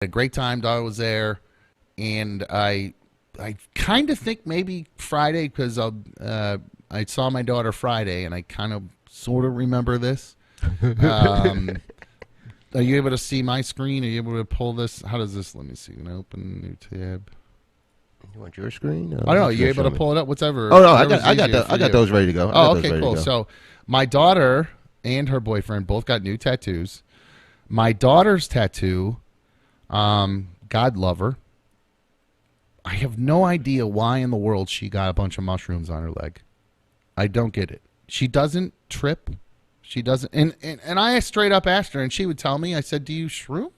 a great time. Darla was there, and I kind of think maybe Friday because I saw my daughter Friday, and I kind of sort of remember this. Are you able to see my screen? Are you able to pull this? How does this? Let me see. Can I open a new tab? You want your screen? I don't know. Are you able to pull it up? Whatever. Oh no, I got those ready to go. Oh, okay, cool. So my daughter and her boyfriend both got new tattoos. My daughter's tattoo, God love her. I have no idea why in the world she got a bunch of mushrooms on her leg. I don't get it. She doesn't trip. She doesn't. And I straight up asked her, and she would tell me. I said, "Do you shroom?"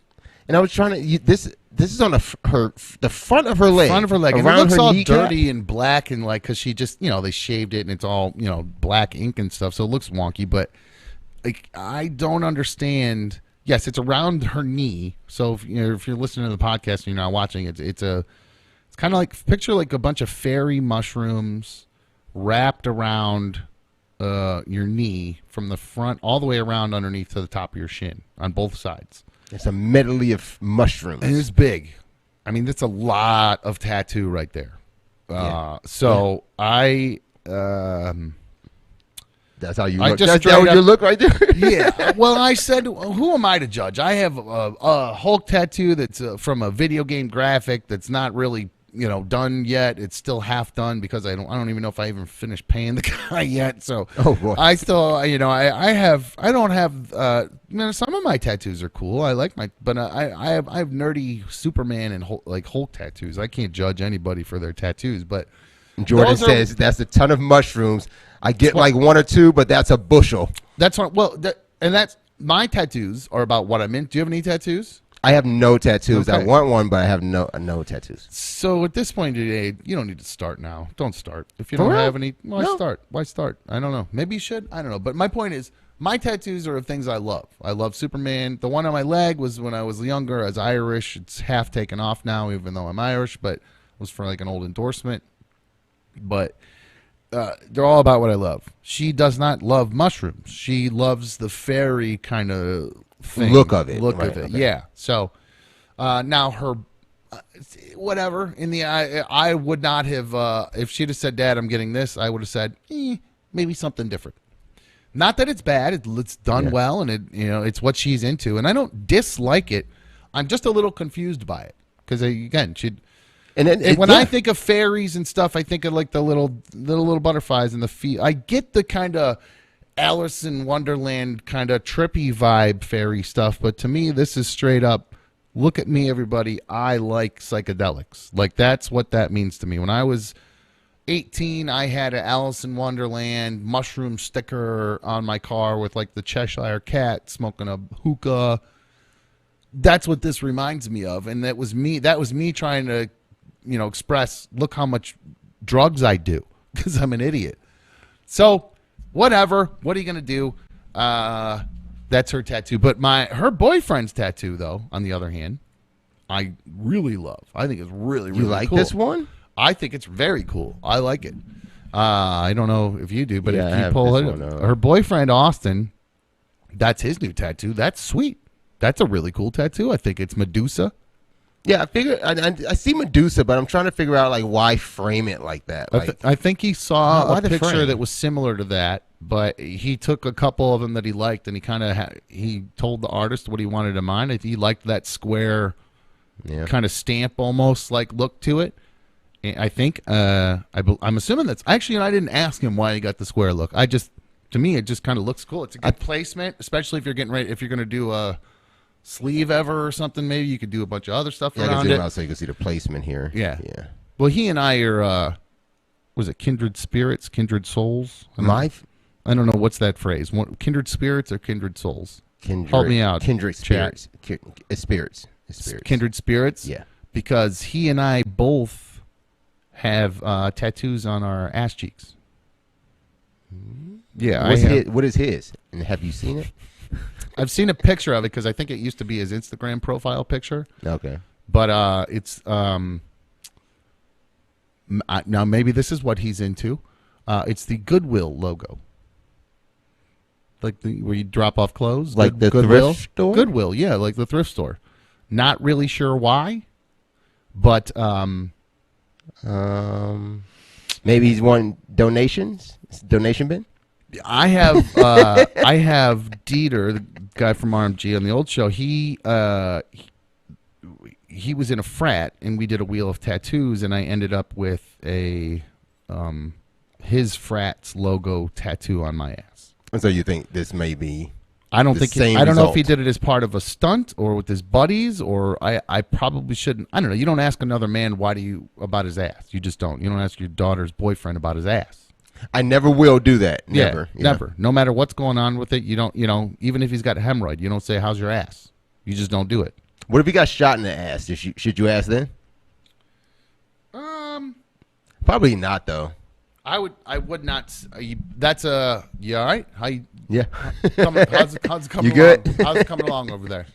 And I was trying to. This is on the front of her leg. Front of her leg. And it looks all dirty and black and like because she just they shaved it and it's all black ink and stuff, so it looks wonky. But like I don't understand. Yes, it's around her knee. So if you're listening to the podcast and you're not watching, it's kind of like picture like a bunch of fairy mushrooms wrapped around your knee from the front all the way around underneath to the top of your shin on both sides. It's a medley of mushrooms. And it's big. I mean, that's a lot of tattoo right there. So I. That's how you look. That's how you look right there. Yeah. Well, I said, who am I to judge? I have a Hulk tattoo that's from a video game graphic that's not really done yet. It's still half done because I don't even know if I even finished paying the guy yet. So I still I don't have some of my tattoos are cool. I like but I have nerdy Superman and Hulk tattoos. I can't judge anybody for their tattoos, but Jordan says that's a ton of mushrooms. I get like one or two, but that's a bushel. That's what. Well, that's my tattoos are about what I'm in. Do you have any tattoos? I have no tattoos. Okay. I want one, but I have no tattoos. So at this point today, you don't need to start now. Don't start. If you don't have any, why start? Why start? I don't know. Maybe you should. I don't know. But my point is, my tattoos are of things I love. I love Superman. The one on my leg was when I was younger. I was Irish. It's half taken off now, even though I'm Irish, but it was for like an old endorsement. But they're all about what I love. She does not love mushrooms. She loves the fairy kind of thing. Look of it. Okay. Yeah. So now her, whatever, in the I would not have, if she'd have said, Dad, I'm getting this, I would have said, maybe something different. Not that it's bad. It's done well, and it's what she's into. And I don't dislike it. I'm just a little confused by it. Because, again, she'd... And when I think of fairies and stuff, I think of like the little butterflies and the feet. I get the kind of Alice in Wonderland kind of trippy vibe fairy stuff, but to me, this is straight up. Look at me, everybody. I like psychedelics. Like that's what that means to me. When I was 18, I had an Alice in Wonderland mushroom sticker on my car with like the Cheshire Cat smoking a hookah. That's what this reminds me of, and that was me. That was me trying to. Express, look how much drugs I do because I'm an idiot. So, whatever. What are you going to do? That's her tattoo. But her boyfriend's tattoo, though, on the other hand, I really love. I think it's really, really cool. You like this one? I think it's very cool. I like it. I don't know if you do, but if you pull it, her boyfriend, Austin, that's his new tattoo. That's sweet. That's a really cool tattoo. I think it's Medusa. Yeah, I figure I see Medusa, but I'm trying to figure out like why frame it like that. Like, I think he saw a picture that was similar to that, but he took a couple of them that he liked, and he kind of he told the artist what he wanted in mind. He liked that square, kind of stamp almost like look to it. And I think I'm assuming that's actually. I didn't ask him why he got the square look. To me, it just kind of looks cool. It's a good placement, especially if you're getting ready. If you're going to do a sleeve ever or something, maybe you could do a bunch of other stuff around it. So you can see the placement here. Yeah. Well, he and I are, was it kindred spirits, kindred souls? I don't know what's that phrase. Kindred spirits or kindred souls? Help me out. Kindred spirits. Spirits. Kindred spirits. Yeah. Because he and I both have tattoos on our ass cheeks. Yeah. What is his? And have you seen it? I've seen a picture of it because I think it used to be his Instagram profile picture. Okay. But it's now maybe this is what he's into. It's the Goodwill logo. Like where you drop off clothes? Like the Goodwill? thrift store? Goodwill, yeah, like the thrift store. Not really sure why, but maybe he's wanting donations. It's a donation bin. I have Dieter, the guy from RMG on the old show. He was in a frat, and we did a wheel of tattoos, and I ended up with a his frat's logo tattoo on my ass. And so you think this may be? I don't result. know if he did it as part of a stunt or with his buddies, or I probably shouldn't. I don't know. You don't ask another man about his ass. You just don't. You don't ask your daughter's boyfriend about his ass. I never will do that. Never. Yeah, never. No matter what's going on with it, you don't. Even if he's got a hemorrhoid, you don't say, "How's your ass?" You just don't do it. What if he got shot in the ass? Should you ask then? Probably not though. I would not. That's a. You all right? How's it coming You good? along? How's it coming along over there?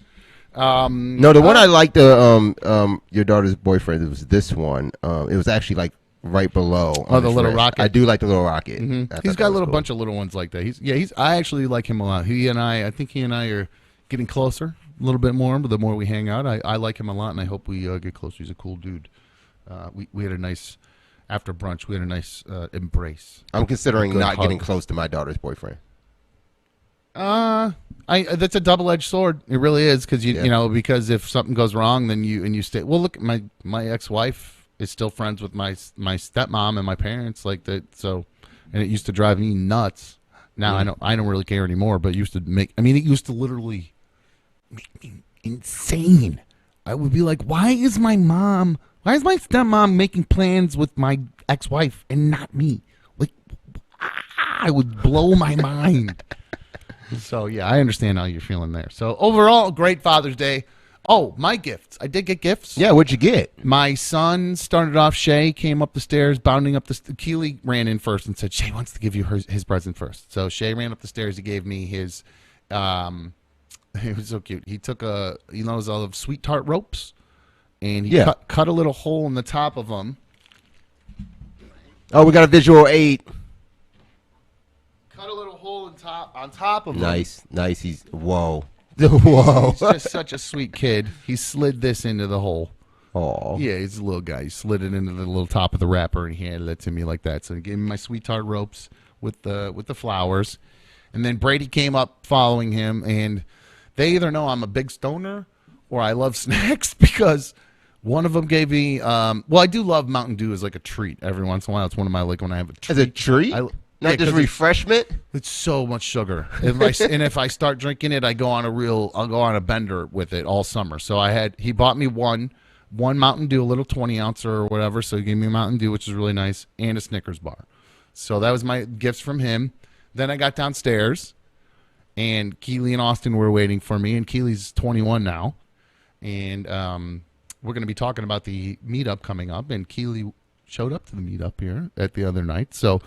No, the one I liked, your daughter's boyfriend. It was this one. It was actually like right below. Oh, the little rocket. I do like the little rocket. Mm-hmm. He's got a little bunch of little ones like that. I actually like him a lot. I think he and I are getting closer a little bit more. But the more we hang out, I like him a lot, and I hope we get closer. He's a cool dude. We had a nice. After brunch, we had a nice embrace. I'm considering not hug. getting close to my daughter's boyfriend. That's a double-edged sword. It really is, because because if something goes wrong, then you stay. Well, look, my ex-wife is still friends with my stepmom and my parents, like that. So, and it used to drive me nuts. Now I don't really care anymore. But it used to it used to literally make me insane. I would be like, why is my stepmom making plans with my ex-wife and not me? Like, I would blow my mind. So, yeah, I understand how you're feeling there. So, overall, great Father's Day. Oh, my gifts. I did get gifts. Yeah, what'd you get? My son started off, Shay came up the stairs, bounding up Keely ran in first and said, Shay wants to give you his present first. So, Shay ran up the stairs. He gave me his, it was so cute. He took all of sweet tart ropes. And he cut a little hole in the top of them. Oh, we got a visual aid. Cut a little hole on top of them. Nice. He's whoa. He's just such a sweet kid. He slid this into the hole. Oh. Yeah, he's a little guy. He slid it into the little top of the wrapper and he handed it to me like that. So he gave me my sweet tart ropes with the flowers. And then Brady came up following him, and they either know I'm a big stoner or I love snacks, because one of them gave me, I do love Mountain Dew as like a treat every once in a while. It's one of my, like, when I have a treat. As a treat? Not just refreshment? It's so much sugar. If I start drinking it, I'll go on a bender with it all summer. So he bought me one Mountain Dew, a little 20-ounce or whatever. So he gave me a Mountain Dew, which is really nice, and a Snickers bar. So that was my gifts from him. Then I got downstairs, and Keely and Austin were waiting for me, and Keely's 21 now. And we're going to be talking about the meetup coming up, and Keely showed up to the meetup here at the other night. So,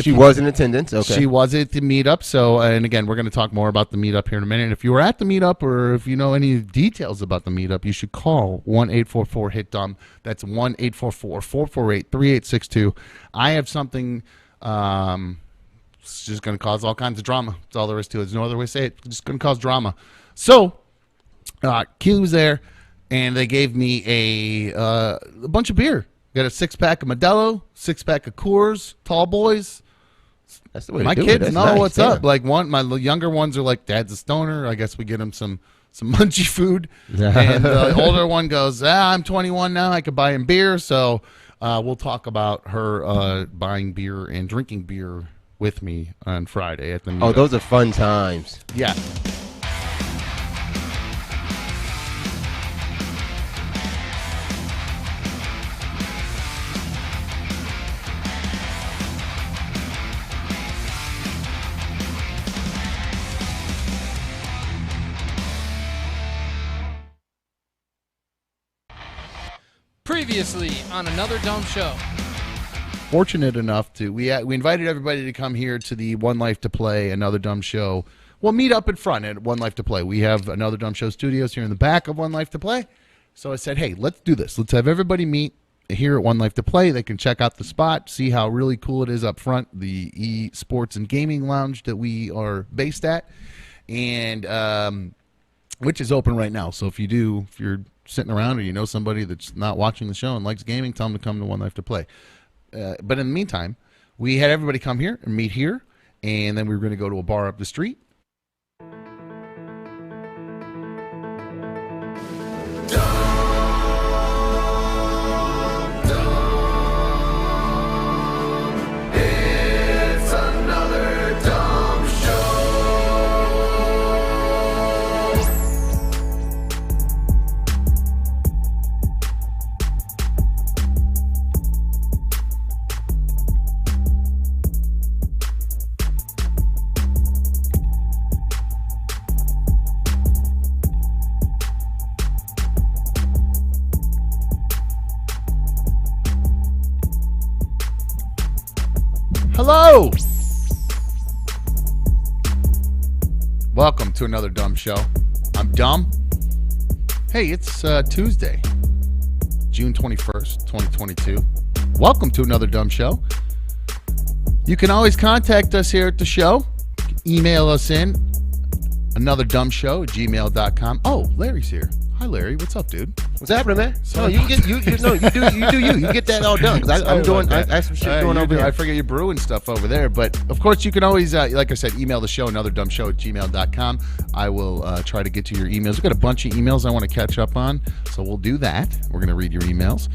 she was in attendance. Okay, she was at the meetup. So, and again, we're going to talk more about the meetup here in a minute. If you were at the meetup, or if you know any details about the meetup, you should call 1-844-HIT-DUMB. That's 1-844-448-3862. I have something. It's just going to cause all kinds of drama. That's all there is to it. There's no other way to say it. It's just going to cause drama. So, Keely was there. And they gave me a bunch of beer. Got a 6-pack of Modelo, 6-pack of Coors, Tall Boys. That's the way my to do kids it. know nice, what's up. Like my younger ones are like, Dad's a stoner. I guess we get him some munchy food. And the older one goes, I'm 21 now. I could buy him beer. So we'll talk about her buying beer and drinking beer with me on Friday at the meetup. Oh, those are fun times. Yeah. Previously on Another Dumb Show. Fortunate enough to we invited everybody to come here to the One Life to Play Another Dumb Show. We'll meet up in front at One Life to Play. We have Another Dumb Show studios here in the back of One Life to Play. So I said, hey, let's do this. Let's have everybody meet here at One Life to Play. They can check out the spot, see how really cool it is up front, the eSports and Gaming Lounge that we are based at. And which is open right now. So if you're sitting around or you know somebody that's not watching the show and likes gaming, tell them to come to One Life to Play. But in the meantime, we had everybody come here and meet here, and then we were going to go to a bar up the street. Hello! Welcome to another dumb show. I'm dumb. Hey, it's Tuesday, June 21st, 2022. Welcome to another dumb show. You can always contact us here at the show. Email us in anotherdumbshow@gmail.com. Oh, Larry's here. Hi, Larry. What's up, dude? What's happening, man? No, you get you get that all done. 'Cause I have some shit going over here. I forget you're brewing stuff over there, but of course you can always, like I said, email the show anotherdumbshow@gmail.com. I will try to get to your emails. We've got a bunch of emails I want to catch up on, so we'll do that. We're going to read your emails.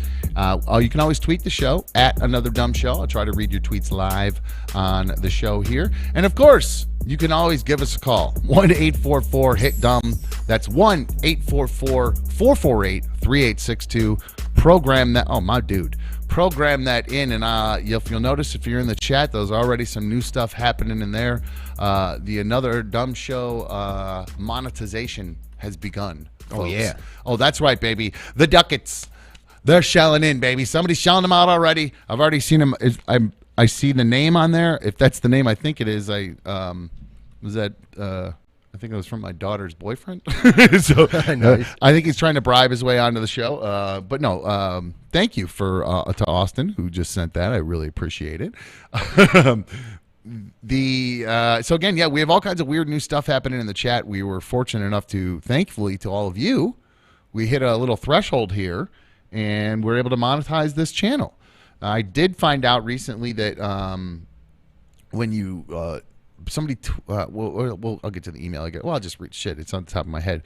You can always tweet the show at Another Dumb Show. I'll try to read your tweets live on the show here, and of course, you can always give us a call. 1-844-HIT-DUMB. That's 1-844-448-3862. Program that. Oh, my dude. Program that in, and if you'll notice, if you're in the chat, there's already some new stuff happening in there. The Another Dumb Show monetization has begun. Oh, folks. yeah. Oh, that's right, baby. The ducats. They're shelling in, baby. Somebody's shelling them out already. I've already seen them. I see the name on there. If that's the name I think it is, I think it was from my daughter's boyfriend. So Nice. I think he's trying to bribe his way onto the show. But no, thank you to Austin who just sent that. I really appreciate it. So again, yeah, we have all kinds of weird new stuff happening in the chat. We were fortunate enough to, thankfully, to all of you, we hit a little threshold here, and we're able to monetize this channel. I did find out recently that when you somebody I'll get to the email again. Well, I'll just read shit. It's on the top of my head.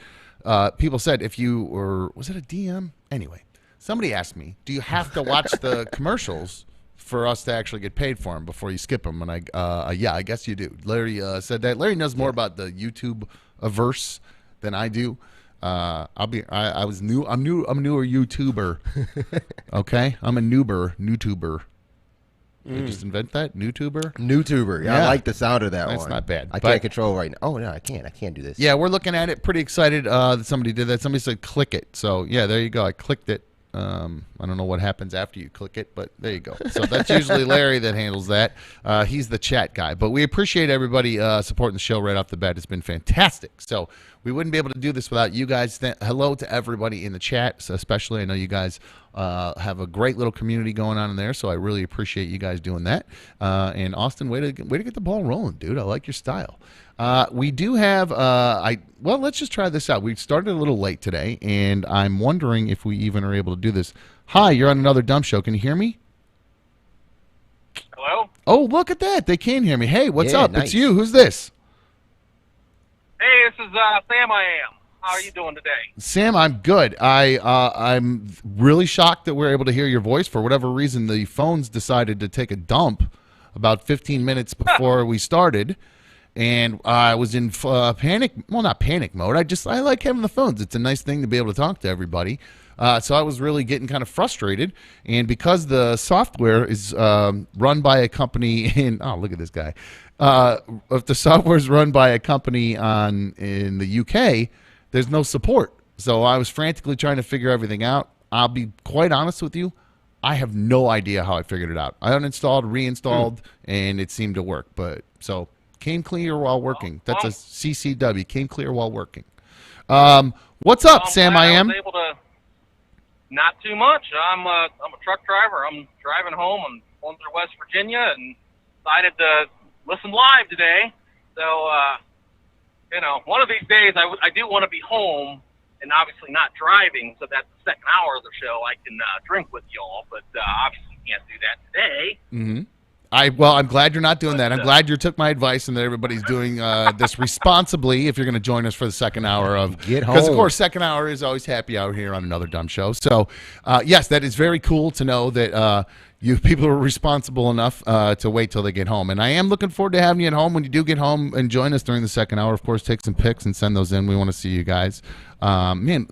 People said if you were, was it a DM? Anyway, somebody asked me, do you have to watch the commercials for us to actually get paid for them before you skip them? And yeah, I guess you do. Larry said that. Larry knows more about the YouTube averse than I do. I'm a newer YouTuber. Okay, I'm a YouTuber. Did I just invent that? YouTuber. Yeah. I like the sound of that one. That's not bad. I can't control right now. Oh no, I can't do this. Yeah, we're looking at it. Pretty excited that somebody did that. Somebody said click it. So yeah, there you go. I clicked it. I don't know what happens after you click it, but there you go. So that's usually Larry that handles that. He's the chat guy. But we appreciate everybody supporting the show right off the bat. It's been fantastic. So we wouldn't be able to do this without you guys. Hello to everybody in the chat, so especially. I know you guys have a great little community going on in there, so I really appreciate you guys doing that. And Austin, way to get the ball rolling, dude. I like your style. We do have, well, let's just try this out. We started a little late today, and I'm wondering if we even are able to do this. Hi, you're on Another Dumb Show. Can you hear me? Hello? Oh, look at that. They can hear me. Hey, what's Yeah, up? nice. It's you. Who's this? Hey, this is Sam I am. How are you doing today? Sam, I'm good. I'm really shocked that we're able to hear your voice. For whatever reason, the phones decided to take a dump about 15 minutes before we started. And I was in panic. Well, not panic mode. I like having the phones. It's a nice thing to be able to talk to everybody. So I was really getting kind of frustrated. And because the software is run by a company in, oh, look at this guy. If the software is run by a company in the UK, there's no support. So I was frantically trying to figure everything out. I'll be quite honest with you. I have no idea how I figured it out. I uninstalled, reinstalled, and it seemed to work. But so came clear while working. That's a CCW. Came clear while working. What's up, Sam? I am. was able to. Not too much. I'm a truck driver. I'm driving home. I'm going through West Virginia and decided to listen live today. So one of these days I do want to be home and obviously not driving, so that the second hour of the show I can drink with y'all, but obviously can't do that today. Mm-hmm. I'm glad you're not doing that. I'm glad you took my advice and that everybody's doing this responsibly. If you're going to join us for the second hour of Get Home, because of course second hour is always happy hour here on Another Dumb Show. So yes, that is very cool to know that you people are responsible enough to wait till they get home. And I am looking forward to having you at home when you do get home and join us during the second hour. Of course, take some pics and send those in. We want to see you guys. I'm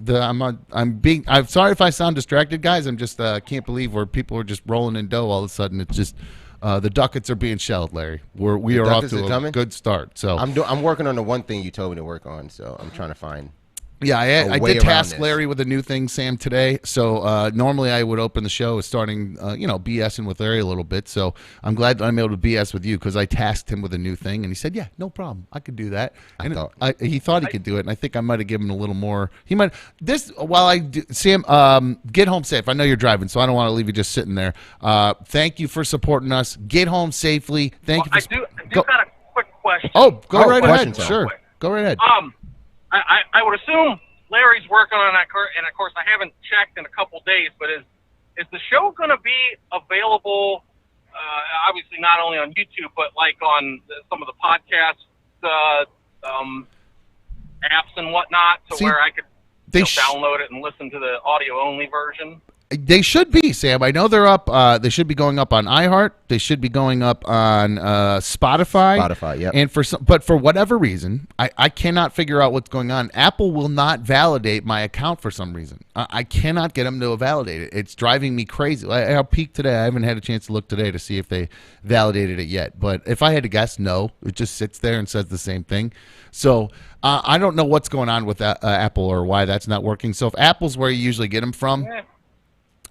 sorry if I sound distracted, guys. I'm just can't believe where people are just rolling in dough all of a sudden. It's just. The ducats are being shelled, Larry. We are off to a good start. So I'm working on the one thing you told me to work on. So I'm trying to find. Yeah, I did task Larry with a new thing, Sam, today. So normally I would open the show starting, BSing with Larry a little bit. So I'm glad that I'm able to BS with you because I tasked him with a new thing, and he said, "Yeah, no problem, I could do that." And he thought he could do it, and I think I might have given him a little more. He might Sam, get home safe. I know you're driving, so I don't want to leave you just sitting there. Thank you for supporting us. Get home safely. Thank you. I do got a quick question. Oh, go right ahead. Time. Sure, go right ahead. I would assume Larry's working on that, and of course I haven't checked in a couple days. But is the show going to be available? Obviously, not only on YouTube, but like on some of the podcast apps and whatnot, where I could download it and listen to the audio only version. They should be, Sam. I know they're up. They should be going up on iHeart. They should be going up on Spotify. Spotify, yep. And but for whatever reason, I cannot figure out what's going on. Apple will not validate my account for some reason. I cannot get them to validate it. It's driving me crazy. I'll peek today. I haven't had a chance to look today to see if they validated it yet. But if I had to guess, no. It just sits there and says the same thing. So I don't know what's going on with Apple or why that's not working. So if Apple's where you usually get them from. Yeah.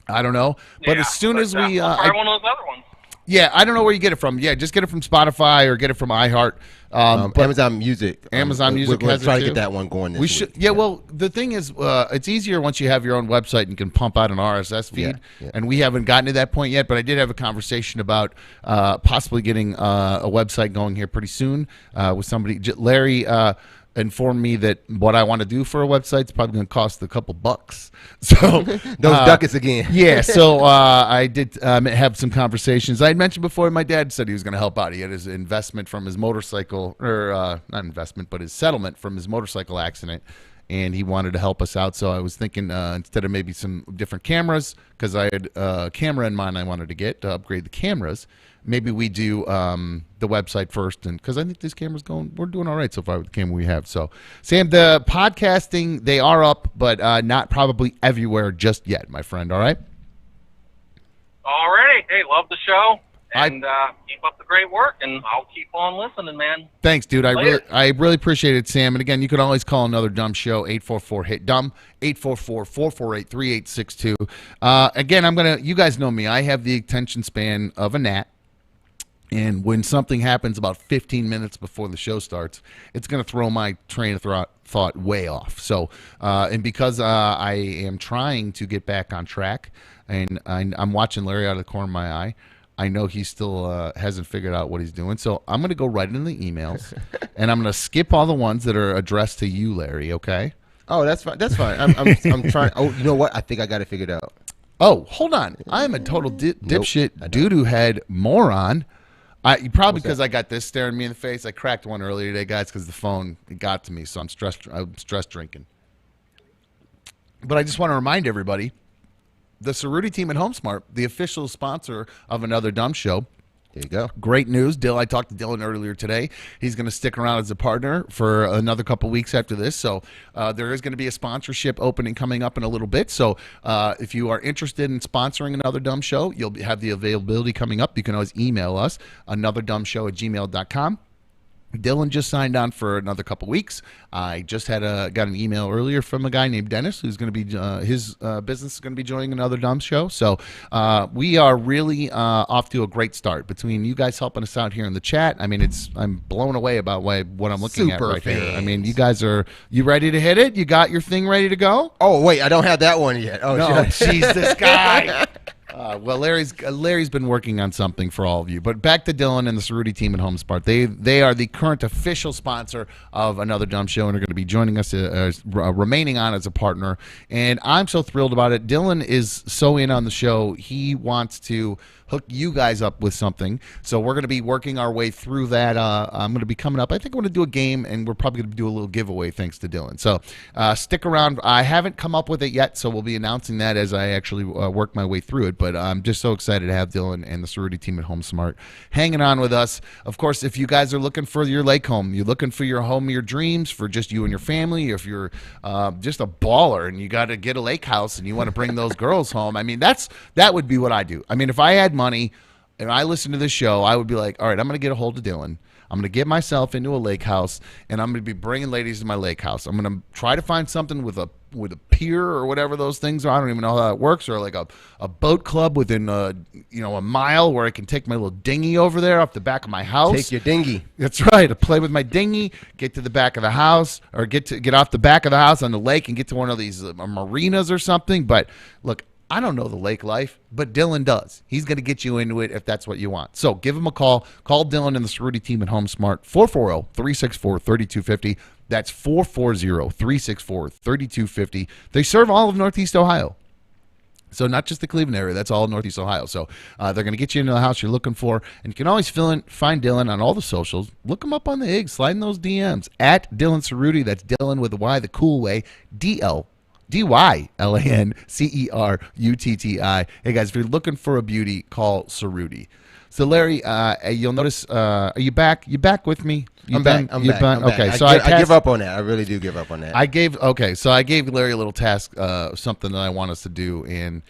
I don't know, but as soon as we, one of those other ones. Yeah, I don't know where you get it from. Yeah, just get it from Spotify or get it from iHeart. But Amazon Music. Amazon Music we're has trying it to too. get that one going this week. Yeah, well, the thing is, it's easier once you have your own website and you can pump out an RSS feed. Yeah. And we haven't gotten to that point yet, but I did have a conversation about possibly getting a website going here pretty soon with somebody. Larry informed me that what I want to do for a website is probably going to cost a couple bucks. So those ducats again. Yeah, so I did have some conversations. I had mentioned before my dad said he was going to help out. He had his investment from his motorcycle, or not investment, but his settlement from his motorcycle accident, and he wanted to help us out. So I was thinking instead of maybe some different cameras, because I had a camera in mind I wanted to get to upgrade the cameras, maybe we do the website first, and because I think this camera's we're doing all right so far with the camera we have. So, Sam, the podcasting, they are up, but not probably everywhere just yet, my friend. All right. Alrighty. Hey, love the show, and keep up the great work, and I'll keep on listening, man. Thanks, dude. Later. I really appreciate it, Sam. And again, you can always call Another Dumb Show 844-HIT-DUMB 844-448-3862. Again, you guys know me. I have the attention span of a gnat. And when something happens about 15 minutes before the show starts, it's going to throw my train of thought way off. So, and because I am trying to get back on track, and I'm watching Larry out of the corner of my eye, I know he still hasn't figured out what he's doing. So I'm going to go right into the emails, and I'm going to skip all the ones that are addressed to you, Larry, okay? Oh, that's fine. That's fine. I'm trying. Oh, you know what? I think I got it figured out. Oh, hold on. I'm a total dipshit, doo-doo head moron. Probably because I got this staring me in the face. I cracked one earlier today, guys, because the phone got to me, so I'm stress drinking. But I just want to remind everybody, the Cerruti team at HomeSmart, the official sponsor of Another Dumb Show. There you go. Great news. I talked to Dylan earlier today. He's going to stick around as a partner for another couple weeks after this. So there is going to be a sponsorship opening coming up in a little bit. So if you are interested in sponsoring Another Dumb Show, you'll have the availability coming up. You can always email us, anotherdumbshow@gmail.com. Dylan just signed on for another couple weeks. I just got an email earlier from a guy named Dennis who's going to be his business is going to be joining Another Dumb Show. So we are really off to a great start between you guys helping us out here in the chat. I mean, I'm blown away about what I'm looking at right here. I mean, you guys you ready to hit it? You got your thing ready to go? Oh wait, I don't have that one yet. Oh no, jeez, this guy. Well, Larry's been working on something for all of you. But back to Dylan and the Cerruti team at HomeSmart. They are the current official sponsor of Another Dumb Show and are going to be joining us, remaining on as a partner. And I'm so thrilled about it. Dylan is so in on the show. He wants to hook you guys up with something. So we're going to be working our way through that. I'm going to be coming up. I think I'm going to do a game, and we're probably going to do a little giveaway thanks to Dylan. So stick around. I haven't come up with it yet, so we'll be announcing that as I actually work my way through it. But I'm just so excited to have Dylan and the Cerruti team at HomeSmart hanging on with us. Of course, if you guys are looking for your lake home, you're looking for your home of your dreams for just you and your family, or if you're just a baller and you got to get a lake house and you want to bring those girls home, I mean, that would be what I do. I mean, if I had money and I listened to this show, I would be like, all right, I'm going to get a hold of Dylan. I'm going to get myself into a lake house, and I'm going to be bringing ladies to my lake house. I'm going to try to find something with a pier or whatever those things are. I don't even know how that works, or like a boat club within a mile where I can take my little dinghy over there off the back of my house. Take your dinghy. That's right. To play with my dinghy, get to the back of the house, or get off the back of the house on the lake and get to one of these marinas or something. But look, I don't know the lake life, but Dylan does. He's going to get you into it if that's what you want. So give him a call. Call Dylan and the Cerruti team at HomeSmart, 440-364-3250. That's 440-364-3250. They serve all of Northeast Ohio. So not just the Cleveland area, that's all of Northeast Ohio. So they're going to get you into the house you're looking for. And you can always find Dylan on all the socials. Look him up on the Iggs. Slide in those DMs. At Dylan Cerruti. That's Dylan with a Y, the cool way. DYLANCERUTTI. Hey, guys, if you're looking for a beauty, call Cerruti. So, Larry, you'll notice, are you back? You back with me? I'm back. Okay, so I give up on that. I really do give up on that. I gave Larry a little task, something that I want us to do. And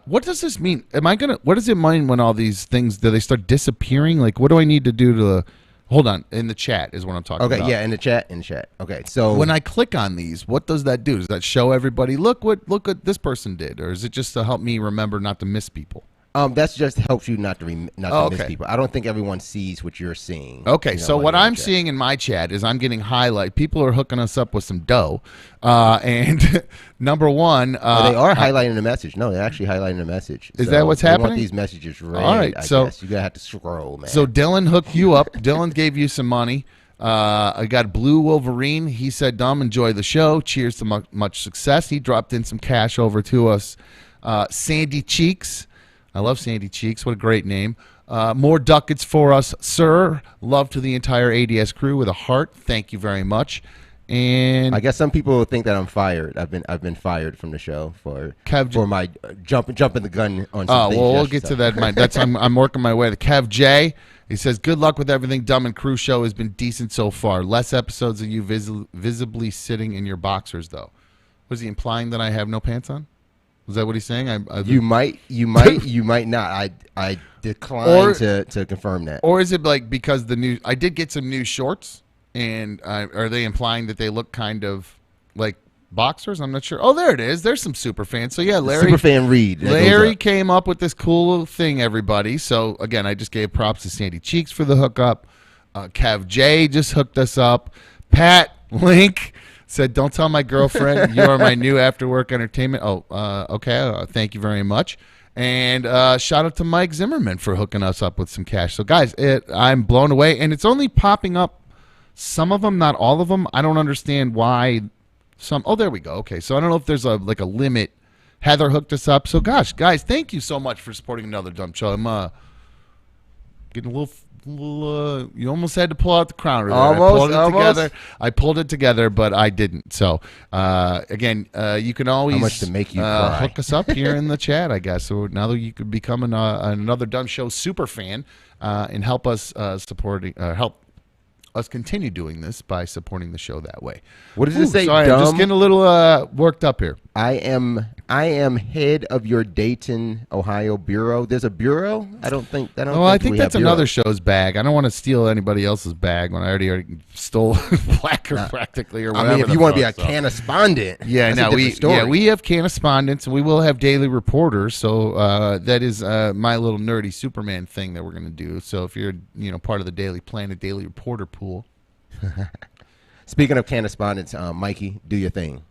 what does this mean? What does it mean when all these things, do they start disappearing? Like, what do I need to do to... Hold on. In the chat is what I'm talking about. Okay, yeah, in the chat. Okay, so when I click on these, what does that do? Does that show everybody, look what this person did? Or is it just to help me remember not to miss people? That's just helps you not to miss people. I don't think everyone sees what you're seeing. Okay, so what I'm seeing in my chat is I'm getting highlight. People are hooking us up with some dough. And number one... they are highlighting the message. No, they're actually highlighting the message. Is that what's happening? I want these messages read, all right, I guess. You're going to have to scroll, man. So Dylan hooked you up. Dylan gave you some money. I got Blue Wolverine. He said, Dom, enjoy the show. Cheers to much success. He dropped in some cash over to us. Sandy Cheeks. I love Sandy Cheeks. What a great name. More ducats for us, sir. Love to the entire ADS crew with a heart. Thank you very much. And I guess some people think that I'm fired. I've been fired from the show for my jumping the gun on some things. Well, we'll get to that. I'm working my way. The Kev J. He says, good luck with everything. Dumb and Crew show has been decent so far. Less episodes of you visibly sitting in your boxers, though. Was he implying that I have no pants on? Was that what he's saying? You might not. I decline to confirm that. Or is it like because I did get some new shorts, and are they implying that they look kind of like boxers? I'm not sure. Oh, there it is. There's some Superfan. So yeah, Larry. Superfan read. Larry came up with this cool thing, everybody. So again, I just gave props to Sandy Cheeks for the hookup. Kev J just hooked us up. Pat Link said, don't tell my girlfriend you are my new after-work entertainment. Oh, okay. Thank you very much. And shout out to Mike Zimmerman for hooking us up with some cash. So, guys, I'm blown away. And it's only popping up, some of them, not all of them. I don't understand why some. Oh, there we go. Okay, so I don't know if there's a limit. Heather hooked us up. So, gosh, guys, thank you so much for supporting Another Dumb Show. I'm getting a little you almost had to pull out the crown. Almost. I pulled it together, but I didn't. So, again, you can always how much to make you cry. Hook us up here in the chat, I guess. So now that you could become Another Dumb Show super fan and help us help us continue doing this by supporting the show that way. What does it say? Sorry, I'm just getting a little worked up here. I am head of your Dayton, Ohio bureau. There's a bureau? I think that's another show's bag. I don't want to steal anybody else's bag when I already stole placard practically or whatever. I mean, if you want to be a correspondent, we have correspondents and we will have daily reporters. So that is my little nerdy Superman thing that we're going to do. So if you're part of the Daily Planet Daily Reporter pool. Speaking of correspondents, Mikey, do your thing.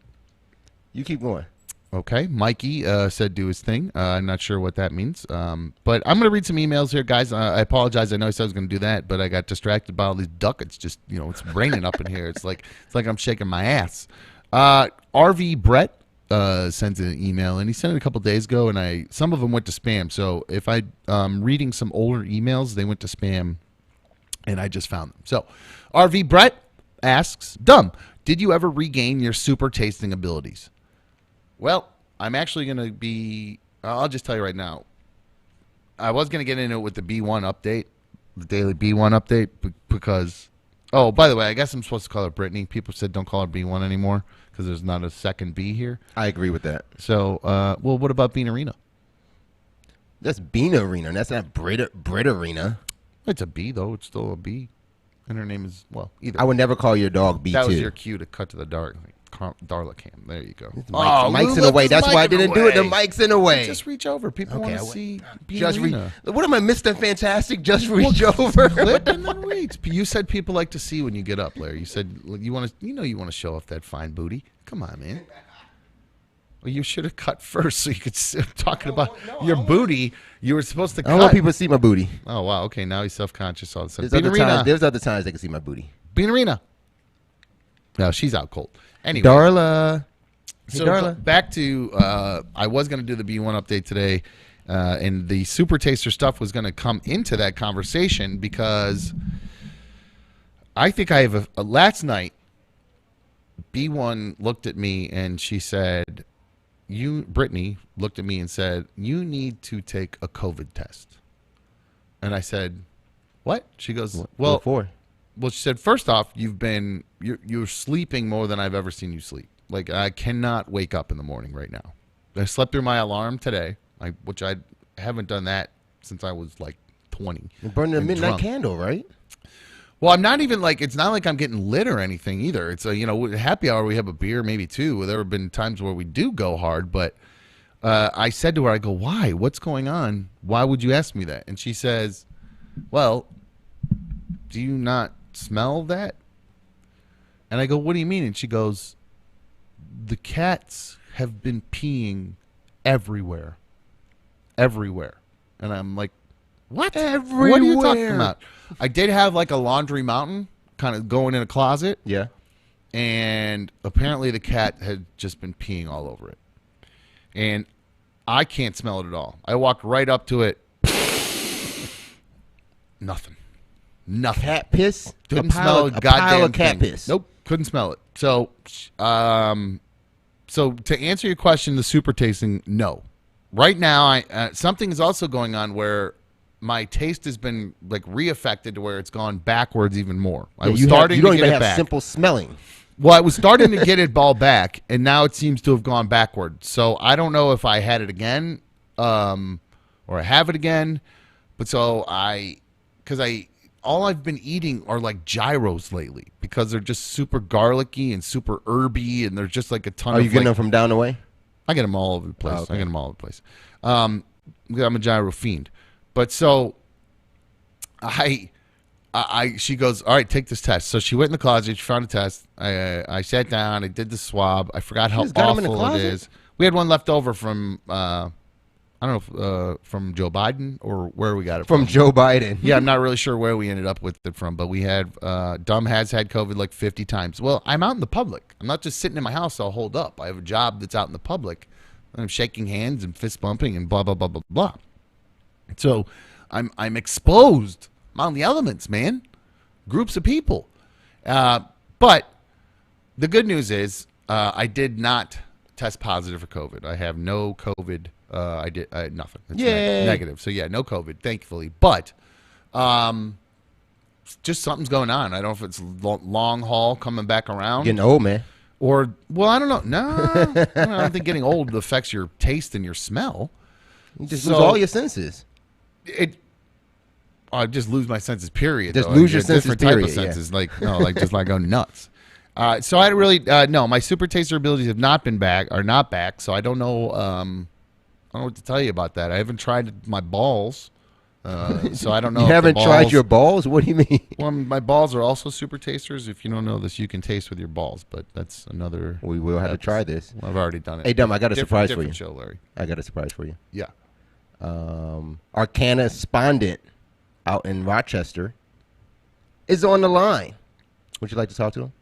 You keep going. Okay, Mikey said do his thing. I'm not sure what that means, but I'm going to read some emails here, guys. I apologize. I know I said I was going to do that, but I got distracted by all these ducats. Just it's raining up in here. It's like I'm shaking my ass. RV Brett sends an email, and he sent it a couple days ago, and some of them went to spam. So if I'm reading some older emails, they went to spam, and I just found them. So RV Brett asks, Dumb, did you ever regain your super tasting abilities? Well, I'm actually going to be – I'll just tell you right now. I was going to get into it with the B1 update, the daily B1 update, because – oh, by the way, I guess I'm supposed to call her Brittany. People said don't call her B1 anymore because there's not a second B here. I agree with that. So, well, what about Bean Arena? That's Bean Arena. That's not Brit Arena. It's a B, though. It's still a B. And her name is, well, either. I would never call your dog B2. That was your cue to cut to the Darla cam. There you go. Mike's in the way. That's why I didn't do it. The mic's in the way. Just reach over. People want to see Bean Just Arena. what am I, Mr. Fantastic? Just reach over. Clip and then reach. You said people like to see when you get up, Larry. You said you want to show off that fine booty. Come on, man. Well, you should have cut first so you could talking about your booty. You were supposed to cut. I don't want people to see my booty. Oh, wow. Okay, now he's self-conscious all of a sudden. There's other times they can see my booty. Bean Arena. No, she's out cold. Anyway. Darla. Hey, So Darla. back to, I was going to do the B1 update today, and the Super Taster stuff was going to come into that conversation because I think I have last night, B1 looked at me and she said, Brittany looked at me and said, you need to take a COVID test. And I said, what? She goes, What for? Well, she said, first off, you're sleeping more than I've ever seen you sleep. Like, I cannot wake up in the morning right now. I slept through my alarm today, which I haven't done that since I was like 20. You're burning a midnight drunk. candle, right? Well, I'm not even it's not like I'm getting lit or anything either. It's happy hour, we have a beer, maybe two. There have been times where we do go hard, but I said to her, I go, why? What's going on? Why would you ask me that? And she says, well, do you not smell that? And I go, what do you mean? And she goes, the cats have been peeing everywhere. Everywhere. And I'm like, what? Everywhere. What are you talking about? I did have like a laundry mountain kind of going in a closet. Yeah. And apparently the cat had just been peeing all over it. And I can't smell it at all. I walked right up to it. Nothing. Cat piss? Couldn't smell a goddamn pile of cat thing. piss. Nope, couldn't smell it. So, so to answer your question, the super tasting, no. Right now, something is also going on where my taste has been like reaffected to where it's gone backwards even more. I was starting you don't to even get have it back. simple smelling. Well, I was starting to get it all back, and now it seems to have gone backward. So I don't know if I had it again, or I have it again. But so all I've been eating are like gyros lately because they're just super garlicky and super herby, and they're just like a ton. Are you getting them from down the way? I get them all over the place. Oh, okay. I get them all over the place. I'm a gyro fiend, but so she goes, all right, take this test. So she went in the closet. She found a test. I sat down. I did the swab. I forgot how awful it is. We had one left over from I don't know if, from Joe Biden or where we got it from. From Joe Biden. Yeah, I'm not really sure where we ended up with it from, but we had Dumb has had COVID like 50 times. Well, I'm out in the public. I'm not just sitting in my house all holed up. I have a job that's out in the public. I'm shaking hands and fist bumping and blah blah blah blah blah. So I'm exposed. I'm out in the elements, man. Groups of people. But the good news is I did not test positive for COVID. I have no COVID. I had nothing. It's negative. So yeah, no COVID, thankfully. But just something's going on. I don't know if it's long haul coming back around. Getting old, man. Or, well, I don't know. No, I don't think getting old affects your taste and your smell. You just lose all your senses. I just lose my senses, period. Just though. lose your senses, different type period. of senses, just like go nuts. So I really no, my super taster abilities have not been back, are not back. So I don't know. I don't know what to tell you about that. I haven't tried my balls. So I don't know. You if the haven't tried balls- your balls? What do you mean? Well, my balls are also super tasters. If you don't know this, you can taste with your balls, but that's another. We will have to try this. I've already done it. Hey, Dumb, I got a surprise for you. Different show, Larry. I got a surprise for you. Yeah. Our correspondent out in Rochester is on the line. Would you like to talk to him?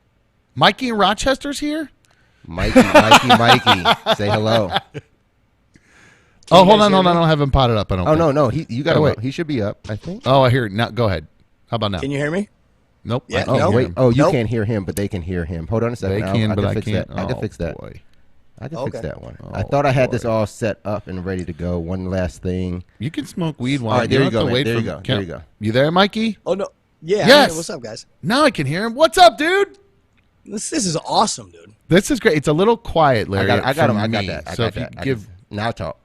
Mikey in Rochester's here? Mikey. Say hello. Hold on. I don't have him potted up. I don't. Oh, think. no. You got to wait. wait. He should be up, I think. Oh, I hear it. Now, go ahead. How about now? Can you hear me? Nope. Yeah, I can't no. hear Wait. him. Oh, you Nope. can't hear him, but they can hear him. Hold on a second. They can, but I fix can't. That. I can fix that. Boy. I can Okay. fix that one. Oh, I thought I had this boy. all set up and ready to go. One last thing. You can smoke weed while All right, there you you don't have go, to man. wait There for you go. There you go. You there, Mikey? Oh no. Yeah. Yes. Hey, what's up, guys? Now I can hear him. What's up, dude? This is awesome, dude. This is great. It's a little quiet, Larry. I got him. from I got me. that. I So got if that. you give Now talk.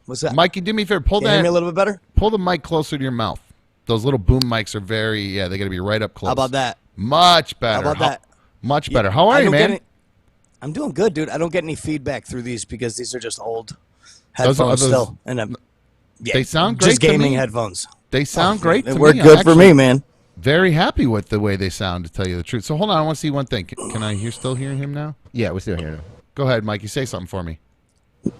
What's that? Mikey, do me a favor. Pull Can you hear me a that. little bit better? Pull the mic closer to your mouth. Those little boom mics are very. Yeah, they got to be right up close. How about that? Much better. How about that? Much better. How are I you, don't get man? any- I'm doing good, dude. I don't get any feedback through these because these are just old Those are- headphones those- still, and yeah, They sound great just to gaming me. headphones. They sound great. They to work me. good I'm for actually me, man. Very happy with the way they sound, to tell you the truth. So hold on. I want to see one thing. Can I still hear him now? Yeah, we're still here now. Go ahead, Mikey. Say something for me.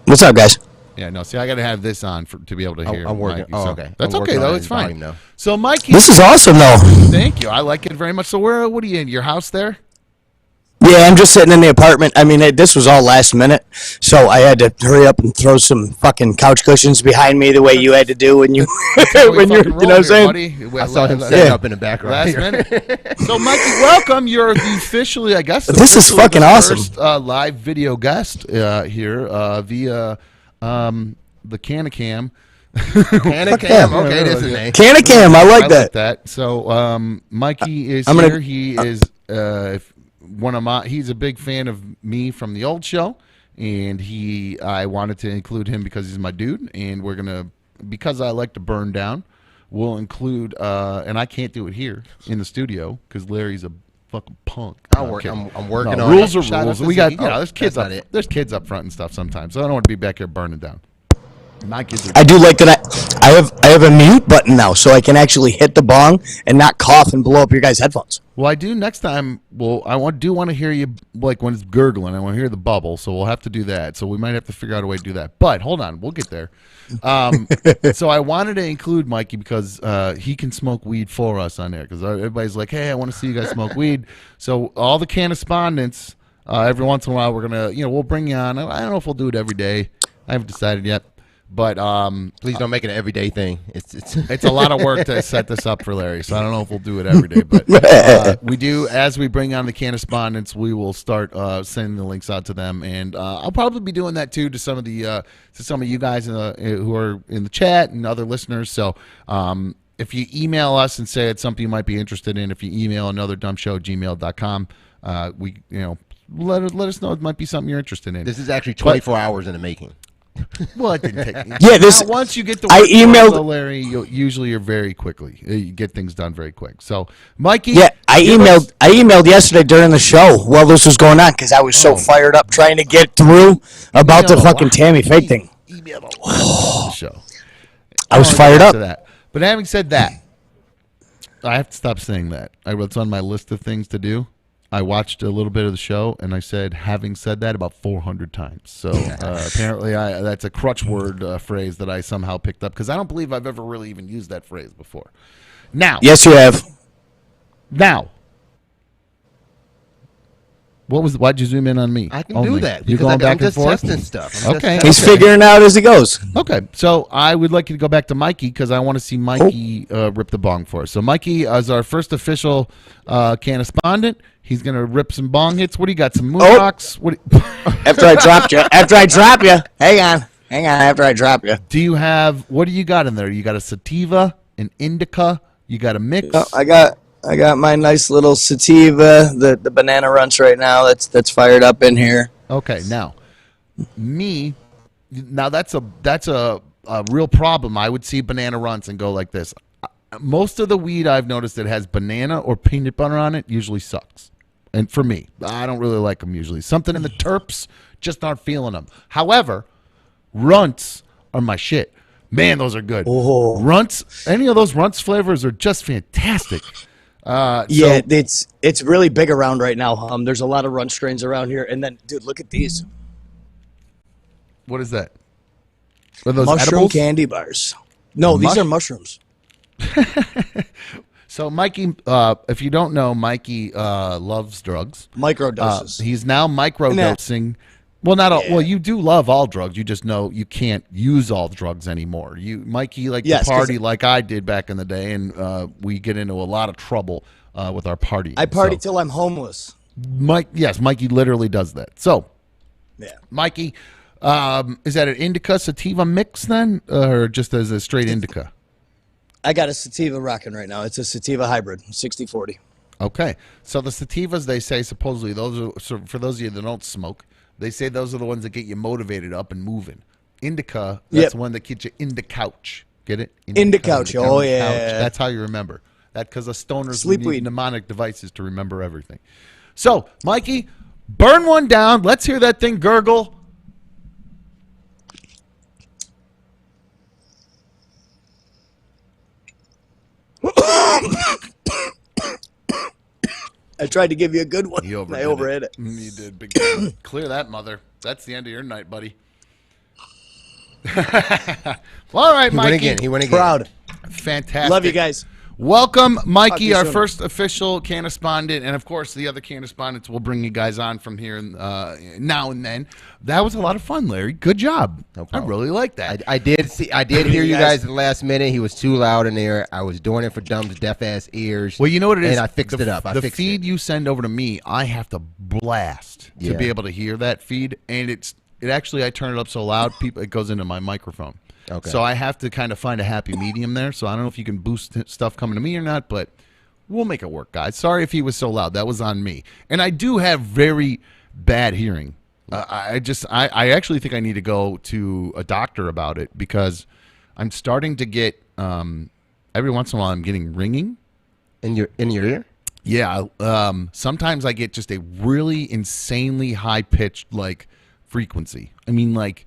What's up, guys? Yeah, no. See, I got to have this on to be able to hear. I'm working. Mikey, Oh, so okay. That's I'm okay working though. on It's his fine. volume now. So, Mikey, This is awesome, though. thank you. I like it very much. So, what are you in your house there? Yeah, I'm just sitting in the apartment. I mean, this was all last minute, so I had to hurry up and throw some fucking couch cushions behind me the way you had to do when you when you're, you know what I'm saying? I saw him Last setting up in the background. minute. So, Mikey, welcome. You're the officially, I guess. This is officially fucking the awesome. First, live video guest here via the Canacam. Canacam. Okay, that's his name. Canacam, I like that. So, Mikey is I'm gonna- here. He is he's a big fan of me from the old show, and I wanted to include him because he's my dude, and we're gonna, because I like to burn down, we'll include and I can't do it here in the studio because Larry's a fucking punk. I'm working on rules it. are Shout out rules. to We got Ziggy. there's kids That's up not it. there's kids up front and stuff sometimes, so I don't want to be back here burning down. My kids are I do like that. I have a mute button now, so I can actually hit the bong and not cough and blow up your guys' headphones. Well, I do next time. Well, I want to hear you, like when it's gurgling. I want to hear the bubble, so we'll have to do that. So we might have to figure out a way to do that. But hold on, we'll get there. So I wanted to include Mikey because he can smoke weed for us on there. Because everybody's like, "Hey, I want to see you guys smoke weed." So all the correspondents, every once in a while, we're gonna, we'll bring you on. I don't know if we'll do it every day. I haven't decided yet. But Please don't make it an everyday thing. it's a lot of work to set this up for Larry, so I don't know if we'll do it every day. But we do, as we bring on the correspondents, we will start sending the links out to them, and I'll probably be doing that too to some of you guys who are in the chat and other listeners. So if you email us and say it's something you might be interested in, if you email anotherdumshow@gmail.com, let us know it might be something you're interested in. This is actually 24 hours in the making. Well, it didn't take. Yeah, Now, once you get the I work emailed- done, Larry. You're very quickly. You get things done very quick. So, Mikey. Yeah, I give us- emailed yesterday during the show while this was going on because I was so fired up trying to get through about the Email a fucking lot. Tammy fake thing. Email a lot on the show. I was wanna fired get up. to that. But having said that, I have to stop saying that. It's on my list of things to do. I watched a little bit of the show, and I said, having said that, about 400 times. So apparently that's a crutch word phrase that I somehow picked up, because I don't believe I've ever really even used that phrase before. Now, Yes, you have. why'd you zoom in on me? I can only? do that. You're because going I'm back and just forth? testing stuff. Okay. He's figuring out as he goes. Okay, so I would like you to go back to Mikey because I want to see Mikey rip the bong for us. So Mikey is our first official correspondent. He's gonna rip some bong hits. What do you got? Some moonrocks? What? After I dropped you. After I drop you. Hang on. After I drop you. Do you have? What do you got in there? You got a sativa, an indica. You got a mix. Oh, I got my nice little sativa, the banana runts right now. That's fired up in here. Okay, now that's a real problem. I would see banana runts and go like this. Most of the weed I've noticed that has banana or peanut butter on it usually sucks. And for me, I don't really like them usually. Something in the terps, just aren't feeling them. However, runts are my shit. Man, those are good. Oh. Runts, any of those Runts flavors are just fantastic. Yeah, it's really big around right now. There's a lot of Runt strains around here. And then, dude, look at these. What is that? Are those Mushroom edibles? candy bars. No, these are mushrooms. So Mikey, if you don't know, Mikey loves drugs. Microdoses. He's now microdosing. Well, not all. Yeah. Well, you do love all drugs. You just know you can't use all drugs anymore. Mikey, like Yes, to 'cause- party like I did back in the day, and we get into a lot of trouble with our party. I party till I'm homeless. Mikey literally does that. So, Yeah. Mikey, is that an indica sativa mix then, or just as a straight indica? I got a sativa rocking right now. It's a sativa hybrid, 60-40. Okay, so the sativas, they say supposedly those are, so for those of you that don't smoke, they say those are the ones that get you motivated up and moving. Indica, that's the one that gets you in the couch. Get it? In the couch. Oh, yeah. That's how you remember. That because the stoners Sleep need weed. mnemonic devices to remember everything. So, Mikey, burn one down. Let's hear that thing gurgle. I tried to give you a good one. You I overhit it. You did. Big time. Clear that, mother. That's the end of your night, buddy. All right, Mikey. He went again. Proud. Fantastic. Love you guys. Welcome, Mikey, you our soon. first official correspondent, and of course the other correspondents will bring you guys on from here now and then. That was a lot of fun, Larry. Good job. No I problem. really like that. I did hear you guys at the last minute. He was too loud in there. I was doing it for dumb deaf ass ears. Well, you know what it is? And I fixed it up. The feed you send over to me, I have to blast to Yeah. be able to hear that feed, and it actually I turn it up so loud, it goes into my microphone. Okay. So I have to kind of find a happy medium there. So I don't know if you can boost stuff coming to me or not, but we'll make it work, guys. Sorry if he was so loud. That was on me. And I do have very bad hearing. I actually think I need to go to a doctor about it because I'm starting to get every once in a while I'm getting ringing. in your ear. Yeah. Sometimes I get just a really insanely high pitched like frequency. I mean, like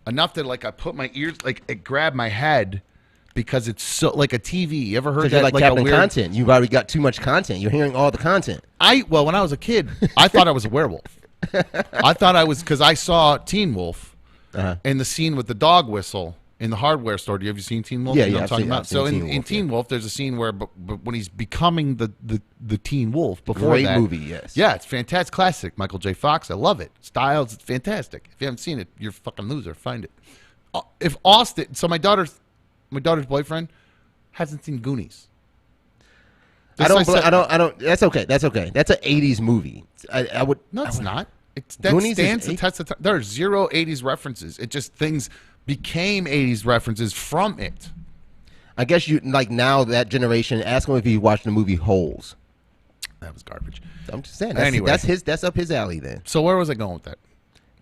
enough that like I put my ears like it grabbed my head because it's so like a TV. You ever heard Because that? you're like a tapping weird content. You've already got too much content. You're hearing all the content. Well, when I was a kid, I thought I was a werewolf. I thought I was because I saw Teen Wolf in the scene with the dog whistle in the hardware store. Have you seen Teen Wolf? Yeah, You know yeah, what I'm talking I've about. seen So Teen in Wolf, Teen Wolf, there's a scene where but when he's becoming the Teen Wolf before Great that movie, yes. Yeah, it's fantastic, classic. Michael J. Fox, I love it. Styles, it's fantastic. If you haven't seen it, you're a fucking loser. Find it. If Austin, so my daughter's boyfriend hasn't seen Goonies. I don't. That's okay. That's okay. That's an '80s movie. I would. No, it's not. That Goonies stands is the test of time. There are zero 80s references. It just things became 80s references from it. I guess you like now that generation. Ask him if he watched the movie Holes. That was garbage. I'm just saying. Anyway. That's up his alley. Then So where was I going with that?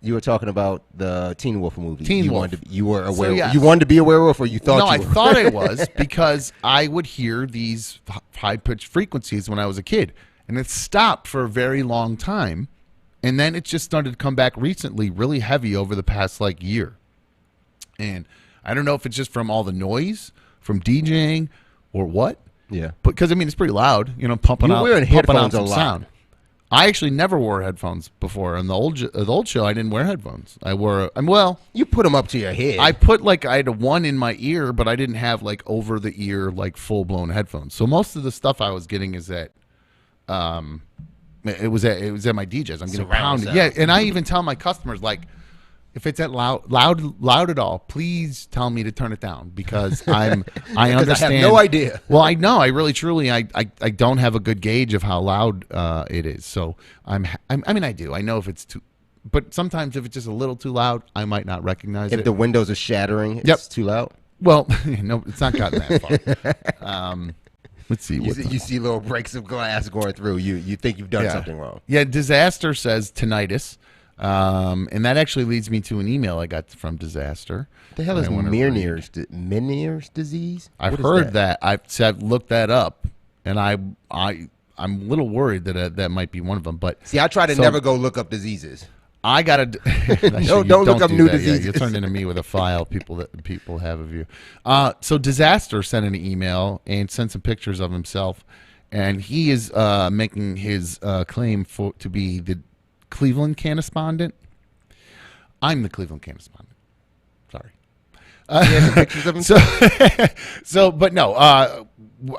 you were talking about the Teen Wolf movie. Teen you Wolf. You were aware. yes. You wanted to be a werewolf, or you thought? No, you I were? thought I was because I would hear these high-pitched frequencies when I was a kid, and it stopped for a very long time, and then it just started to come back recently, really heavy over the past like year. And I don't know if it's just from all the noise from DJing or what. Yeah. Because I mean it's pretty loud, pumping You're out, wearing pumping out headphones a some lot. sound. I actually never wore headphones before. On the old show, I didn't wear headphones. I wore You put them up to your head. I put I had one in my ear, but I didn't have like over the ear like full blown headphones. So most of the stuff I was getting is at, it was at my DJs. I'm getting Surround pounded. sound. Yeah, and I even tell my customers like, if it's at loud at all, please tell me to turn it down because I understand. I have no idea. Well, I know. I really, truly, I don't have a good gauge of how loud it is. So I mean, I do. I know if it's too, but sometimes if it's just a little too loud, I might not recognize if it. the windows are shattering, it's Yep. too loud. Well, no, it's not gotten that far. Let's see. You see little breaks of glass going through. You think you've done something wrong. Yeah, Disaster says tinnitus. And that actually leads me to an email I got from Disaster. What the hell is Meniere's disease? I've What is heard that. I've looked that up, and I'm a little worried that that might be one of them. But See, I try to never go look up diseases. I gotta. Don't look up new diseases. You turned into me with a file people have of you. So Disaster sent an email and sent some pictures of himself, and he is making his claim to be the Cleveland correspondent. I'm the Cleveland correspondent. Sorry. He has some pictures of himself. But no.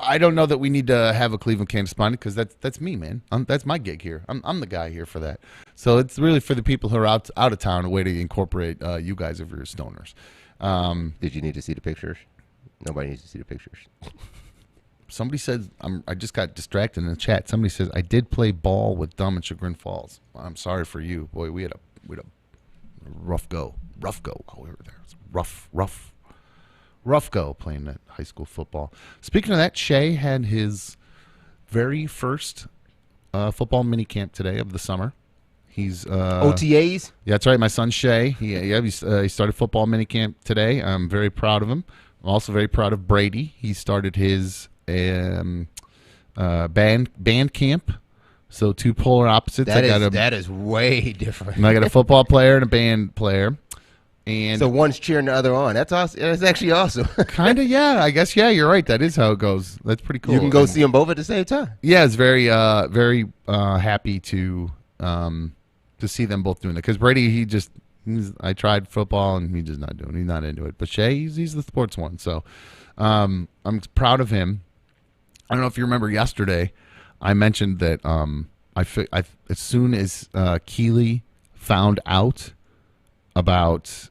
I don't know that we need to have a Cleveland correspondent because that's me, man. That's my gig here. I'm the guy here for that. So it's really for the people who are out of town, a way to incorporate you guys if you're stoners. Did you need to see the pictures? Nobody needs to see the pictures. Somebody said I just got distracted in the chat. Somebody says I did play ball with Dumb in Chagrin Falls. I'm sorry for you, boy. We had a rough go while we were there. It was rough go playing that high school football. Speaking of that, Shay had his very first football mini camp today of the summer. He's OTAs. Yeah, that's right. My son Shay. He started football mini camp today. I'm very proud of him. I'm also very proud of Brady. He started his band camp. So two polar opposites. That is way different. I got a football player and a band player. And so one's cheering the other on. That's awesome. That's actually awesome. Kind of, yeah. I guess, yeah, you're right. That is how it goes. That's pretty cool. You can go see them both at the same time. Yeah, it's very happy to see them both doing it. Because Brady, I tried football and he's not into it. But Shay, he's the sports one. So I'm proud of him. I don't know if you remember yesterday, I mentioned that as soon as Keely found out about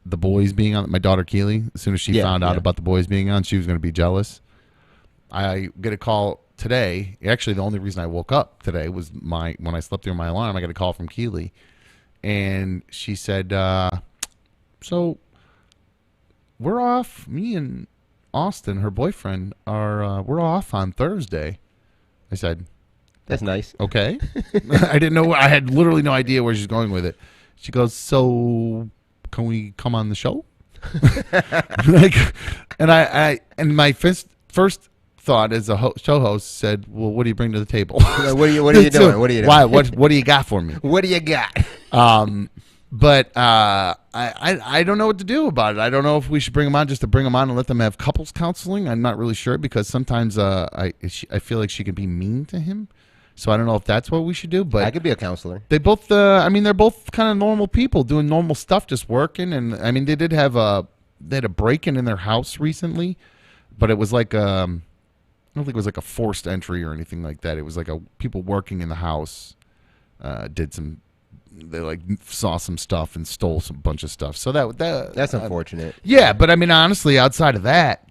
the boys being on, my daughter Keely, as soon as she found out about the boys being on, she was going to be jealous. I get a call today. Actually, the only reason I woke up today was when I slept through my alarm, I got a call from Keely, and she said, so we're off, me and Austin, her boyfriend, we're off on Thursday. I said, that's nice. Okay. I didn't know. I had literally no idea where she's going with it. She goes, so can we come on the show? And my first thought as a show host said, well, what do you bring to the table? What are you doing? What are you doing? Why? What do you got for me? What do you got? But I don't know what to do about it. I don't know if we should bring them on just to bring them on and let them have couples counseling. I'm not really sure because sometimes I feel like she can be mean to him. So I don't know if that's what we should do. But I could be a counselor. They both, they're both kind of normal people doing normal stuff, just working. And I mean, they had a break-in in their house recently, but it was like I don't think it was like a forced entry or anything like that. It was like people working in the house they like saw some stuff and stole some bunch of stuff. So that's unfortunate. Yeah, but I mean, honestly, outside of that,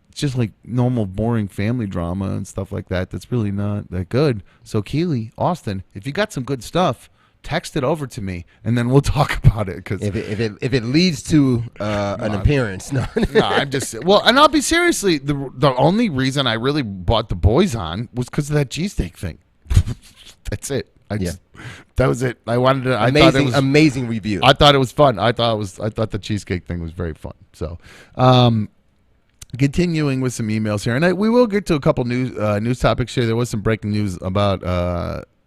it's just like normal, boring family drama and stuff like that. That's really not that good. So Keely, Austin, if you got some good stuff, text it over to me, and then we'll talk about it. Because if it leads to an appearance, no, I'm just and I'll be seriously. The only reason I really bought the boys on was because of that cheesesteak thing. That's it. That was it. I wanted to. Amazing review. I thought it was fun. I thought the cheesecake thing was very fun. So, continuing with some emails here, and we will get to a couple news topics here. There was some breaking news about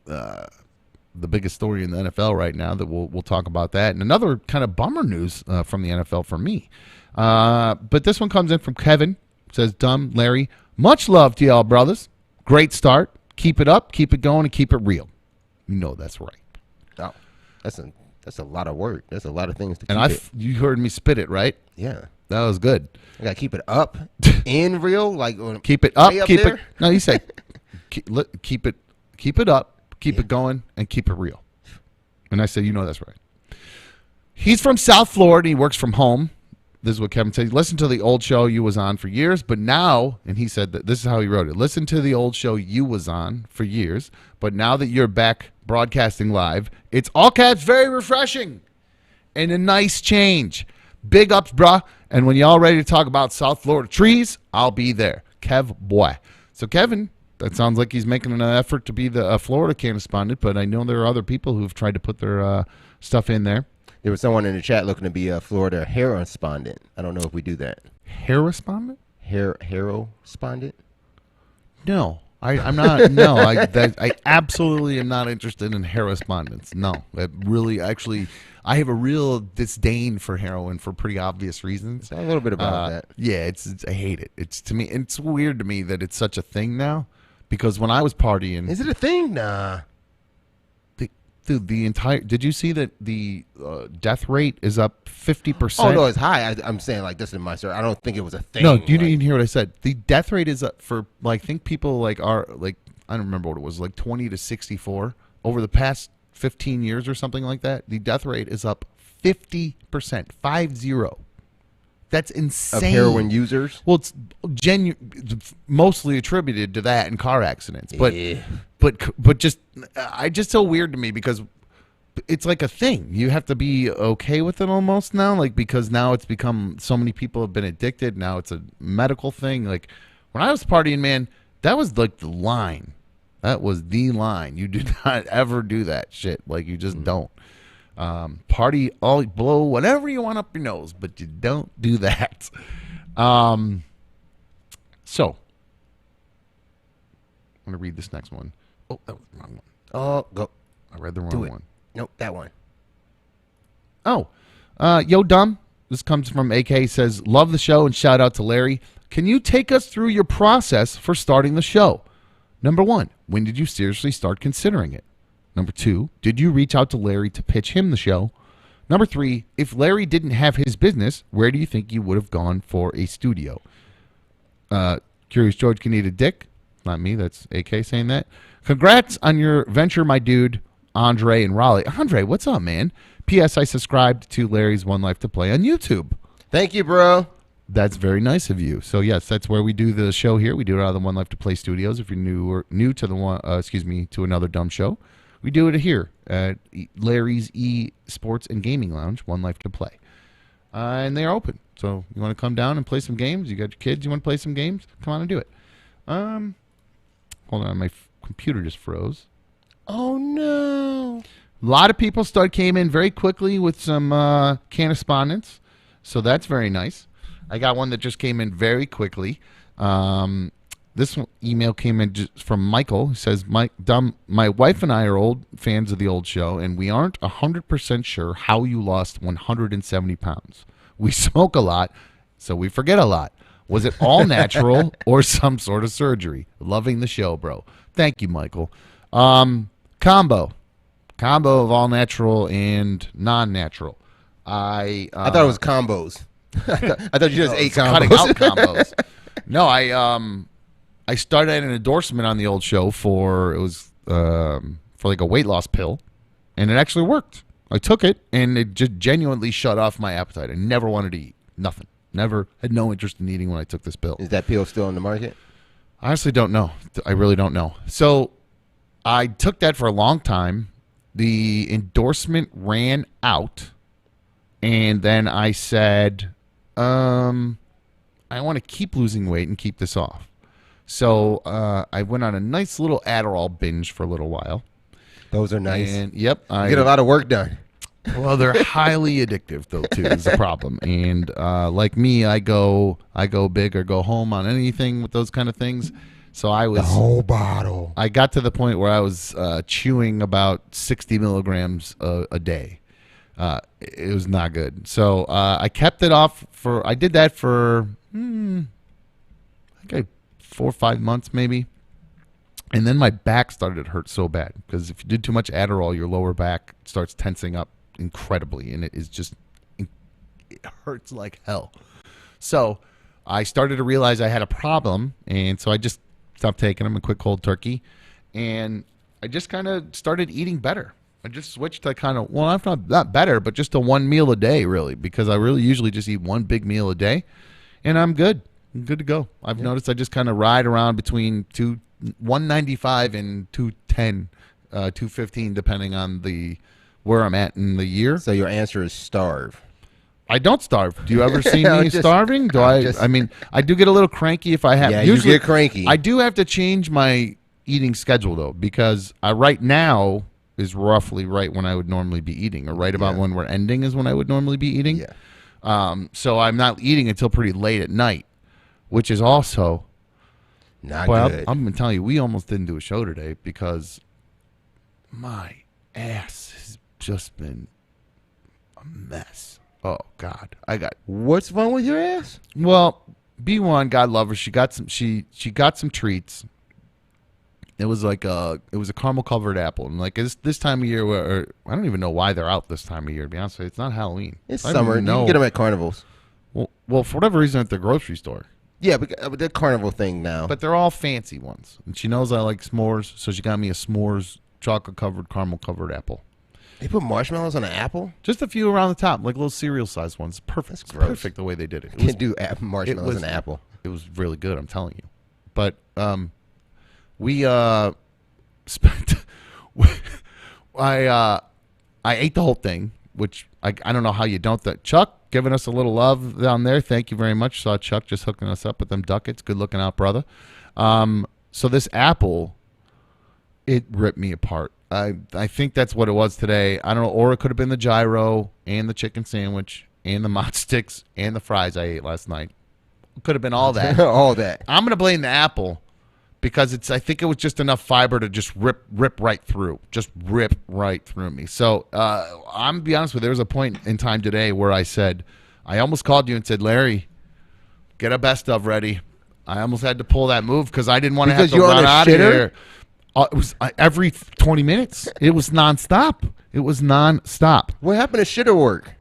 the biggest story in the NFL right now that we'll talk about that, and another kind of bummer news from the NFL for me. But this one comes in from Kevin. It says, "Dumb Larry, much love to y'all, brothers. Great start. Keep it up. Keep it going, and keep it real." You know that's right. Oh, that's a lot of work. That's a lot of things to keep. And you heard me spit it, right? Yeah, that was good. I gotta keep it up and real, like keep it up, keep there? it. No, you say keep it up, keep it going, and keep it real. And I said, you know that's right. He's from South Florida. He works from home. This is what Kevin said. Listen to the old show you was on for years, but now, and he said that this is how he wrote it. Listen to the old show you was on for years, but now that you're back broadcasting live, it's all caps, very refreshing and a nice change. Big ups, bruh. And when y'all ready to talk about South Florida trees, I'll be there. Kev boy. So Kevin, that sounds like he's making an effort to be the Florida correspondent, but I know there are other people who've tried to put their stuff in there. There was someone in the chat looking to be a Florida hair-respondent. I don't know if we do that. Hair-respondent? Hair-respondent? No. I'm not. No, I absolutely am not interested in correspondence. No, it really, actually, I have a real disdain for heroin for pretty obvious reasons. A little bit about that. Yeah, it's I hate it. It's to me, it's weird to me that it's such a thing now, because when I was partying, Is it a thing? Nah. dude, the entire. Did you see that the death rate is up 50%? Oh no, it's high. I'm saying like this in my story. I don't think it was a thing. No, you didn't hear what I said. The death rate is up for, like, I think people like are like, I don't remember what it was, like 20 to 64 over the past 15 years or something like that. The death rate is up 50%, 50. That's insane. Of heroin users. Well, it's mostly attributed to that and car accidents, but Yeah. but just just so weird to me, because it's like a thing. You have to be okay with it almost now, like, because now it's become, so many people have been addicted. Now it's a medical thing. Like, when I was partying, man, that was like the line. That was the line. You do not ever do that shit. Like, you just don't. Party, all, blow whatever you want up your nose, but you don't do that. So, I'm going to read this next one. Oh, that was the wrong one. Oh, go. I read the Do wrong it. one. Nope, that one. Oh, yo, dumb. This comes from AK. Says, love the show and shout out to Larry. Can you take us through your process for starting the show? Number 1, when did you seriously start considering it? Number 2, did you reach out to Larry to pitch him the show? Number 3, if Larry didn't have his business, where do you think you would have gone for a studio? Curious George can eat a dick. Not me. That's AK saying that. Congrats on your venture, my dude, Andre and Raleigh. Andre, what's up, man? P.S. I subscribed to Larry's One Life to Play on YouTube. Thank you, bro. That's very nice of you. So yes, that's where we do the show here. We do it out of the One Life to Play studios. If you're new to the one, to another dumb show, we do it here at Larry's Sports and Gaming Lounge, One Life to Play, and they are open. So you want to come down and play some games? You got your kids? You want to play some games? Come on and do it. Hold on, my computer just froze. Oh no. A lot of people came in very quickly with some correspondence, so that's very nice. I got one that just came in very quickly. This email came in from Michael, who says, my wife and I are old fans of the old show, and we aren't 100% sure how you lost 170 pounds. We smoke a lot, so we forget a lot. Was it all natural or some sort of surgery? Loving the show, bro. Thank you, Michael. Combo of all natural and non-natural. I thought it was combos. I thought you just ate combos. Cutting out combos. No, I started an endorsement on the old show for like a weight loss pill, and it actually worked. I took it, and it just genuinely shut off my appetite. I never wanted to eat. Nothing. Never had no interest in eating when I took this pill. Is that pill still on the market? I honestly don't know. I really don't know. So I took that for a long time. The endorsement ran out, and then I said, I want to keep losing weight and keep this off. So I went on a nice little Adderall binge for a little while. Those are nice. And yep, you get a lot of work done. Well, they're highly addictive though too. Is the problem. And like me, I go big or go home on anything with those kind of things. So I was the whole bottle. I got to the point where I was chewing about 60 milligrams a day. It was not good. So I kept it off I did that for I think 4 or 5 months maybe. And then my back started to hurt so bad because if you did too much Adderall, your lower back starts tensing up incredibly, and it hurts like hell. So I started to realize I had a problem, and so I just stopped taking them and quit cold turkey, and I just kind of started eating better. I just switched to kind of, well, not better, but just to one meal a day, really, because I really usually just eat one big meal a day, and I'm good. I'm good to go. I've noticed I just kind of ride around between 195 and 210, 215, depending on where I'm at in the year. So your answer is starve. I don't starve. Do you ever see me starving? I mean, I do get a little cranky if I have. Yeah, usually, you get cranky. I do have to change my eating schedule, though, because right now is roughly right when I would normally be eating, or right about when we're ending is when I would normally be eating. Yeah. So I'm not eating until pretty late at night, which is also Not Well, good. I'm gonna tell you, we almost didn't do a show today because my ass has just been a mess. Oh God, What's wrong with your ass? Well, B1, God love her. She got some. She got some treats. It was like a caramel covered apple, and like this time of year, where I don't even know why they're out this time of year. To be honest with you, it's not Halloween. It's I don't summer. even You know. can get them at carnivals. Well, for whatever reason, at the grocery store. Yeah, but the carnival thing now. But they're all fancy ones, and she knows I like s'mores, so she got me a s'mores chocolate covered caramel covered apple. They put marshmallows on an apple? Just a few around the top, like little cereal sized ones. Perfect. That's It's gross. perfect the way they did it. It was, Can't do marshmallows on an apple. It was really good, I'm telling you. But we spent I ate the whole thing, which I don't know how you don't. Chuck giving us a little love down there. Thank you very much. Saw Chuck just hooking us up with them ducats. Good looking out, brother. So this apple, it ripped me apart. I think that's what it was today. I don't know, or it could have been the gyro and the chicken sandwich and the mott sticks and the fries I ate last night. It could have been all that. All that. I'm gonna blame the apple because I think it was just enough fiber to just rip right through, me. So I'm gonna be honest with you. There was a point in time today where I almost called you and said, Larry, get a best of ready. I almost had to pull that move because I didn't want to have to run out of here. It was every 20 minutes. It was nonstop. What happened to shitter work?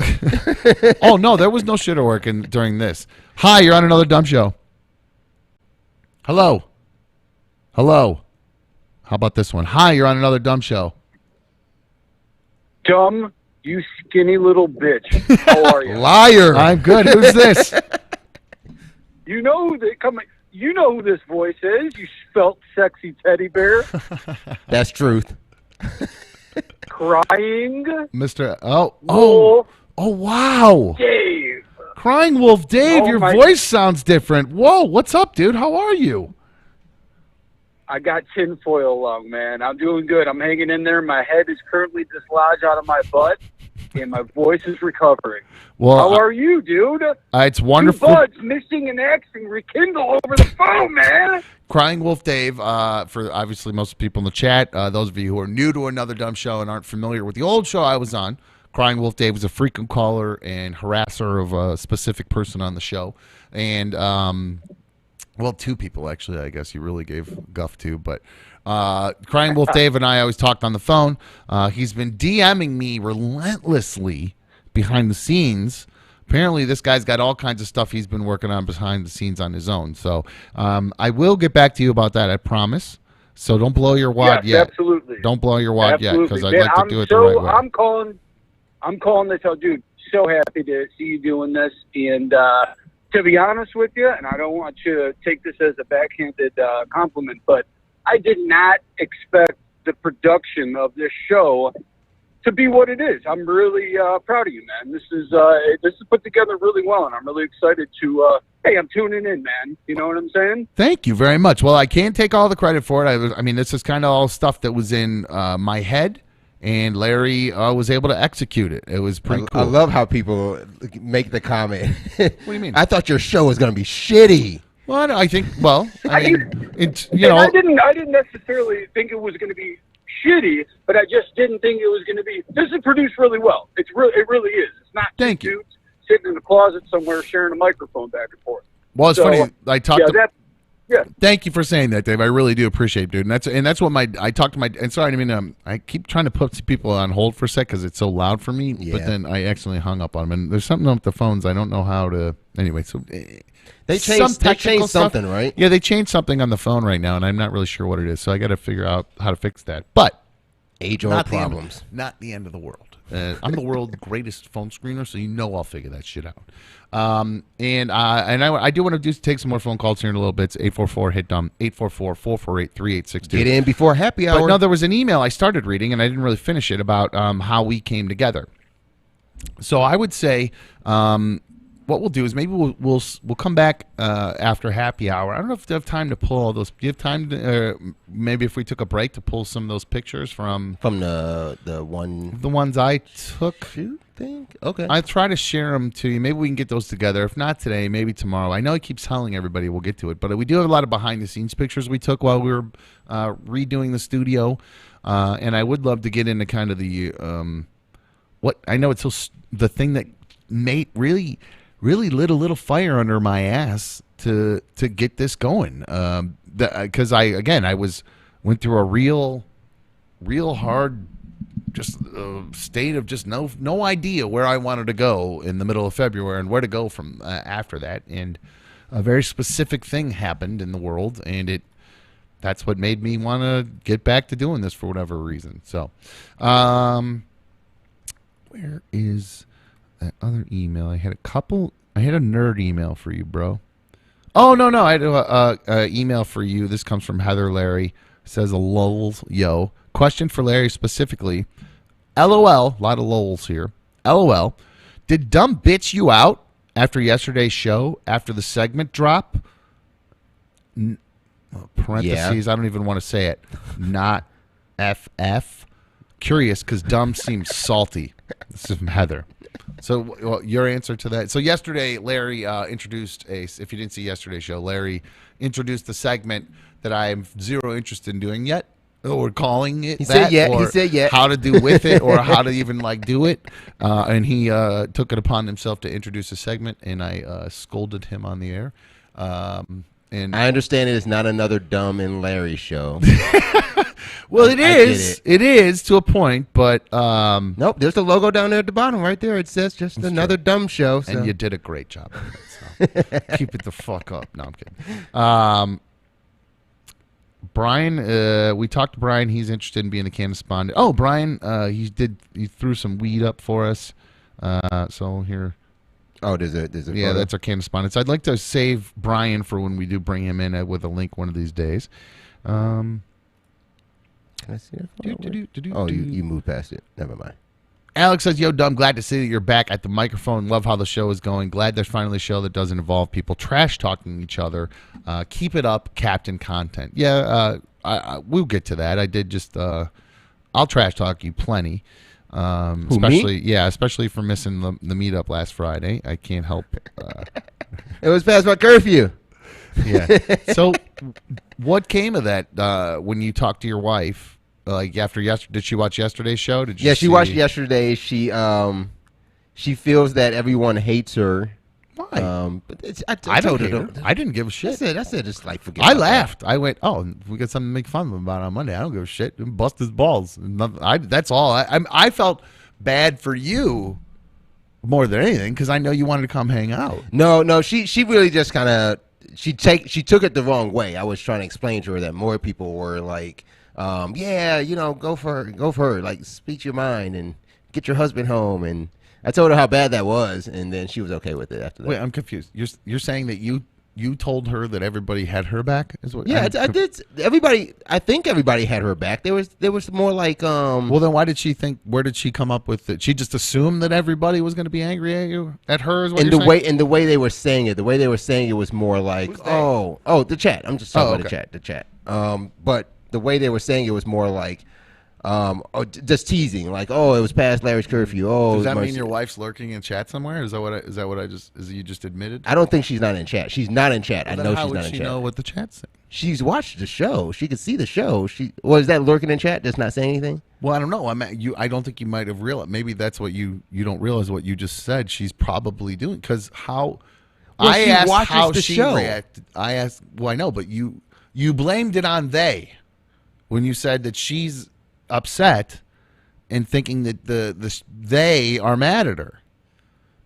Oh, no, there was no shitter working during this. Hi, you're on another dumb show. Hello. How about this one? Hi, you're on another dumb show. Dumb, you skinny little bitch. How are you? Liar. I'm good. Who's this? You know who this voice is. You spelt sexy teddy bear. That's truth. Crying Mr. Wolf Wow. Dave. Crying Wolf Dave, Oh, your my- voice sounds different. Whoa, what's up, dude? How are you? I got tinfoil lung, man. I'm doing good. I'm hanging in there. My head is currently dislodged out of my butt, and my voice is recovering. Well, How are you, dude? it's wonderful. Two buds missing and acting rekindle over the phone, man. Crying Wolf Dave, for obviously most people in the chat, those of you who are new to another dumb show and aren't familiar with the old show I was on, Crying Wolf Dave was a frequent caller and harasser of a specific person on the show. And, well, two people, actually, I guess you really gave guff to. But Crying Wolf Dave and I always talked on the phone. He's been DMing me relentlessly behind the scenes. Apparently, this guy's got all kinds of stuff he's been working on behind the scenes on his own. So I will get back to you about that, I promise. So don't blow your wad Yes, yet. absolutely. Don't blow your wad yet, because I'd Man, like to do it the right way. I'm calling to tell, dude, so happy to see you doing this. And to be honest with you, and I don't want you to take this as a backhanded compliment, but I did not expect the production of this show to be what it is. I'm really proud of you, man. This is put together really well, and I'm really excited to. Hey, I'm tuning in, man. You know what I'm saying? Thank you very much. Well, I can't take all the credit for it. I mean, this is kind of all stuff that was in my head, and Larry was able to execute it. It was pretty cool. I love how people make the comment. What do you mean? I thought your show was going to be shitty. Well, I think. Well, I mean, it's I didn't necessarily think it was going to be shitty, but I just didn't think it was going to be. This is produced really well. It really is. It's not Thank two you. dudes sitting in a closet somewhere sharing a microphone back and forth. Well, it's funny. I talked. Yeah, Thank you for saying that, Dave. I really do appreciate it, dude. And that's what I talked to my. And sorry, I mean, I keep trying to put people on hold for a sec because it's so loud for me. Yeah. But then I accidentally hung up on them. And there's something up with the phones. I don't know how to. Anyway, so They some technical changed stuff. something, right? Yeah, they changed something on the phone right now, and I'm not really sure what it is. So I got to figure out how to fix that. But Age-old problems. Not the end of the world. I'm the world's greatest phone screener, so I'll figure that shit out. And I do want to take some more phone calls here in a little bit. It's 844-HIT-DUMB, 844-448-3862. Get in before happy hour. But no, there was an email I started reading, and I didn't really finish it, about how we came together. So I would say what we'll do is maybe we'll come back after happy hour. I don't know if you have time to pull all those. Do you have time to maybe if we took a break to pull some of those pictures from the ones I took? You think? Okay. I try to share them to you. Maybe we can get those together. If not today, maybe tomorrow. I know I keep telling everybody we'll get to it, but we do have a lot of behind the scenes pictures we took while we were redoing the studio, and I would love to get into kind of the what I know it's the thing that made really lit a little fire under my ass to get this going. Because I went through a real hard just state of just no idea where I wanted to go in the middle of February and where to go from after that. And a very specific thing happened in the world, and that's what made me want to get back to doing this for whatever reason. So, where is that other email? I had a nerd email for you, bro. Oh, no. I had a email for you. This comes from Heather Larry. It says a lulz, yo. Question for Larry specifically. LOL. A lot of lulz here. LOL. Did Dumb bitch you out after yesterday's show, after the segment drop? Parentheses, yeah. I don't even want to say it. Not FF. Curious, because Dumb seems salty. This is from Heather. So your answer to that. So yesterday, Larry introduced if you didn't see yesterday's show, Larry introduced the segment that I'm zero interested in doing yet. Or calling it he said yeah. How to do with it, or how to even do it. And he took it upon himself to introduce a segment, and I scolded him on the air. And I understand it is not another Dumb and Larry show. Well, it is. It is to a point, but nope. There's the logo down there at the bottom, right there. It says just another Dumb show. So. And you did a great job of it. So. Keep it the fuck up. No, I'm kidding. Brian, we talked to Brian. He's interested in being the correspondent. Oh, Brian, he threw some weed up for us. So here. Oh, there's a yeah, that's our correspondent. So I'd like to save Brian for when we do bring him in with a link one of these days. Can I see it? Oh, you moved past it. Never mind. Alex says, yo, Dumb, glad to see that you're back at the microphone. Love how the show is going. Glad there's finally a show that doesn't involve people trash-talking each other. Keep it up, Captain Content. Yeah, we'll get to that. I did just I'll trash-talk you plenty. Especially, me? Yeah, especially for missing the meetup last Friday. I can't help It was past my curfew. Yeah. So what came of that when you talked to your wife? Like after yesterday, did she watch yesterday's show? She watched yesterday. She feels that everyone hates her. Why? But I told her. I didn't give a shit. I said just like forget. I laughed. That. I went, oh, we got something to make fun of him about on Monday. I don't give a shit. Bust his balls. That's all. I felt bad for you more than anything because I know you wanted to come hang out. No. She really just kind of she took it the wrong way. I was trying to explain to her that more people were like. Yeah, go for her. Like, speak your mind and get your husband home. And I told her how bad that was, and then she was okay with it after that. Wait, I'm confused. You're saying that you told her that everybody had her back? Is what? Yeah, I did. Everybody, I think everybody had her back. There was more like. Well, then why did she think? Where did she come up with it? She just assumed that everybody was going to be angry at you, at her. Is what you're saying? And the way they were saying it, was more like, the chat. I'm just talking about the chat. But. The way they were saying it was more like, just teasing, like, oh, it was past Larry's curfew. Oh, does that mean your wife's lurking in chat somewhere? Is that you just admitted? I don't think she's not in chat. She's not in chat. Well, I know she's not in chat. How would she know what the chat's saying? She's watched the show. She could see the show. Is that lurking in chat? Just not saying anything? Well, I don't know. I don't think you might have realized. Maybe that's what you don't realize what you just said. She's probably doing because how. Well, I asked how she reacted. I asked. Well, I know, but you blamed it on they. When you said that she's upset and thinking that they are mad at her.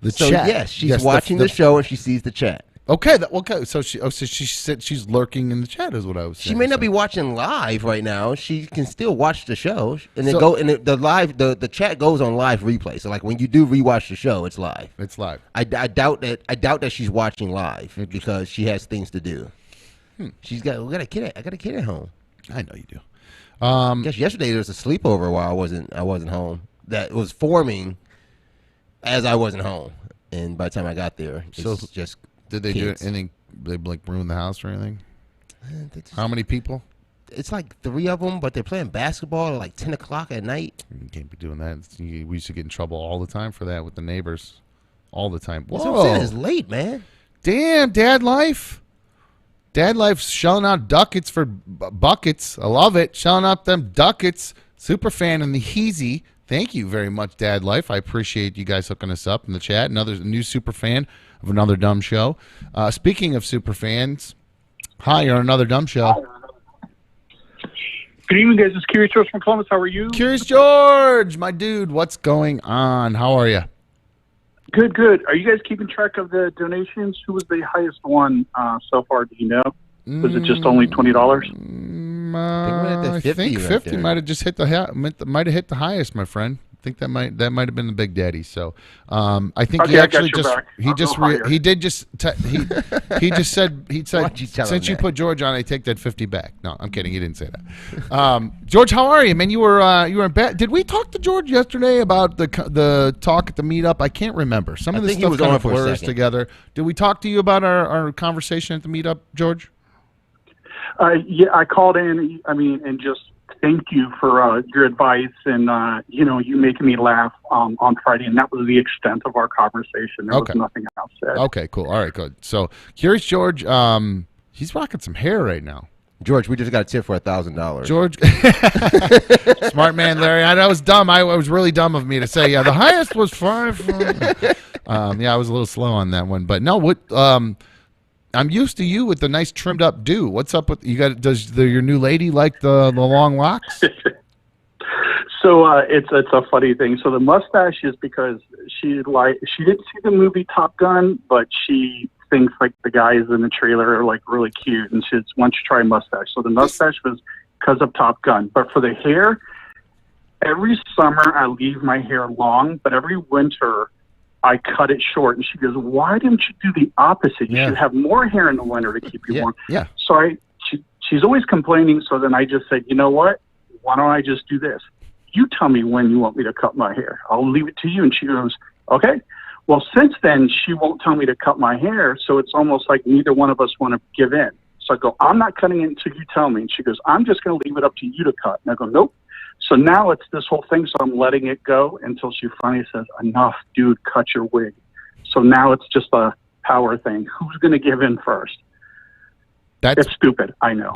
The chat. Yes, she's watching the show and she sees the chat. Okay, so she said she's lurking in the chat is what I was saying. She may not be watching live right now. She can still watch the show, and the chat goes on live replay. So like when you do rewatch the show, it's live. It's live. I doubt that she's watching live because she has things to do. I got a kid at home. I know you do. I guess yesterday there was a sleepover while I wasn't home that was forming as I wasn't home. and by the time I got there, it's just did they kids. do anything? They like ruin the house or anything? Just, How many people? It's like 3 of them, but they're playing basketball at like 10 o'clock at night. You can't be doing that. We used to get in trouble all the time for that with the neighbors. All the time. That's what I'm saying. It's late, man. Damn, dad life. Dad life's shelling out ducats for buckets. I love it. Shelling out them ducats. Superfan and the Heezy. Thank you very much, Dad Life. I appreciate you guys hooking us up in the chat. Another new superfan of Another Dumb Show. Speaking of superfans, hi, you're on Another Dumb Show. Good evening, guys. It's Curious George from Columbus. How are you? Curious George, my dude. What's going on? How are you? Good, good. Are you guys keeping track of the donations? Who was the highest one so far? Do you know? Was it just only $20? I think 50 might have just hit might have hit the highest, my friend. I think that might have been the Big Daddy. So I think he actually just said since you put George on, I take that 50 back. No, I'm kidding. He didn't say that. George, how are you, man? You were in bed. Did we talk to George yesterday about the talk at the meetup? I can't remember. Some of this stuff kind of blurs together. Did we talk to you about our conversation at the meetup, George? Yeah, I called in. And just thank you for your advice and you making me laugh on Friday, and that was the extent of our conversation. There was nothing else said. Okay, cool. All right, good. So, Curious George, he's rocking some hair right now. George, we just got a tip for $1,000. George, smart man, Larry. I know it was dumb. I was really dumb of me to say. Yeah, the highest was 5. Yeah, I was a little slow on that one, but no. What? I'm used to you with the nice trimmed up do. What's up with you? Does your new lady like the long locks? So it's a funny thing. So the mustache is because she didn't see the movie Top Gun, but she thinks like the guys in the trailer are like really cute, and she wants to try a mustache. So the mustache was because of Top Gun. But for the hair, every summer I leave my hair long, but every winter I cut it short. And she goes, "Why didn't you do the opposite? You should have more hair in the winter to keep you warm." Yeah. So she's always complaining. So then I just said, you know what? Why don't I just do this? You tell me when you want me to cut my hair. I'll leave it to you. And she goes, okay. Well, since then, she won't tell me to cut my hair. So it's almost like neither one of us want to give in. So I go, I'm not cutting it until you tell me. And she goes, I'm just going to leave it up to you to cut. And I go, nope. So now it's this whole thing. So I'm letting it go until she finally says, enough, dude, cut your wig. So now it's just a power thing. Who's going to give in first? It's stupid. I know.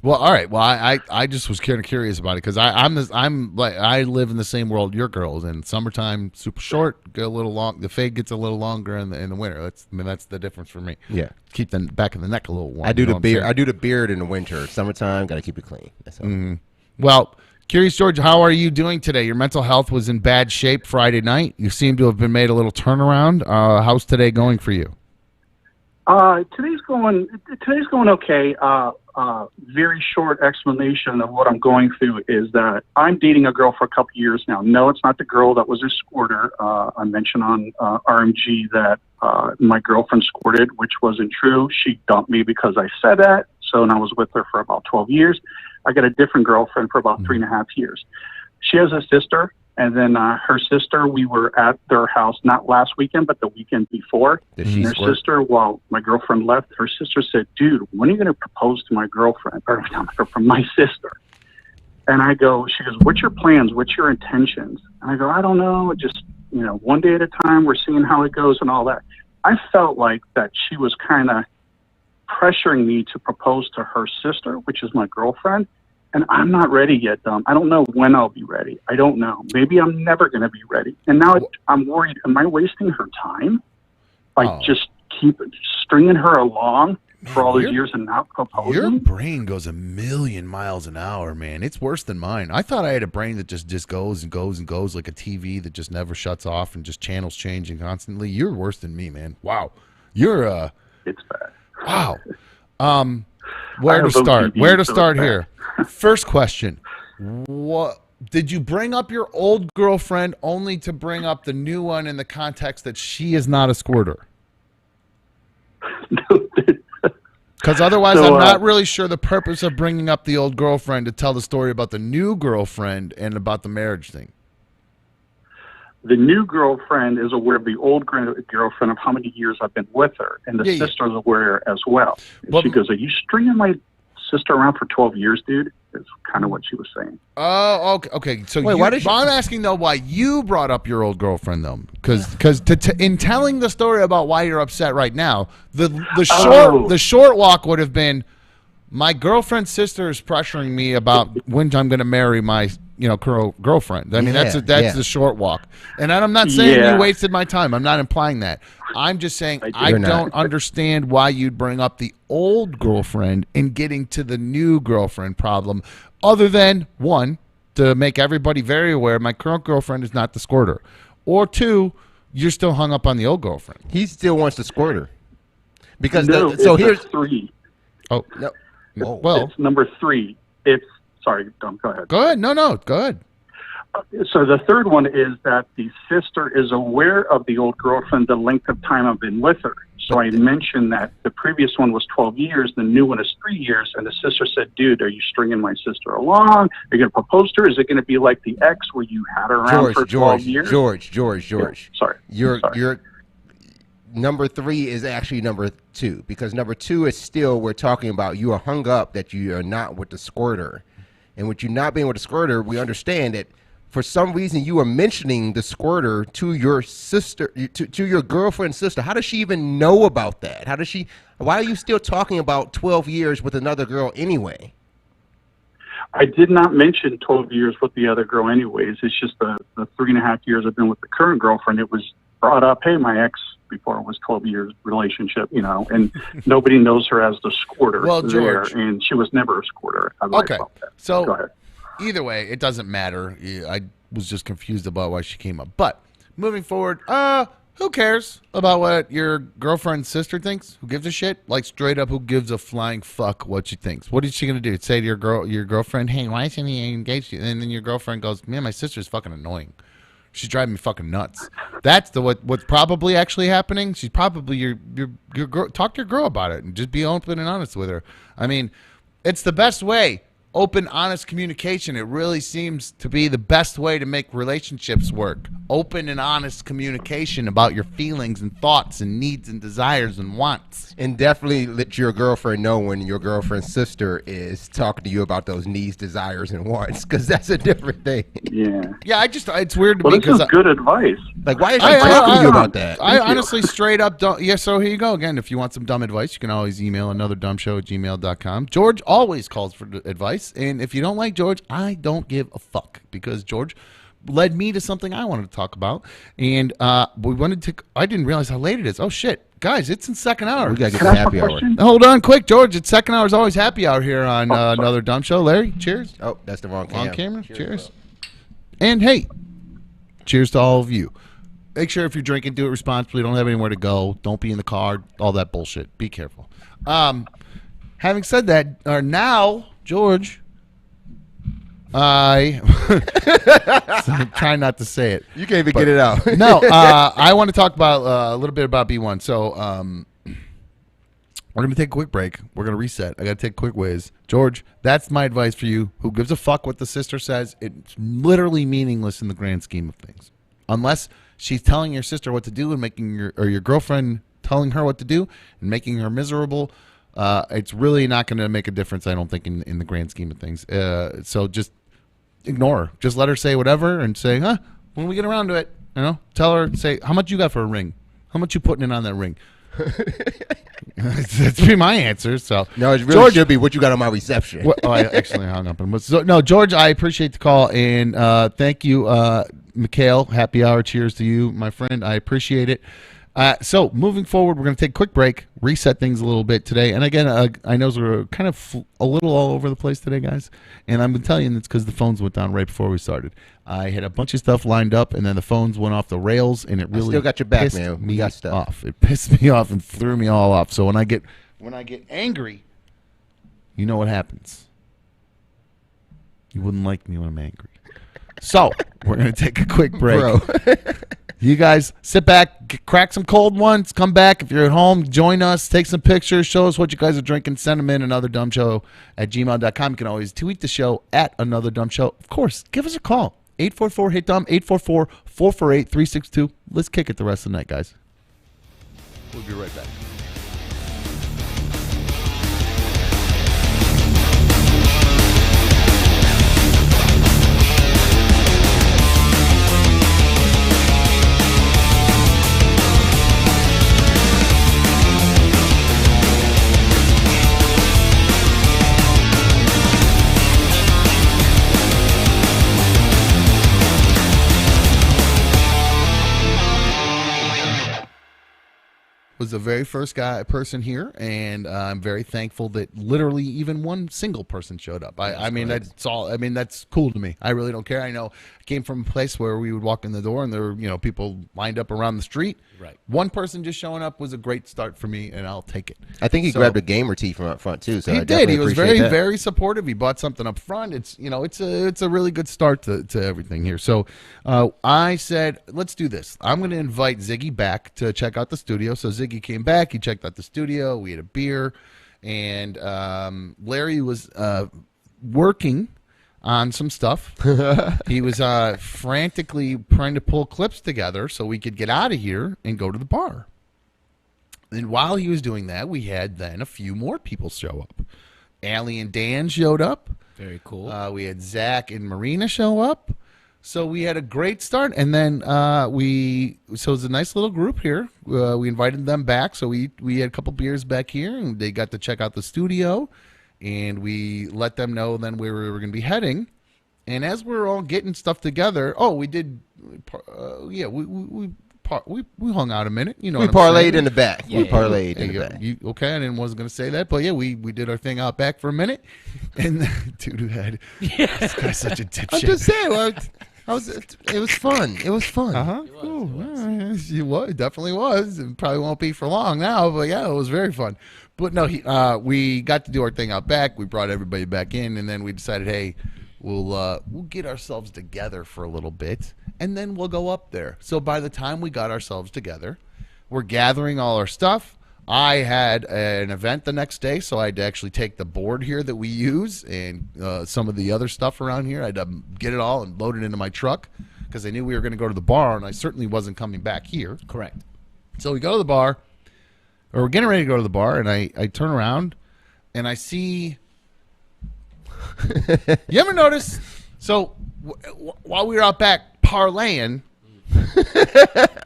Well, all right. Well, I just was kind of curious about it because I live in the same world your girls. And summertime super short, get a little long. The fade gets a little longer in the winter. That's the difference for me. Yeah, keep the back of the neck a little warm. I do the beard. I do the beard in the winter. Summertime, got to keep it clean. That's all. Mm-hmm. Well, Curious George, how are you doing today? Your mental health was in bad shape Friday night. You seem to have been made a little turnaround. How's today going for you? Today's going okay. Very short explanation of what I'm going through is that I'm dating a girl for a couple years now. No, it's not the girl that was a squirter. I mentioned on RMG that my girlfriend squirted, which wasn't true. She dumped me because I said that. So, and I was with her for about 12 years. I got a different girlfriend for about 3.5 years. She has a sister. And then her sister, we were at their house, not last weekend, but the weekend before. Did she squirt? Sister, while my girlfriend left, her sister said, dude, when are you going to propose to my girlfriend, or not my girlfriend, my sister? And she goes, what's your plans? What's your intentions? And I go, I don't know. Just, one day at a time, we're seeing how it goes and all that. I felt like that she was kind of pressuring me to propose to her sister, which is my girlfriend. And I'm not ready yet, Dom. I don't know when I'll be ready. I don't know. Maybe I'm never going to be ready. And now I'm worried. Am I wasting her time by just keep stringing her along for all these years and not proposing? Your brain goes a million miles an hour, man. It's worse than mine. I thought I had a brain that just goes and goes and goes like a TV that just never shuts off and just channels changing constantly. You're worse than me, man. Wow. You're It's bad. Wow. Where to start? Where to start here? First question. What did you bring up your old girlfriend only to bring up the new one in the context that she is not a squirter? Because otherwise, I'm not really sure the purpose of bringing up the old girlfriend to tell the story about the new girlfriend and about the marriage thing. The new girlfriend is aware of the old girlfriend of how many years I've been with her, and the sister is aware as well. And she goes, "Are you stringing my sister around for 12 years, dude?" Is kind of what she was saying. Oh, okay. Okay. So Wait, why did she... I'm asking though why you brought up your old girlfriend though, because in telling the story about why you're upset right now, the short walk would have been, my girlfriend's sister is pressuring me about when I'm going to marry my girlfriend. I mean, that's the short walk. And I'm not saying you wasted my time. I'm not implying that. I'm just saying I don't understand why you'd bring up the old girlfriend in getting to the new girlfriend problem, other than, one, to make everybody very aware my current girlfriend is not the squirter, or two, you're still hung up on the old girlfriend. He still wants the squirter. Because here's 3. Oh, no. Well, it's number 3. Sorry, Dom, go ahead. Go ahead. No, go ahead. So the third one is that the sister is aware of the old girlfriend, the length of time I've been with her. So I mentioned that the previous one was 12 years, the new one is 3 years, and the sister said, "Dude, are you stringing my sister along? Are you going to propose to her? Is it going to be like the ex where you had her around for 12 years?" George. Yeah, sorry. Your number 3 is actually number 2, because number 2 is still, we're talking about you are hung up that you are not with the squirter. And with you not being with the squirter, we understand that for some reason you are mentioning the squirter to your sister, to your girlfriend's sister. How does she even know about that? Why are you still talking about 12 years with another girl anyway? I did not mention 12 years with the other girl anyways. It's just the 3.5 years I've been with the current girlfriend. It was brought up, hey, my ex before it was 12 years relationship, and nobody knows her as the squirter there, and she was never a squirter. Okay, so go ahead. Either way, it doesn't matter. I was just confused about why she came up. But moving forward, who cares about what your girlfriend's sister thinks? Who gives a shit? Like, straight up, who gives a flying fuck what she thinks? What is she going to do? Say to your girlfriend, "Hey, why isn't he engaged?" And then your girlfriend goes, "Man, my sister's fucking annoying. She's driving me fucking nuts." That's what's probably actually happening. She's probably your girl. Talk to your girl about it and just be open and honest with her. I mean, it's the best way. Open, honest communication. It really seems to be the best way to make relationships work. Open and honest communication about your feelings and thoughts and needs and desires and wants. And definitely let your girlfriend know when your girlfriend's sister is talking to you about those needs, desires, and wants, because that's a different thing. Yeah. Yeah, it's weird to me because this is good advice. Like, why is she talking to you about that? I honestly straight up don't. Yeah, so here you go again. If you want some dumb advice, you can always email anotherdumbshow@gmail.com. George always calls for advice. And if you don't like George, I don't give a fuck, because George led me to something I wanted to talk about. And we wanted to. I didn't realize how late it is. Oh, shit. Guys, it's in second hour. We got to get to happy hour. Hold on quick, George. It's second hour is always happy hour here on Another Dumb Show. Larry, cheers. Oh, that's the wrong camera. On camera. Cheers. And hey, cheers to all of you. Make sure if you're drinking, do it responsibly. Don't have anywhere to go. Don't be in the car. All that bullshit. Be careful. Having said that, now, George, I'm trying not to say it. You can't even get it out. No, I want to talk about a little bit about B1. So we're going to take a quick break. We're going to reset. I got to take a quick whiz. George, that's my advice for you. Who gives a fuck what the sister says? It's literally meaningless in the grand scheme of things. Unless she's telling your sister what to do and making your girlfriend telling her what to do and making her miserable. It's really not going to make a difference, I don't think, in the grand scheme of things. So just ignore her. Just let her say whatever and say, when we get around to it, tell her, say, how much you got for a ring? How much you putting in on that ring? That's be my answer. So no, it really George, should be what you got on my reception. I actually hung up on him. So, no, George, I appreciate the call, and thank you, Mikhail. Happy hour. Cheers to you, my friend. I appreciate it. So moving forward, we're going to take a quick break, reset things a little bit today. And again, I know we're kind of a little all over the place today, guys. And I'm going to tell you it's because the phones went down right before we started. I had a bunch of stuff lined up, and then the phones went off the rails, and it really still got your back, pissed man. me off. It pissed me off and threw me all off. So when I get angry, you know what happens. You wouldn't like me when I'm angry. So we're going to take a quick break. Bro. You guys sit back, crack some cold ones, come back. If you're at home, join us, take some pictures, show us what you guys are drinking, send them in anotherdumbshow@gmail.com. You can always tweet the show @anotherdumbshow. Of course, give us a call, 844-HIT-DUM, 844-448-3662. Let's kick it the rest of the night, guys. We'll be right back. Was the very first person here, and I'm very thankful that literally even one single person showed up. I mean, that's all. I mean, that's cool to me. I really don't care. I know I came from a place where we would walk in the door and there were, people lined up around the street. Right. One person just showing up was a great start for me, and I'll take it. I think he grabbed a gamer tee from up front too. So he did. He was very supportive. He bought something up front. It's it's a really good start to everything here. So I said, let's do this. I'm going to invite Ziggy back to check out the studio. So Ziggy came back. He checked out the studio. We had a beer, and Larry was working on some stuff. He was frantically trying to pull clips together so we could get out of here and go to the bar. And while he was doing that, we had then a few more people show up. Allie and Dan showed up. Very cool. We had Zach and Marina show up. So we had a great start, and then so it was a nice little group here. We invited them back, so we had a couple beers back here, and they got to check out the studio, and we let them know then where we were going to be heading. And as we were all getting stuff together, we did, we hung out a minute. You know, we parlayed in the back. We parlayed in the back. Okay, I wasn't going to say that, but yeah, we did our thing out back for a minute, and the dude who had this guy's such a dipshit. I'm just saying. It was fun. It was fun. Cool. It definitely was. It probably won't be for long now, but yeah, it was very fun. But no, we got to do our thing out back. We brought everybody back in, and then we decided, hey, we'll get ourselves together for a little bit, and then we'll go up there. So by the time we got ourselves together, we're gathering all our stuff. I had an event the next day, so I had to actually take the board here that we use and some of the other stuff around here. I had to get it all and load it into my truck because I knew we were going to go to the bar, and I certainly wasn't coming back here. Correct. So we go to the bar, or we're getting ready to go to the bar, and I turn around, and I see... You ever notice? So while we were out back parlaying,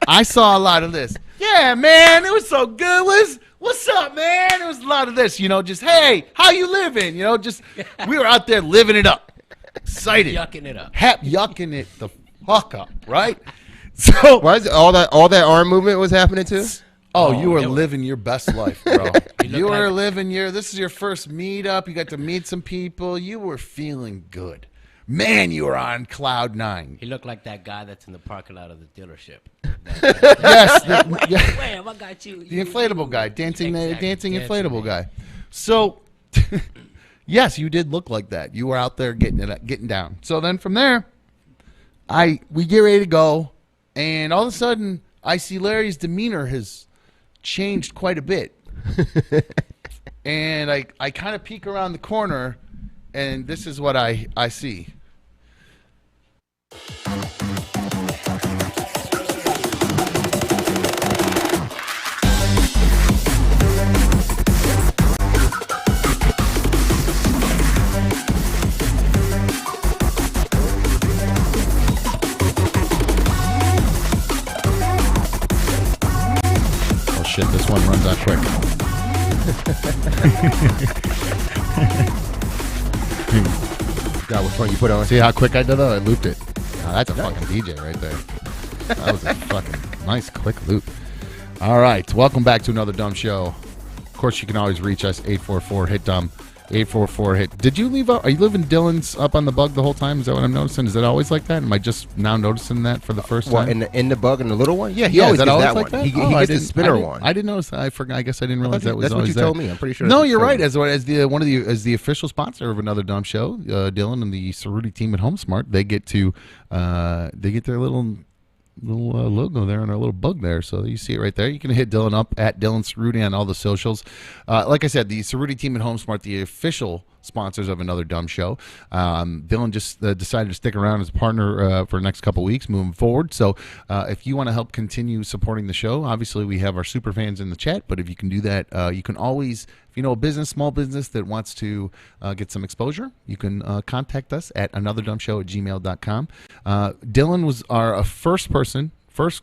I saw a lot of this. Yeah, man, it was so good. What's up, man? It was a lot of this, just, hey, how you living? Just, we were out there living it up. Excited. Yucking it up. Yucking it the fuck up, right? So why is all that arm movement was happening too? Oh, you were living your best life, bro. You were living this is your first meetup. You got to meet some people. You were feeling good. Man, you were on cloud nine. He looked like that guy that's in the parking lot of the dealership. Yes. Wham, I got you. The inflatable guy, dancing inflatable guy. So, yes, you did look like that. You were out there getting down. So then from there, we get ready to go, and all of a sudden, I see Larry's demeanor has changed quite a bit. And I kind of peek around the corner, and this is what I see. Oh shit, this one runs out quick. God, which one you put on? See how quick I did that? I looped it. Oh, that's a fucking DJ right there. That was a fucking nice quick loop. All right, welcome back to another Dumb Show. Of course, you can always reach us 844-HIT-DUM. 844-HIT. Did you leave out? Are you living Dylan's up on the bug the whole time? Is that what I'm noticing? Is it always like that? Am I just now noticing that for the first time? In the bug and the little one? Yeah, he always gets that one. He gets the spinner one. I didn't notice that. I forgot. I guess I didn't realize that was always there. That's what you there. told me. I'm pretty sure. No, you're right. As the official sponsor of another Dumb Show, Dylan and the Cerruti team at HomeSmart, they get their little logo there and our little bug there, so you see it right there. You can hit Dylan up at Dylan Cerruti on all the socials. Like I said, the Cerruti team at HomeSmart, the official sponsors of Another Dumb Show. Dylan just decided to stick around as a partner for the next couple weeks moving forward. So if you want to help continue supporting the show, obviously we have our super fans in the chat, but if you can do that, you can always, if you know a business, small business that wants to get some exposure, you can contact us at anotherdumbshow@gmail.com. Dylan was our first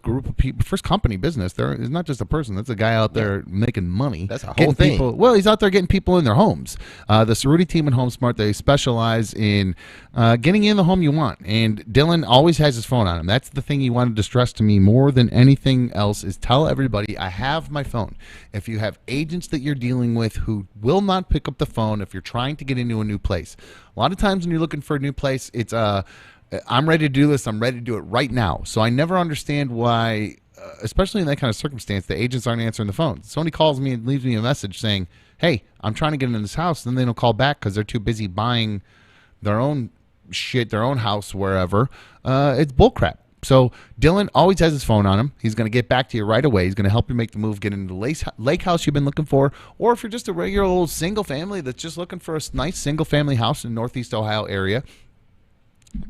group of people, first company business. There is not just a person. That's a guy out there making money. That's a whole thing. Well, he's out there getting people in their homes. The Cerruti team at HomeSmart, they specialize in getting you in the home you want. And Dylan always has his phone on him. That's the thing he wanted to stress to me more than anything else is tell everybody, I have my phone. If you have agents that you're dealing with who will not pick up the phone if you're trying to get into a new place. A lot of times when you're looking for a new place, it's I'm ready to do this. I'm ready to do it right now. So I never understand why, especially in that kind of circumstance, the agents aren't answering the phone. Somebody calls me and leaves me a message saying, hey, I'm trying to get into this house. Then they don't call back because they're too busy buying their own shit, their own house, wherever. It's bullcrap. So Dylan always has his phone on him. He's going to get back to you right away. He's going to help you make the move, get into the lake house you've been looking for. Or if you're just a regular old single family that's just looking for a nice single family house in Northeast Ohio area,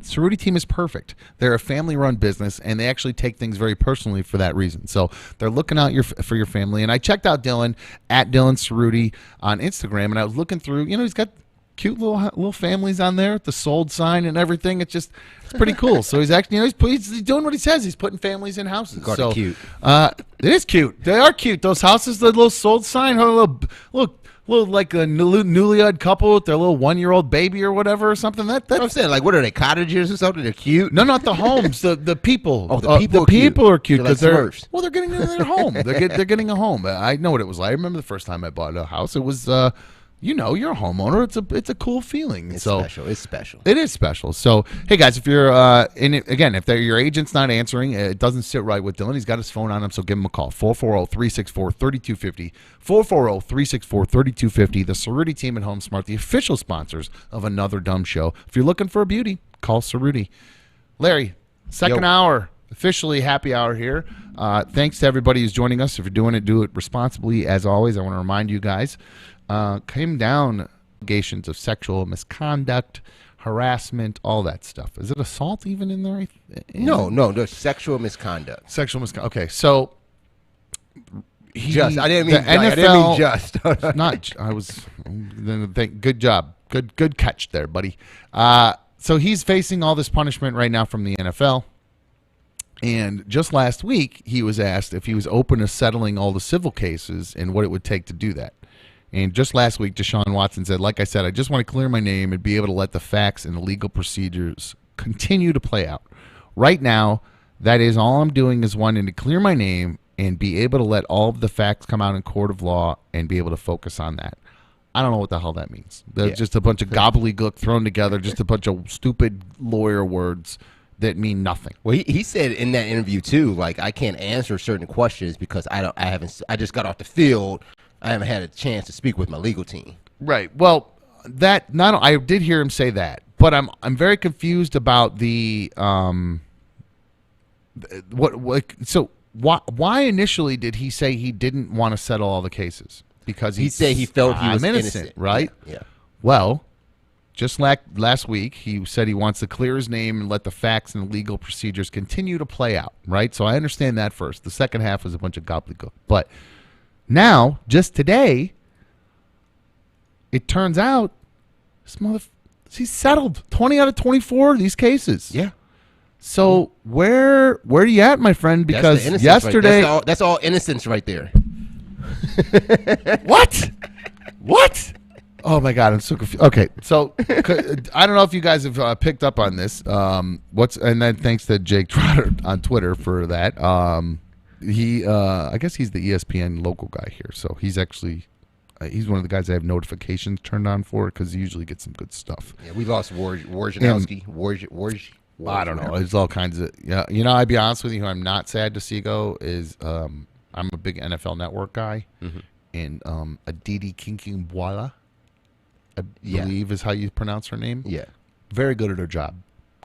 Cerruti team is perfect. They're a family-run business, and they actually take things very personally for that reason. So they're looking out for your family. And I checked out Dylan at Dylan Cerruti on Instagram, and I was looking through. You know, he's got cute little families on there with the sold sign and everything. It's pretty cool. So he's actually, he's doing what he says. He's putting families in houses. So cute. It is cute. They are cute. Those houses, the little sold sign, a little like a newlywed couple with their little 1-year-old baby or whatever or something. That's what I'm saying. Like, what are they, cottages or something? They're cute. No, not the homes. The people. Oh, the people are cute because they're they're getting into their home. They're getting a home. I know what it was like. I remember the first time I bought a house. It was you're a homeowner. It's a cool feeling. It's so special. It's special. It is special. So, hey guys, if you're if your agent's not answering, it doesn't sit right with Dylan. He's got his phone on him, so give him a call. 440-364-3250. 440-364-3250. The Cerruti team at HomeSmart, the official sponsors of Another Dumb Show. If you're looking for a beauty, call Cerruti. Larry, second hour. Officially happy hour here. Thanks to everybody who's joining us. If you're doing it, do it responsibly. As always, I want to remind you guys, came down allegations of sexual misconduct, harassment, all that stuff. Is it assault even in there? No, there's sexual misconduct. Sexual misconduct. Okay, so I didn't mean just. Not. I was. Good job. Good catch there, buddy. So he's facing all this punishment right now from the NFL. And just last week, he was asked if he was open to settling all the civil cases and what it would take to do that. And just last week, DeShaun Watson said, like I said, I just want to clear my name and be able to let the facts and the legal procedures continue to play out. Right now, that is all I'm doing is wanting to clear my name and be able to let all of the facts come out in court of law and be able to focus on that. I don't know what the hell that means. There's just a bunch of gobbledygook thrown together, just a bunch of stupid lawyer words that mean nothing. Well, he said in that interview too, like, I can't answer certain questions because I just got off the field. I haven't had a chance to speak with my legal team. Right. Well, I did hear him say that, but I'm very confused about the why initially did he say he didn't want to settle all the cases? Because he said he felt he was innocent, right? Yeah. Well, just like last week, he said he wants to clear his name and let the facts and legal procedures continue to play out, right? So I understand that first. The second half was a bunch of gobbledygook. But now, just today, it turns out he's settled 20 out of 24 of these cases. Yeah. So where are you at, my friend? Because yesterday, that's all innocence right there. What? Oh my God, I'm so confused. Okay, so I don't know if you guys have picked up on this. And then thanks to Jake Trotter on Twitter for that. I guess he's the ESPN local guy here, so he's actually he's one of the guys I have notifications turned on for because he usually gets some good stuff. Yeah, we lost Wojnarowski. I don't know. There's all kinds of I'd be honest with you. Who I'm not sad to see go is I'm a big NFL Network guy, and Aditi Kinkingwala, I believe is how you pronounce her name. Yeah, very good at her job.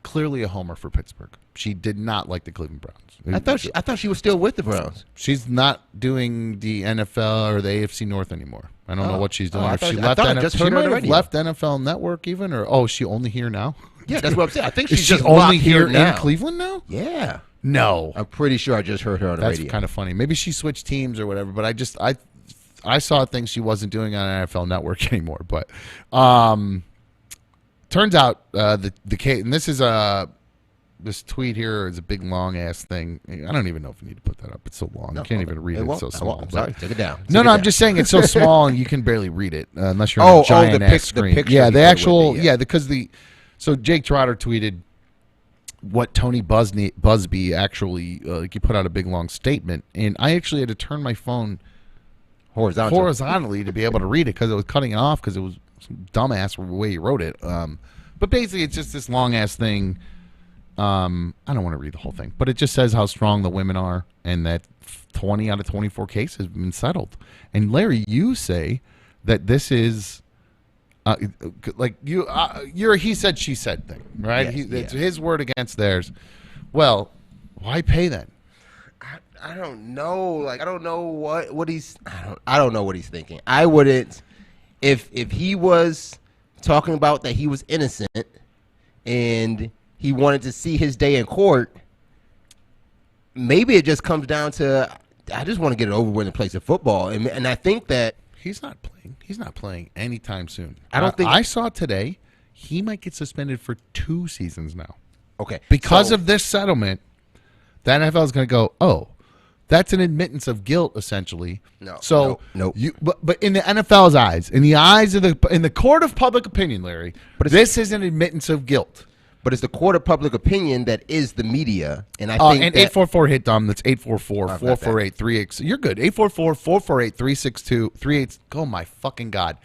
Clearly a homer for Pittsburgh. She did not like the Cleveland Browns. I thought she was still with the Browns. She's not doing the NFL or the AFC North anymore. I don't know what she's doing. I If thought- she I left thought I just she heard her on might the have radio. left NFL Network even, or is she only here now? Yeah, that's what I'm saying. I think Is she's she just only locked here in now. Cleveland now? Yeah. No. I'm pretty sure I just heard her on the That's radio. kind of funny. Maybe she switched teams or whatever, but I saw things she wasn't doing on NFL Network anymore. But turns out the case, and this is this tweet here is a big long ass thing. I don't even know if you need to put that up. It's so long. No, You can't even read it. It's so small. I'm sorry. Take it down. No, Take no, it I'm down. just saying it's so small and you can barely read it unless you're on a giant ass screen. picture Yeah, you the put actual, with it, yeah, because so Jake Trotter tweeted what Tony Busby actually, he put out a big long statement, and I actually had to turn my phone horizontally to be able to read it because it was cutting it off because it was some dumbass way he wrote it. But basically, it's just this long ass thing. I don't want to read the whole thing, but it just says how strong the women are and that 20 out of 24 cases have been settled. And Larry, you say that this is like you're a he said she said thing, right? Yes, It's his word against theirs. Well, why pay then? I don't know. Like I don't know what he's. I don't know what he's thinking. I wouldn't. If he was talking about that he was innocent and he wanted to see his day in court, maybe it just comes down to I just want to get it over with and play some football. And I think that he's not playing. He's not playing anytime soon. I don't think I saw today he might get suspended for 2 seasons now. Okay, Because of this settlement, the NFL is going to go, oh, that's an admittance of guilt, essentially. No. So no. But in the NFL's eyes, in the eyes of in the court of public opinion, Larry, this is an admittance of guilt. But it's the court of public opinion that is the media, and I think and 844 hit Dom. That's 844-448-38. You're good. 844-448-362-38. Oh my fucking god!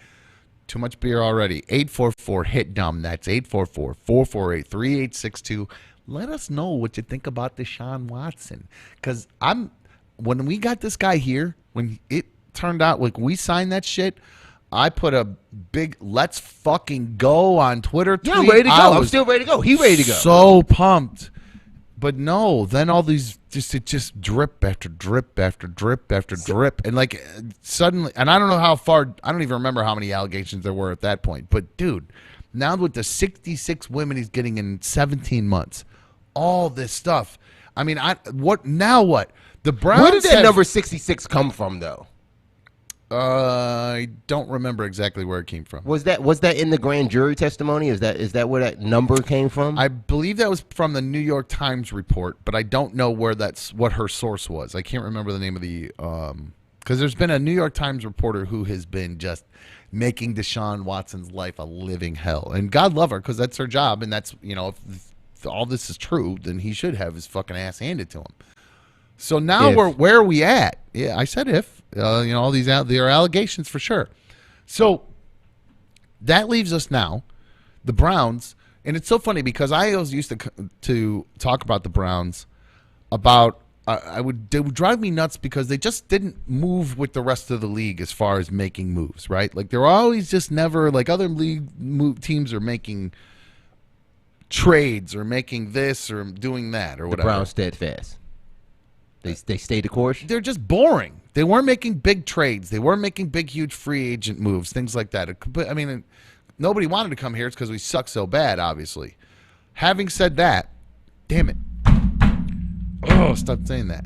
Too much beer already. 844 hit Dom. That's 844-448-3862. Let us know what you think about DeShaun Watson, because when we got this guy here, when it turned out like we signed that shit. I put a big "let's fucking go" on Twitter tweet. Yeah, I'm ready to go. I'm still ready to go. He ready to go. So pumped. But no, then all these just drip after drip after drip after drip. And like suddenly, and I don't know how far, I don't even remember how many allegations there were at that point. But dude, now with the 66 women he's getting in 17 months, all this stuff. I mean, what? The Browns. Where did that number 66 come from, though? I don't remember exactly where it came from. Was that in the grand jury testimony? Is that where that number came from? I believe that was from the New York Times report, but I don't know what her source was. I can't remember the name of the because there's been a New York Times reporter who has been just making DeShaun Watson's life a living hell, and God love her because that's her job, and that's if all this is true, then he should have his fucking ass handed to him. So now where are we at? Yeah, I said if. All these there are allegations for sure. So that leaves us now, the Browns, and it's so funny because I always used to talk about the Browns about they would drive me nuts because they just didn't move with the rest of the league as far as making moves, right? Like they're always just never like other league teams are making trades or making this or doing that or whatever. The Browns steadfast. They stayed the course. They're just boring. They weren't making big trades. They weren't making big, huge free agent moves, things like that. I mean, nobody wanted to come here. It's because we suck so bad, obviously. Having said that, damn it. Oh, stop saying that.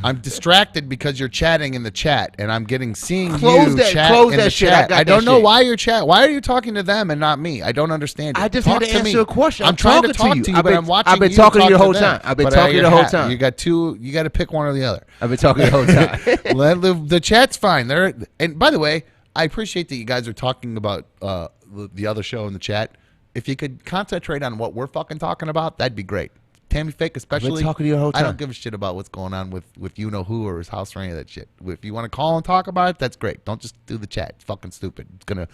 I'm distracted because you're chatting in the chat, and I'm seeing you chat in the chat. I don't know why you're chatting. Why are you talking to them and not me? I don't understand it. I just had to answer a question. I'm trying to talk to you, but I'm watching. I've been talking to you the whole time. I've been talking to you the whole time. You got two. You got to pick one or the other. I've been talking the whole time. The chat's fine. And by the way, I appreciate that you guys are talking about the other show in the chat. If you could concentrate on what we're fucking talking about, that'd be great. Tammy Fake especially. I've been talking to you the whole time. I don't give a shit about what's going on with you know who or his house or any of that shit. If you want to call and talk about it, that's great. Don't just do the chat. It's fucking stupid. It's gonna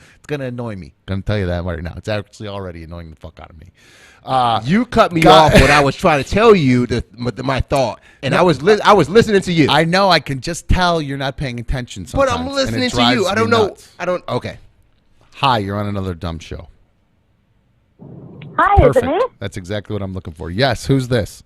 annoy me. I'm gonna tell you that right now. It's actually already annoying the fuck out of me. You cut me off when I was trying to tell you my thought, and I was listening to you. I know. I can just tell you're not paying attention sometimes. But I'm listening to you. I don't know. Okay. Hi, you're on another dumb show. Hi, Perfect. is it me? That's exactly what I'm looking for. Yes, who's this?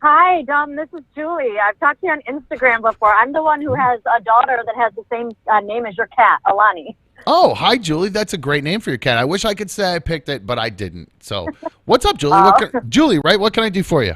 Hi, Dom. This is Julie. I've talked to you on Instagram before. I'm the one who has a daughter that has the same name as your cat, Alani. Oh, hi, Julie. That's a great name for your cat. I wish I could say I picked it, but I didn't. So, what's up, Julie? Julie, right? What can I do for you?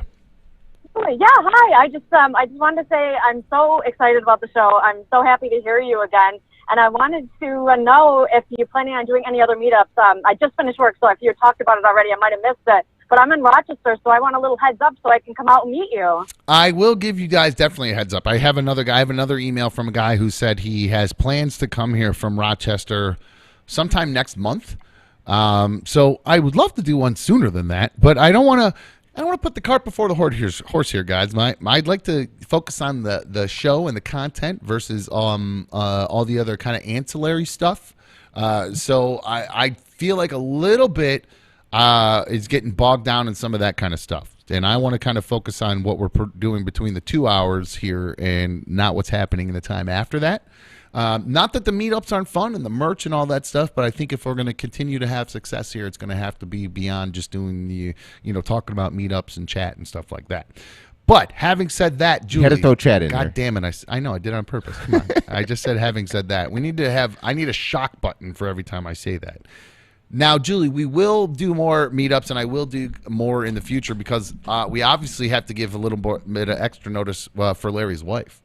Yeah, hi. I just wanted to say I'm so excited about the show. I'm so happy to hear you again. And I wanted to know if you're planning on doing any other meetups. I just finished work, so if you talked about it already, I might have missed it. But I'm in Rochester, so I want a little heads up so I can come out and meet you. I will give you guys definitely a heads up. I have another email from a guy who said he has plans to come here from Rochester sometime next month. So I would love to do one sooner than that, but I don't want to put the cart before the horse here, guys. I'd like to focus on the show and the content versus all the other kind of ancillary stuff. So I feel like a little bit is getting bogged down in some of that kind of stuff. And I want to kind of focus on what we're doing between the 2 hours here and not what's happening in the time after that. Not that the meetups aren't fun and the merch and all that stuff, but I think if we're going to continue to have success here, it's going to have to be beyond just doing the, talking about meetups and chat and stuff like that. But having said that, Julie, you had to throw chat in God there. damn it, I know I did it on purpose. Come on. I just said having said that. I need a shock button for every time I say that. Now, Julie, we will do more meetups, and I will do more in the future because we obviously have to give a little bit of extra notice for Larry's wife.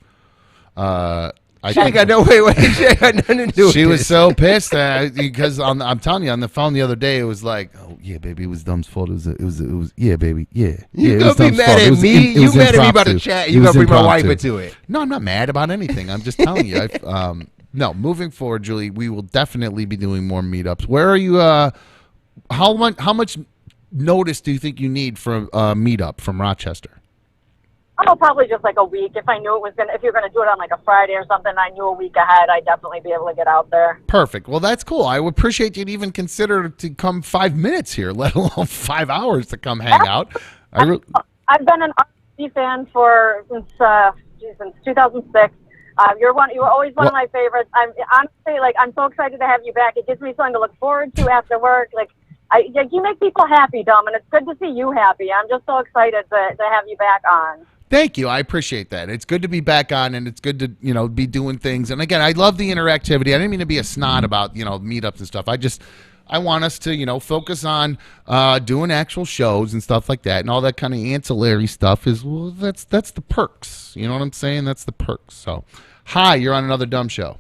She ain't got no way. She ain't got nothing to do with She was this. so pissed because I'm telling you, on the phone the other day, it was like, oh yeah, baby, it was Dumb's fault. It was yeah, baby, yeah. You it gonna was be Dumb's mad fault. at me? It was You mad at me about impromptu. the chat? It You was gonna bring my wife impromptu. into it? No, I'm not mad about anything. I'm just telling you. No, moving forward, Julie, we will definitely be doing more meetups. Where are you? How much notice do you think you need for a meetup from Rochester? Oh, probably just like a week. If I knew if you're gonna do it on like a Friday or something, I knew a week ahead, I'd definitely be able to get out there. Perfect. Well, that's cool. I would appreciate you'd even consider to come 5 minutes here, let alone 5 hours to come hang out. I've been an RC fan since 2006. You were always one of my favorites. I'm honestly I'm so excited to have you back. It gives me something to look forward to after work. You make people happy, Dom, and it's good to see you happy. I'm just so excited to have you back on. Thank you. I appreciate that. It's good to be back on, and it's good to be doing things. And again, I love the interactivity. I didn't mean to be a snot about meetups and stuff. I want us to focus on doing actual shows and stuff like that, and all that kind of ancillary stuff is that's the perks. You know what I'm saying? That's the perks. So, hi, you're on another dumb show.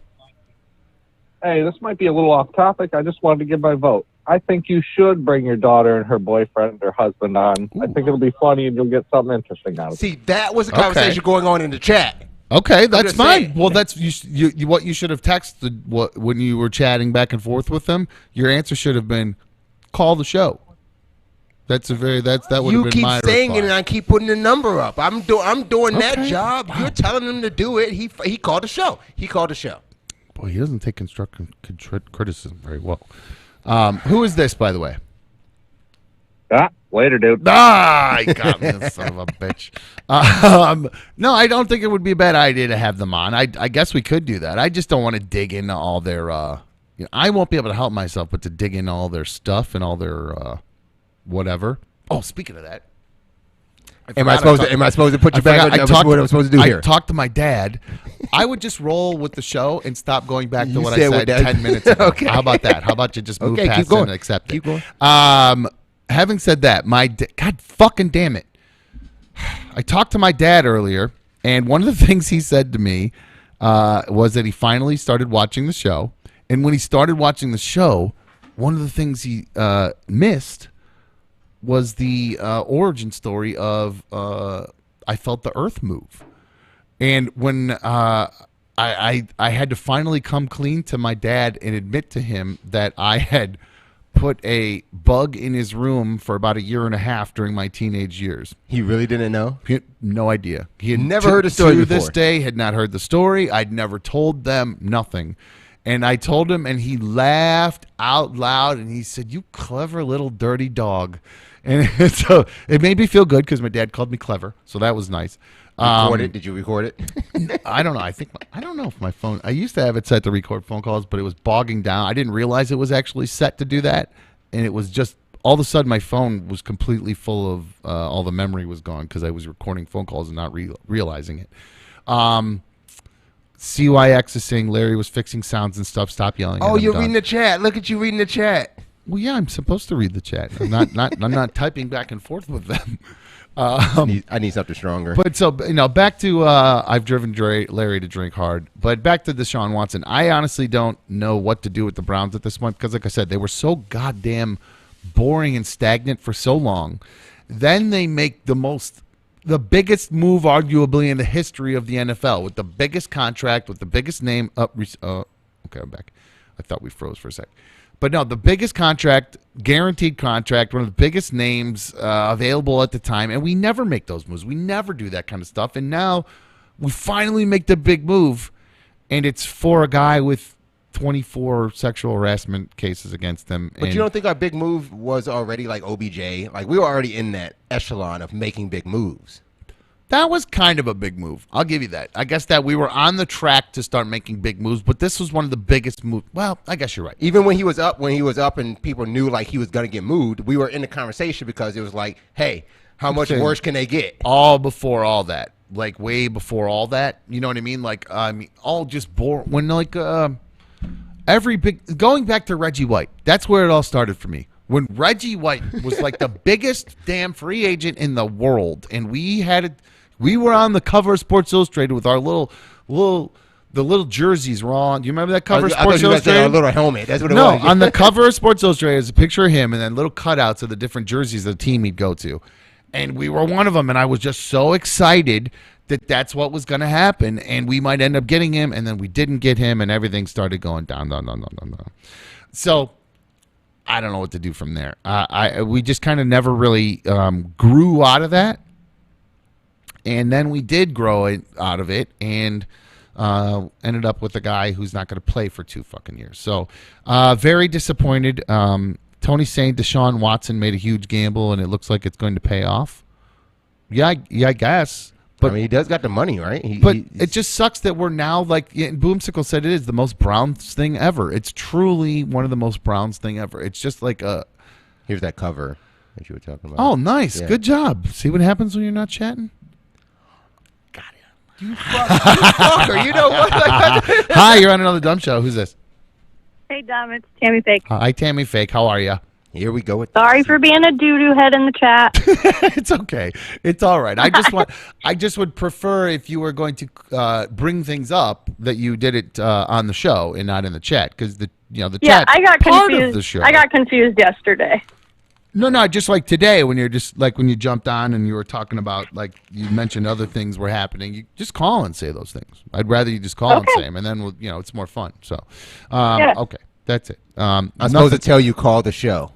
Hey, this might be a little off topic. I just wanted to give my vote. I think you should bring your daughter and her boyfriend or husband on. Ooh. I think it'll be funny and you'll get something interesting out of it. See, that was a conversation going on in the chat. Okay, that's fine. saying. Well, that's you. What you should have texted when you were chatting back and forth with them. Your answer should have been, "Call the show." That would have been You my keep saying reply. it, and I keep putting the number up. I'm doing that job. You're telling him to do it. He called the show. He called the show. Boy, he doesn't take constructive criticism very well. Who is this, by the way? Later, dude. You got me, son of a bitch. No, I don't think it would be a bad idea to have them on. I guess we could do that. I just don't want to dig into all their. I won't be able to help myself, but to dig into all their stuff and all their whatever. Oh, speaking of that, Am I supposed to put you back on what I'm supposed to do here? I talked to my dad. I would just roll with the show and stop going back to You what I said said with that. 10 minutes ago. Okay. How about that? How about you just move Okay, past keep going. it and accept Keep it? going. Having said that, God fucking damn it. I talked to my dad earlier, and one of the things he said to me was that he finally started watching the show. And when he started watching the show, one of the things he missed was the origin story of I felt the earth move. And when I had to finally come clean to my dad and admit to him that I had put a bug in his room for about 1.5 years during my teenage years. He really didn't know? He had no idea. He had Never heard the story to before. this day had not heard the story. I'd never told them nothing. And I told him, and he laughed out loud, and he said, "You clever little dirty dog." And so it made me feel good because my dad called me clever, so that was nice. Record it? Did you record it? I don't know. I don't know if my phone. I used to have it set to record phone calls, but it was bogging down. I didn't realize it was actually set to do that, and it was just all of a sudden my phone was completely full of all the memory was gone because I was recording phone calls and not realizing it. CYX is saying Larry was fixing sounds and stuff. Stop yelling. Oh, you're reading the chat. Look at you reading the chat. Well, yeah, I'm supposed to read the chat. I'm not typing back and forth with them. I need something stronger. But so, back to I've driven Larry to drink hard. But back to DeShaun Watson. I honestly don't know what to do with the Browns at this point because, like I said, they were so goddamn boring and stagnant for so long. Then they make the biggest move arguably in the history of the NFL with the biggest contract, with the biggest name. Okay, I'm back. I thought we froze for a sec. But no, the biggest contract, guaranteed contract, one of the biggest names available at the time, and we never make those moves. We never do that kind of stuff. And now we finally make the big move, and it's for a guy with 24 sexual harassment cases against him. But you don't think our big move was already like OBJ? Like, we were already in that echelon of making big moves. That was kind of a big move. I'll give you that. I guess that we were on the track to start making big moves, but this was one of the biggest moves. Well, I guess you're right. Even when he was up and people knew like he was going to get moved, we were in the conversation because it was like, hey, how much worse can they get? All before all that. Like way before all that. You know what I mean? Like, all just boring. When like every big, going back to Reggie White, that's where it all started for me. When Reggie White was like the biggest damn free agent in the world, and we were on the cover of Sports Illustrated with our little jerseys were on. Do you remember that cover of Sports Illustrated? Our little helmet. That's what it was. No, on the cover of Sports Illustrated is a picture of him and then little cutouts of the different jerseys of the team he'd go to. And we were one of them, and I was just so excited that that's what was going to happen, and we might end up getting him, and then we didn't get him, and everything started going down. So I don't know what to do from there. We just kind of never really grew out of that. And then we did grow out of it and ended up with a guy who's not going to play for 2 fucking years. So very disappointed. Tony's saying DeShaun Watson made a huge gamble and it looks like it's going to pay off. Yeah, I guess. But I mean, he does got the money, right? It just sucks that we're now like Boomsicle said, it is the most Browns thing ever. It's truly one of the most Browns thing ever. It's just like here's that cover that you were talking about. Oh, nice. Yeah. Good job. See what happens when you're not chatting? You fucker. You know what? Hi, you're on another dumb show. Who's this? Hey, Dom. It's Tammy Fake. Hi, Tammy Fake. How are you? Here we go. Sorry for being a doo-doo head in the chat. It's okay. It's all right. I just would prefer if you were going to bring things up that you did it on the show and not in the chat because the chat. I got part confused. Of the show. I got confused yesterday. No, just like today when you're just like when you jumped on and you were talking about like you mentioned other things were happening. You just call and say those things. I'd rather you just call and say them, and then we'll, it's more fun. So, okay, that's it. I'm supposed to tell you call the show.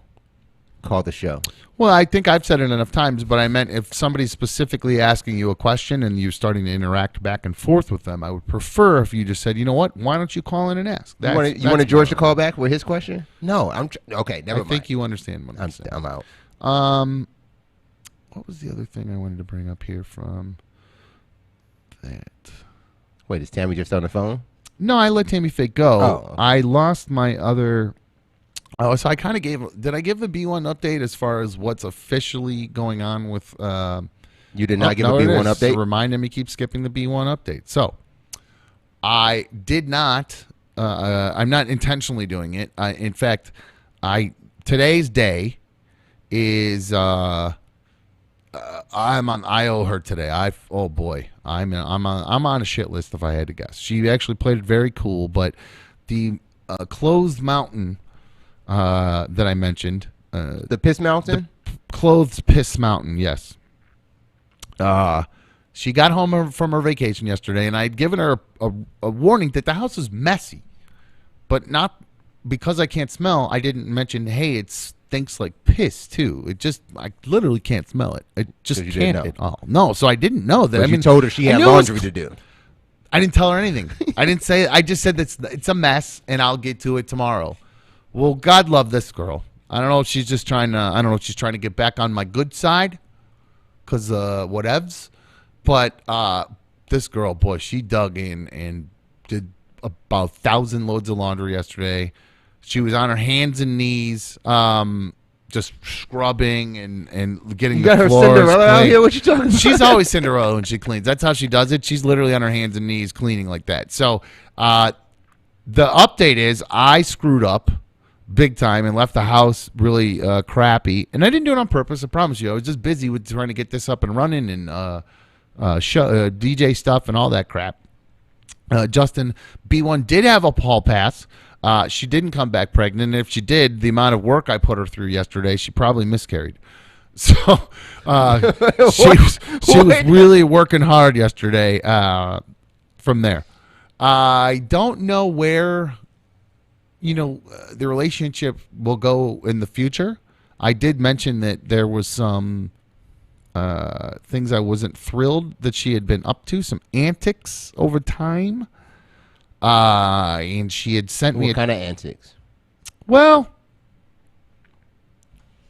Call the show. Well, I think I've said it enough times, but I meant if somebody's specifically asking you a question and you're starting to interact back and forth with them, I would prefer if you just said, you know what, why don't you call in and ask? You wanted George to call back with his question? No, okay, never mind. I think you understand what I'm saying. I'm out. What was the other thing I wanted to bring up here from that? Wait, is Tammy just on the phone? No, I let Tammy Fake go. Oh, okay. I lost my other... Oh, so I kind of did I give the B1 update as far as what's officially going on with... You did not give a B1 update? Reminding me keep skipping the B1 update. So, I did not... I'm not intentionally doing it. In fact, today's day is... I owe her today. Oh boy, I'm on a shit list if I had to guess. She actually played it very cool, but the closed mountain that I mentioned, the piss mountain, clothed piss mountain, yes. She got home from her vacation yesterday, and I'd given her a warning that the house is messy, but not because I can't smell. I didn't mention, hey, it stinks like piss too. I literally can't smell it. I just can't at all. No, so I didn't know that. But you told her she had laundry to do. I didn't tell her anything. I didn't say it. I just said that it's a mess, and I'll get to it tomorrow. Well, God love this girl. I don't know if she's just trying to. I don't know if she's trying to get back on my good side, cause whatevs. But this girl, boy, she dug in and did about 1,000 loads of laundry yesterday. She was on her hands and knees. just scrubbing and getting You the got her floors Cinderella out clean. here? What you talking about? She's always Cinderella when she cleans. That's how she does it. She's literally on her hands and knees cleaning like that. So the update is I screwed up big time and left the house really crappy. And I didn't do it on purpose, I promise you. I was just busy with trying to get this up and running and DJ stuff and all that crap. Justin B1 did have a hall pass. She didn't come back pregnant. And if she did, the amount of work I put her through yesterday, she probably miscarried. So she was really working hard yesterday from there. I don't know where, the relationship will go in the future. I did mention that there was some things I wasn't thrilled that she had been up to, some antics over time. And she had sent me what kind of antics? Well,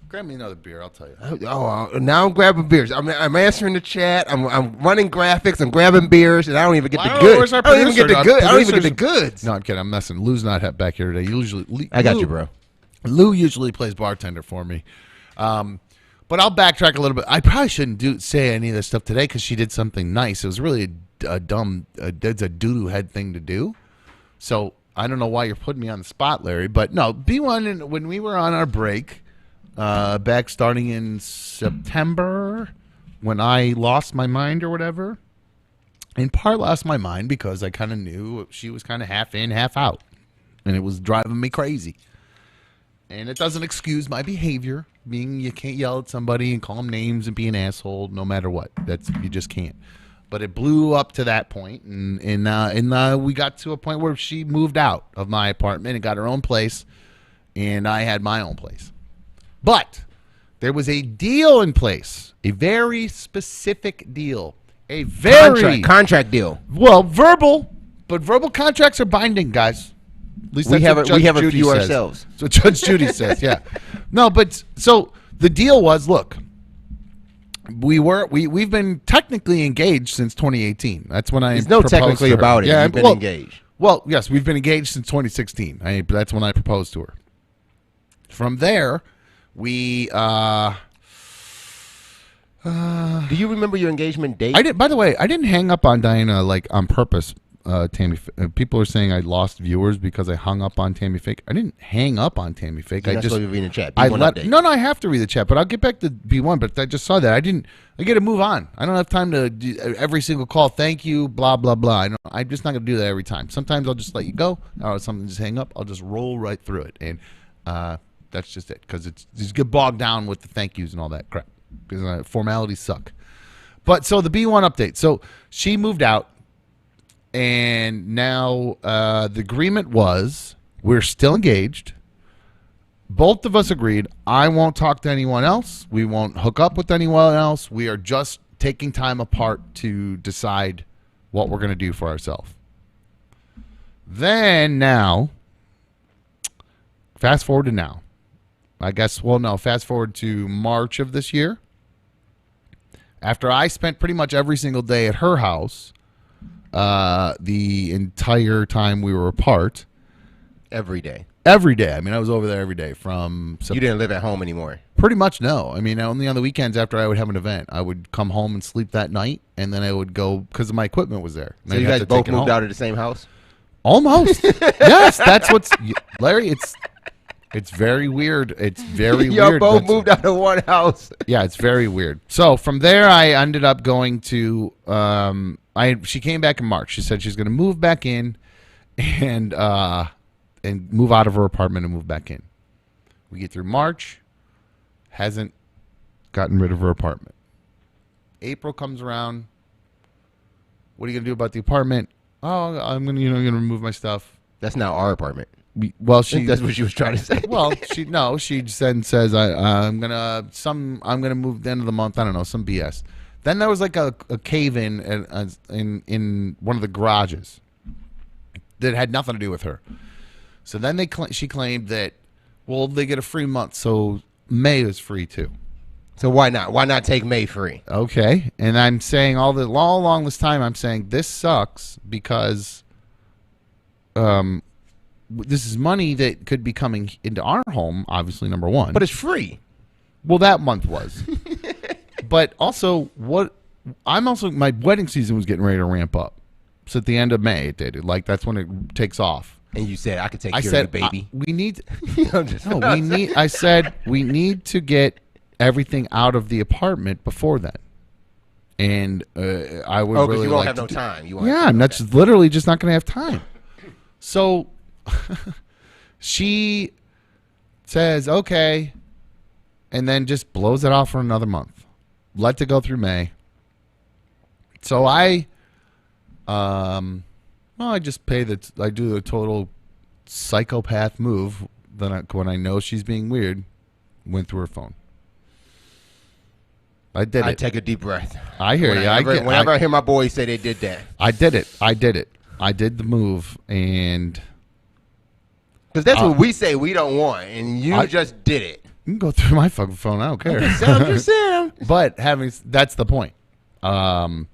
grab me another beer. I'll tell you. Now I'm grabbing beers. I'm answering the chat. I'm running graphics. I'm grabbing beers, and I don't even get the goods. I don't even get the goods. I don't even get the goods. No, I'm kidding. I'm messing. Lou's not back here today. I got you, bro. Lou usually plays bartender for me. But I'll backtrack a little bit. I probably shouldn't say any of this stuff today because she did something nice. It was really a doo-doo head thing to do. So I don't know why you're putting me on the spot, Larry. But no, B1, when we were on our break, back starting in September, when I lost my mind or whatever, in part lost my mind because I kind of knew she was kind of half in, half out. And it was driving me crazy. And it doesn't excuse my behavior. Being you can't yell at somebody and call them names and be an asshole no matter what. You just can't. But it blew up to that point, and we got to a point where she moved out of my apartment and got her own place, and I had my own place. But there was a deal in place, a very specific deal, a very contract deal. Well, verbal, but verbal contracts are binding, guys. At least we that's have what a, Judge we have a Judy few says. ourselves. That's what Judge Judy says. Yeah, no, but so the deal was, look, we've been technically engaged since 2018. That's when I There's no technically about it. Yeah, You've been engaged. Well, yes, we've been engaged since 2016. That's when I proposed to her. From there, we. Do you remember your engagement date? I did. By the way, I didn't hang up on Diana on purpose. Tammy, people are saying I lost viewers because I hung up on Tammy Fake. I didn't hang up on Tammy Fake. You're I not just supposed to be reading the chat. No, I have to read the chat, but I'll get back to B1. But I just saw that. I get to move on. I don't have time to do every single call. Thank you, blah blah blah. I'm just not gonna do that every time. Sometimes I'll just let you go, or something just hang up. I'll just roll right through it, and that's just it. Because it's just get bogged down with the thank yous and all that crap. Because formalities suck. But so the B1 update. So she moved out. And now the agreement was we're still engaged. Both of us agreed I won't talk to anyone else. We won't hook up with anyone else. We are just taking time apart to decide what we're going to do for ourselves. Then now, fast forward to now. I guess, well, no, fast forward to March of this year. After I spent pretty much every single day at her house, the entire time we were apart. Every day. Every day. I mean, I was over there every day from... You didn't live at home anymore? Pretty much, no. I mean, only on the weekends after I would have an event. I would come home and sleep that night, and then I would go... Because my equipment was there. So you guys both moved out of the same house? Almost. Yes, that's what's... Larry, it's very weird. It's very weird. Y'all both moved out of one house. Yeah, it's very weird. So from there, I ended up going to... she came back in March. She said she's going to move back in and move out of her apartment and move back in. We get through March, hasn't gotten rid of her apartment. April comes around. What are you going to do about the apartment? Oh, I'm going to remove my stuff. That's not our apartment. Well, that's what she was trying to say. Well, she then says I'm gonna move the end of the month. I don't know, some BS. Then there was like a cave in one of the garages that had nothing to do with her. So then she claimed that, well, they get a free month, so May is free too. So why not? Why not take May free? Okay, and I'm saying all along this time, I'm saying this sucks because this is money that could be coming into our home, obviously, number one. But it's free. Well, that month was. But also, my wedding season was getting ready to ramp up. So at the end of May, it did. Like, that's when it takes off. And you said I could take care of the baby. We need. I said we need to get everything out of the apartment before then. And I would really you won't like have to no time. and that's literally just not going to have time. So she says, okay, and then just blows it off for another month. Let it go through May. So I just I do the total psychopath move. Then when I know she's being weird, went through her phone. I did it. I take a deep breath. I hear you. Whenever I hear my boys say they did that. I did it. I did the move, and because that's what we say we don't want, and you just did it. You can go through my fucking phone. I don't care. I'm just saying. But that's the point. The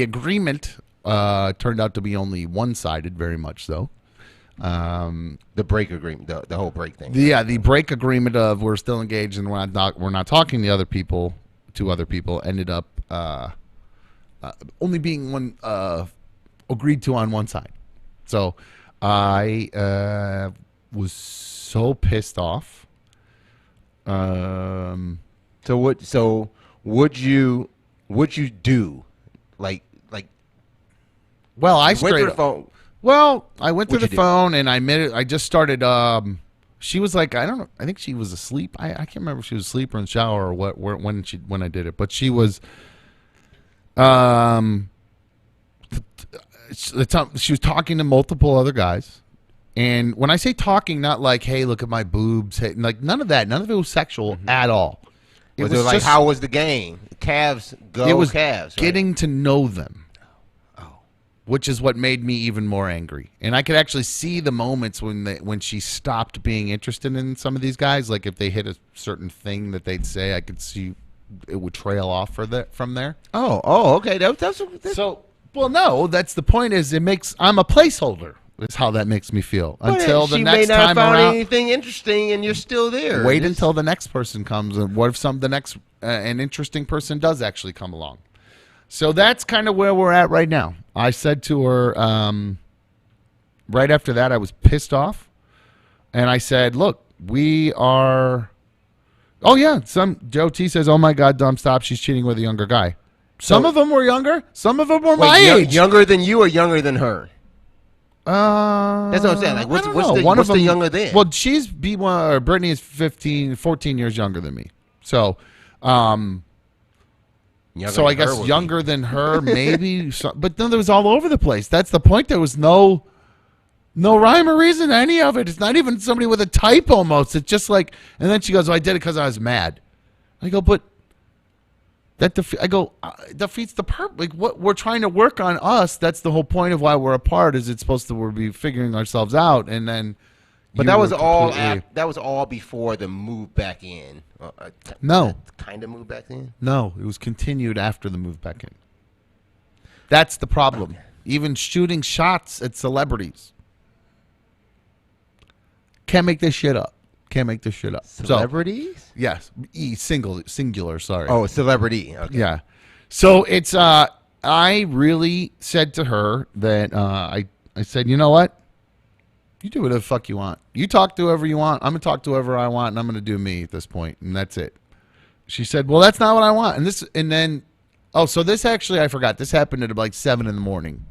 agreement turned out to be only one-sided, very much so. The break agreement, the whole break thing. The break agreement of we're still engaged and we're not talking to other people ended up only being one agreed to on one side. So I was so pissed off. So would you do like? Well, I went through the phone. Well, I went to the phone and I just started. She was like, I don't know. I think she was asleep. I can't remember if she was asleep or in the shower or when I did it. But she was, she was talking to multiple other guys. And when I say talking, not like, hey, look at my boobs, hey, like none of that. None of it was sexual at all. Was it like, how was the game? Cavs go. It was Cavs. Right? Getting to know them. Which is what made me even more angry. And I could actually see the moments when she stopped being interested in some of these guys. Like if they hit a certain thing that they'd say, I could see it would trail off from there. Oh, okay. That's well, no, that's the point. Is I'm a placeholder. Is how that makes me feel until the next time around. She may not have found anything interesting, and you're still there. Wait until the next person comes, and what if the next an interesting person does actually come along? So that's kind of where we're at right now. I said to her right after that, I was pissed off. And I said, look, we are... Oh, yeah. Joe T says, oh, my God, Dom, stop. She's cheating with a younger guy. Some of them were younger. Some of them were my age. Younger than you or younger than her? That's what I'm saying. Like, what's the younger than? Well, Brittany is 14 years younger than me. So... I guess younger than her, maybe. But then there was all over the place. That's the point. There was no rhyme or reason to any of it. It's not even somebody with a type almost. It's just like, and then she goes, I did it because I was mad. I go, but that defeats the purpose. Like what we're trying to work on us. That's the whole point of why we're apart. Is it's supposed to be figuring ourselves out, and then. But that was all before the move back in. No. Kind of move back in? No, it was continued after the move back in. That's the problem. Okay. Even shooting shots at celebrities. Can't make this shit up. Celebrities? So, yes. Singular, sorry. Oh, celebrity. Okay. Yeah. So it's, I really said to her that, I said, you know what? You do whatever the fuck you want. You talk to whoever you want. I'm going to talk to whoever I want, and I'm going to do me at this point, and that's it. She said, well, that's not what I want. So this actually, I forgot. This happened at like 7 in the morning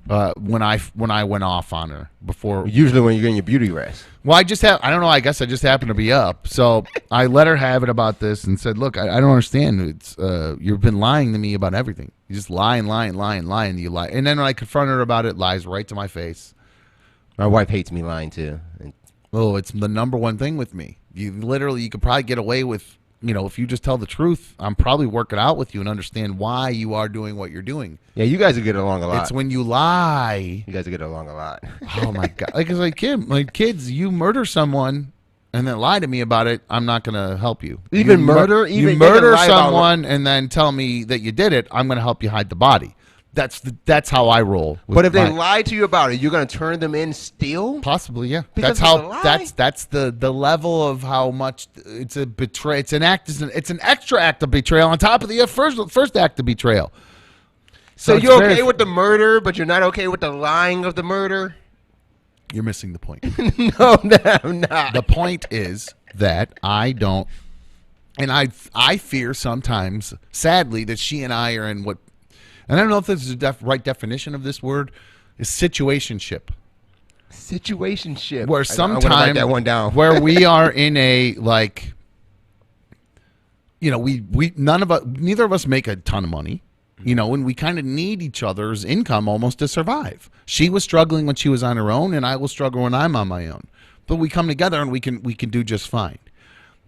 when I went off on her before. Usually when you're getting your beauty rest. Well, I don't know. I guess I just happened to be up. So I let her have it about this and said, look, I don't understand. It's you've been lying to me about everything. You just lying. You lie. And then when I confront her about it, lies right to my face. My wife hates me lying too. Oh, it's the number one thing with me. You could probably get away with, if you just tell the truth, I'm probably working out with you and understand why you are doing what you're doing. Yeah, you guys are getting along a lot. It's when you lie. You guys are getting along a lot. Oh my God. Kids, you murder someone and then lie to me about it, I'm not going to help you. Even murder someone and then tell me that you did it, I'm going to help you hide the body. That's how I roll. But if they lie to you about it, you're going to turn them in still? Possibly, yeah. Because That's the level of how much it's a betray. It's an extra act of betrayal on top of the first act of betrayal. So you're okay with the murder, but you're not okay with the lying of the murder? You're missing the point. No, I'm not. The point is that I don't, and I fear sometimes, sadly, that she and I are in what, and I don't know if this is the right definition of this word, is situationship. Situationship. Where sometimes, write that one down. where we are in a, like, you know, neither of us make a ton of money. You know, and we kind of need each other's income almost to survive. She was struggling when she was on her own, and I will struggle when I'm on my own. But we come together and we can do just fine.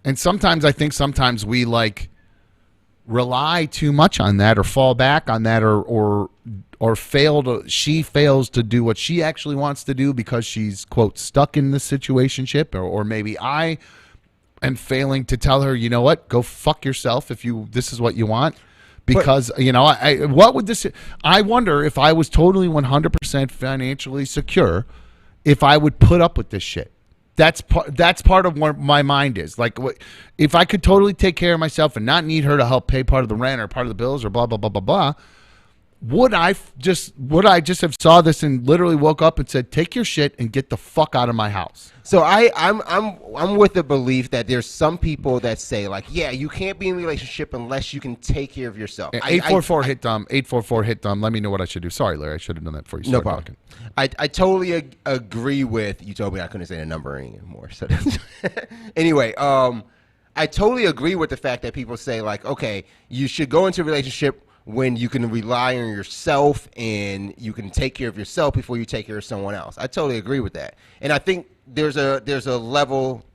And sometimes I think we like rely too much on that, or fall back on that, or she fails to do what she actually wants to do because she's, quote, stuck in this situationship, or maybe I am failing to tell her, you know what, go fuck yourself if this is what you want. Because, you know, I wonder if I was totally 100% financially secure, if I would put up with this shit. That's part of what my mind is. Like, if I could totally take care of myself and not need her to help pay part of the rent or part of the bills or blah, blah, blah, blah, blah, would I just have saw this and literally woke up and said, take your shit and get the fuck out of my house? So I'm with the belief that there's some people that say, like, yeah, you can't be in a relationship unless you can take care of yourself. 844 hit dumb. 844 hit dumb. Let me know what I should do. Sorry, Larry, I should have done that for you. No problem. I totally agree with you. Told me I couldn't say the number anymore. So anyway, I totally agree with the fact that people say, like, okay, you should go into a relationship when you can rely on yourself and you can take care of yourself before you take care of someone else. I totally agree with that. And I think there's a level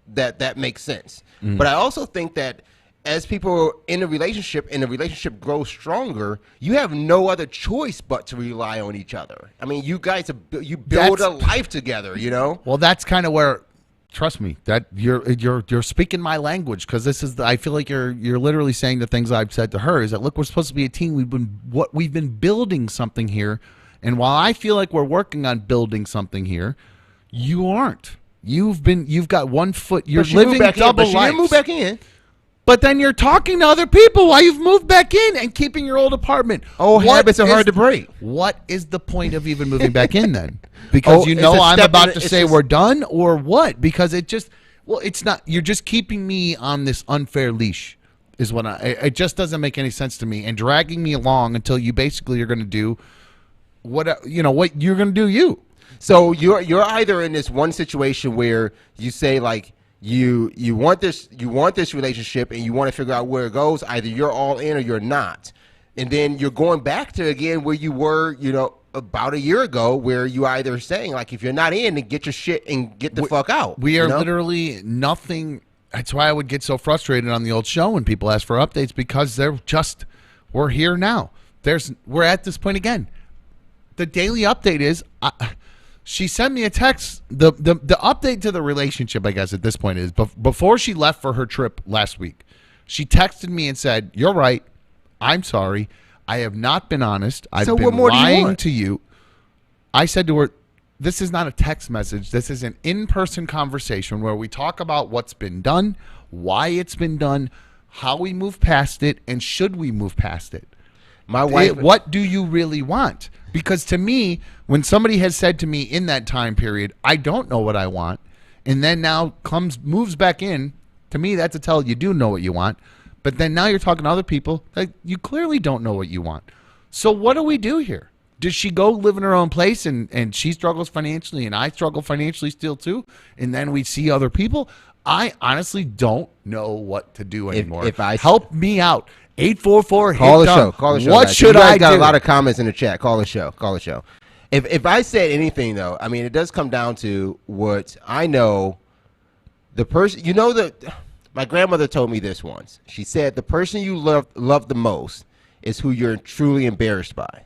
that makes sense. Mm-hmm. But I also think that as people in a relationship and the relationship grows stronger, you have no other choice but to rely on each other. I mean, you guys, you build a life together, you know? Well, that's kind of where, trust me, that you're speaking my language, because this is I feel like you're literally saying the things I've said to her, is that, look, we're supposed to be a team. We've been building something here, and while I feel like we're working on building something here, you aren't. You've got one foot. You're living double lives. But she didn't move back in. But then you're talking to other people while you've moved back in and keeping your old apartment. Old habits are hard to break. What is the point of even moving back in then? Because I'm about to say we're done, or what? Because it's not. You're just keeping me on this unfair leash. Is what it just doesn't make any sense to me, and dragging me along until you basically are going to do what you're going to do. You. So you're either in this one situation where you say, like, you want this relationship and you want to figure out where it goes. Either you're all in or you're not, and then you're going back to again where you were, about a year ago, where you either saying, like, if you're not in, then get your shit and get the fuck out. We are literally nothing. That's why I would get so frustrated on the old show when people ask for updates, because we're here now. We're at this point again. The daily update is. She sent me a text. The update to the relationship, I guess, at this point is before she left for her trip last week, she texted me and said, "You're right. I'm sorry. I have not been honest. I've been lying to you." I said to her, "This is not a text message. This is an in-person conversation where we talk about what's been done, why it's been done, how we move past it, and should we move past it. My wife, what do you really want?" Because to me, when somebody has said to me in that time period, I don't know what I want, and then now moves back in, to me, that's a tell you do know what you want. But then now you're talking to other people, like, you clearly don't know what you want. So what do we do here? Does she go live in her own place and she struggles financially and I struggle financially still too? And then we see other people? I honestly don't know what to do anymore. Help me out. 844 call the show. Call the show. What guys. should I do? Got a lot of comments in the chat. Call the show. Call the show. If I said anything though, I mean, it does come down to what I know. The person, my grandmother told me this once. She said the person you love the most is who you're truly embarrassed by.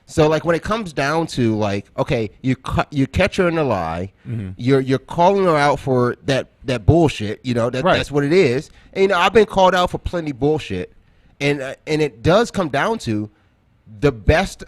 So, like, when it comes down to, like, okay, you catch her in a lie, mm-hmm. you're calling her out for that bullshit, right. That's what it is. And I've been called out for plenty bullshit. And it does come down to, the best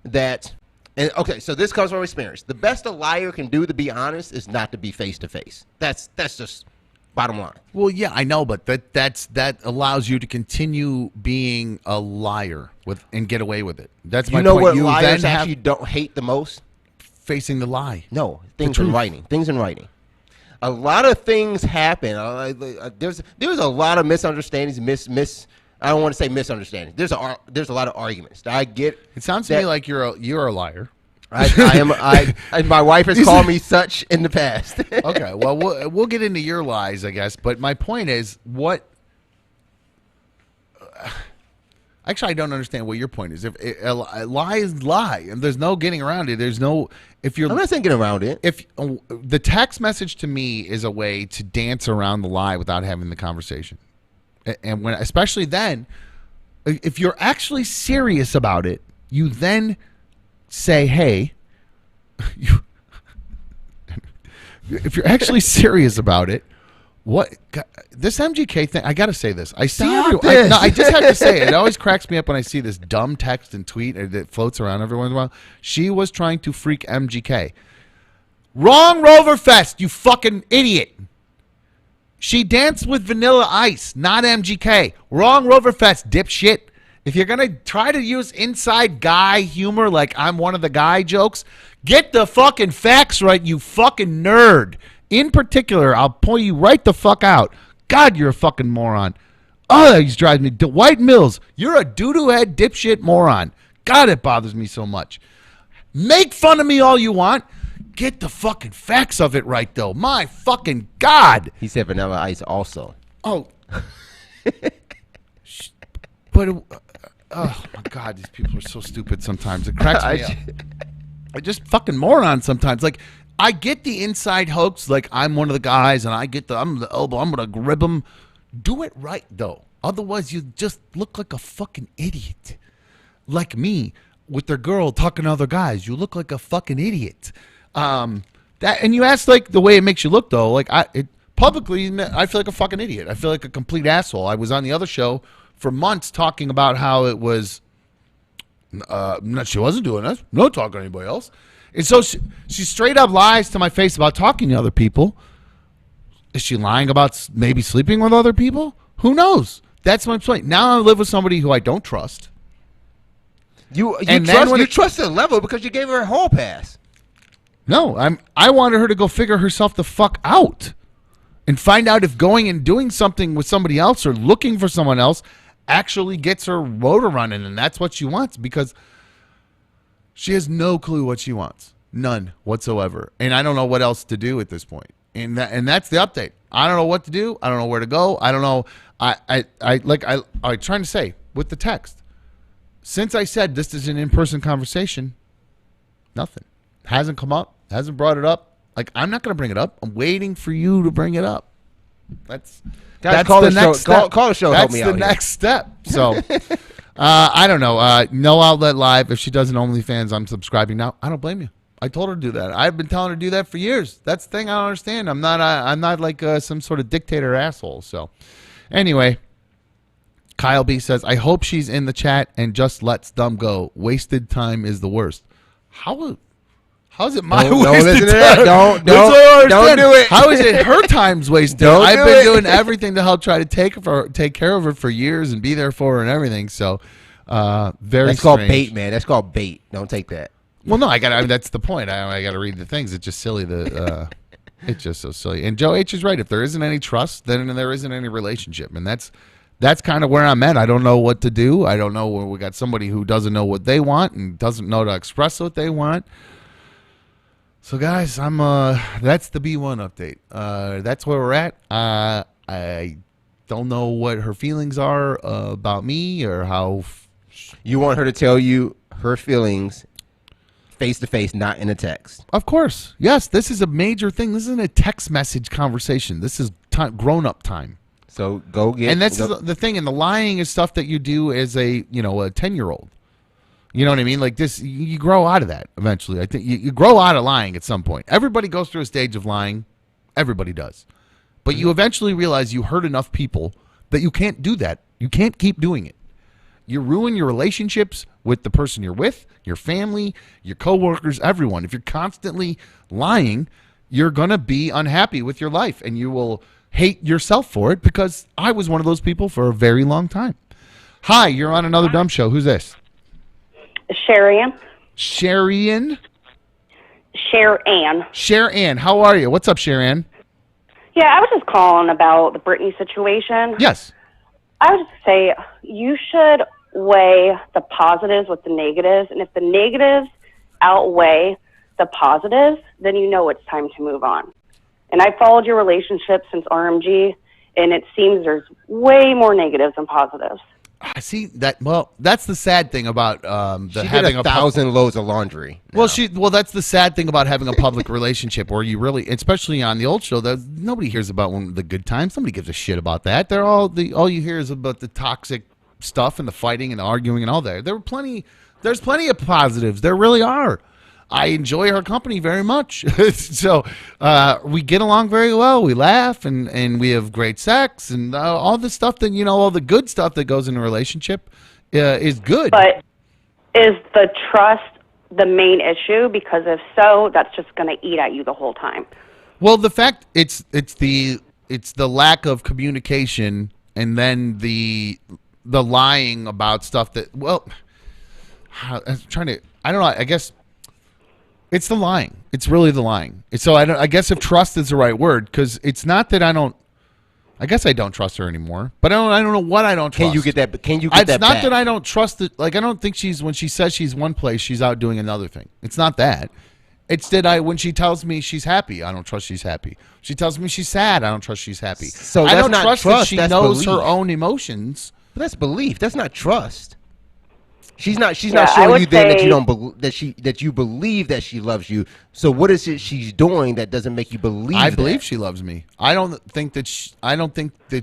that, and okay, so this comes from experience. The best a liar can do, to be honest, is not to be face to face. That's just bottom line. Well, yeah, I know, but that allows you to continue being a liar and get away with it. That's my point. You know what you liars then actually don't hate the most? Facing the lie. No, things in writing. Things in writing. A lot of things happen. There's a lot of misunderstandings. I don't want to say misunderstandings. There's a lot of arguments. I get. It sounds to me like you're a liar. I am. My wife has called me such in the past. Okay, well, we'll get into your lies, I guess. But my point is, what? Actually, I don't understand what your point is. If a lie is lie, and there's no getting around it. There's no. If you're, I'm not saying get around it. If the text message to me is a way to dance around the lie without having the conversation, and when especially then, if you're actually serious about it, you then say, "Hey," if you're actually serious about it. What this MGK thing? I got to say this. I see everyone. I just have to say it. It always cracks me up when I see this dumb text and tweet that floats around every once in a while. She was trying to freak MGK. Wrong Rover Fest, you fucking idiot. She danced with Vanilla Ice, not MGK. Wrong Rover Fest, dipshit. If you're gonna try to use inside guy humor like I'm one of the guy jokes, get the fucking facts right, you fucking nerd. In particular, I'll point you right the fuck out. God, you're a fucking moron. Oh, he's driving me. Dwight Mills, you're a doo-doo head dipshit moron. God, it bothers me so much. Make fun of me all you want. Get the fucking facts of it right, though. My fucking God. He said Vanilla Ice also. Oh. But, oh my God, these people are so stupid sometimes. It cracks me up. They're just fucking morons sometimes. Like, I get the inside hoax, like I'm one of the guys, and I'm the elbow, I'm gonna grip him. Do it right though, otherwise you just look like a fucking idiot. Like me with their girl talking to other guys, you look like a fucking idiot. And you ask like the way it makes you look though, like publicly, I feel like a fucking idiot. I feel like a complete asshole. I was on the other show for months talking about how it was. She wasn't doing this. No talking to anybody else. And so she straight up lies to my face about talking to other people. Is she lying about maybe sleeping with other people? Who knows? That's my point. Now I live with somebody who I don't trust. You trust the level because you gave her a hall pass. No, I wanted her to go figure herself the fuck out and find out if going and doing something with somebody else or looking for someone else actually gets her motor running, and that's what she wants because she has no clue what she wants. None whatsoever. And I don't know what else to do at this point. And that's the update. I don't know what to do. I don't know where to go. I don't know. I trying to say with the text. Since I said this is an in-person conversation, nothing. Hasn't come up. Hasn't brought it up. Like, I'm not going to bring it up. I'm waiting for you to bring it up. That's the next step. Call the show. That's help me the out next step. So... I don't know. No Outlet Live. If she does an OnlyFans, I'm subscribing now. I don't blame you. I told her to do that. I've been telling her to do that for years. That's the thing I don't understand. I'm not like some sort of dictator asshole. So, anyway, Kyle B says, I hope she's in the chat and just lets them go. Wasted time is the worst. How's it my wasted time? Don't do it. How is it her time's wasted? I've been doing everything to help try to take care of her for years and be there for her and everything. So, very That's strange. called bait, man. That's called bait. Don't take that. Well, no, that's the point. I got to read the things. It's just silly. It's just so silly. And Joe H is right. If there isn't any trust, then there isn't any relationship, and that's kind of where I'm at. I don't know what to do. I don't know where we got somebody who doesn't know what they want and doesn't know to express what they want. So, guys, that's the B1 update. That's where we're at. I don't know what her feelings are about me or how. You want her to tell you her feelings face to face, not in a text. Of course. Yes, this is a major thing. This isn't a text message conversation. This is grown-up time. So go get. And that's the thing. And the lying is stuff that you do as a 10-year-old. You know what I mean? Like this, you grow out of that eventually. I think you grow out of lying at some point. Everybody goes through a stage of lying. Everybody does. But you eventually realize you hurt enough people that you can't do that. You can't keep doing it. You ruin your relationships with the person you're with, your family, your coworkers, everyone. If you're constantly lying, you're going to be unhappy with your life, and you will hate yourself for it, because I was one of those people for a very long time. Hi, you're on Another Dumb Show. Who's this? Sharian. Sharian? Sharian. Sharian, how are you? What's up, Sharian? Yeah, I was just calling about the Britney situation. Yes. I would just say you should weigh the positives with the negatives, and if the negatives outweigh the positives, then you know it's time to move on. And I followed your relationship since RMG, and it seems there's way more negatives than positives. I see that. Well, that's the sad thing about she having did 1,000 loads of laundry. Well, that's the sad thing about having a public relationship, where you really, especially on the old show, nobody hears about the good times. Nobody gives a shit about that. They're all you hear is about the toxic stuff and the fighting and the arguing and all that. There's plenty of positives. There really are. I enjoy her company very much. So we get along very well. We laugh and we have great sex and all the stuff that, all the good stuff that goes in a relationship is good. But is the trust the main issue? Because if so, that's just going to eat at you the whole time. Well, the fact it's the lack of communication, and then the lying about stuff that, I don't know, I guess it's the lying. It's really the lying. So I guess if trust is the right word, because it's not that I guess I don't trust her anymore, but I don't know what I don't trust. Can you get that? It's not that I don't trust it. Like, I don't think when she says she's one place, she's out doing another thing. It's not that. It's that when she tells me she's happy, I don't trust she's happy. She tells me she's sad, I don't trust she's happy. So I that's don't not trust trust, that she that's knows belief. her own emotions. But that's belief. That's not trust. She's not showing you then that you don't that you believe that she loves you. So what is it she's doing that doesn't make you believe? I believe she loves me. I don't think that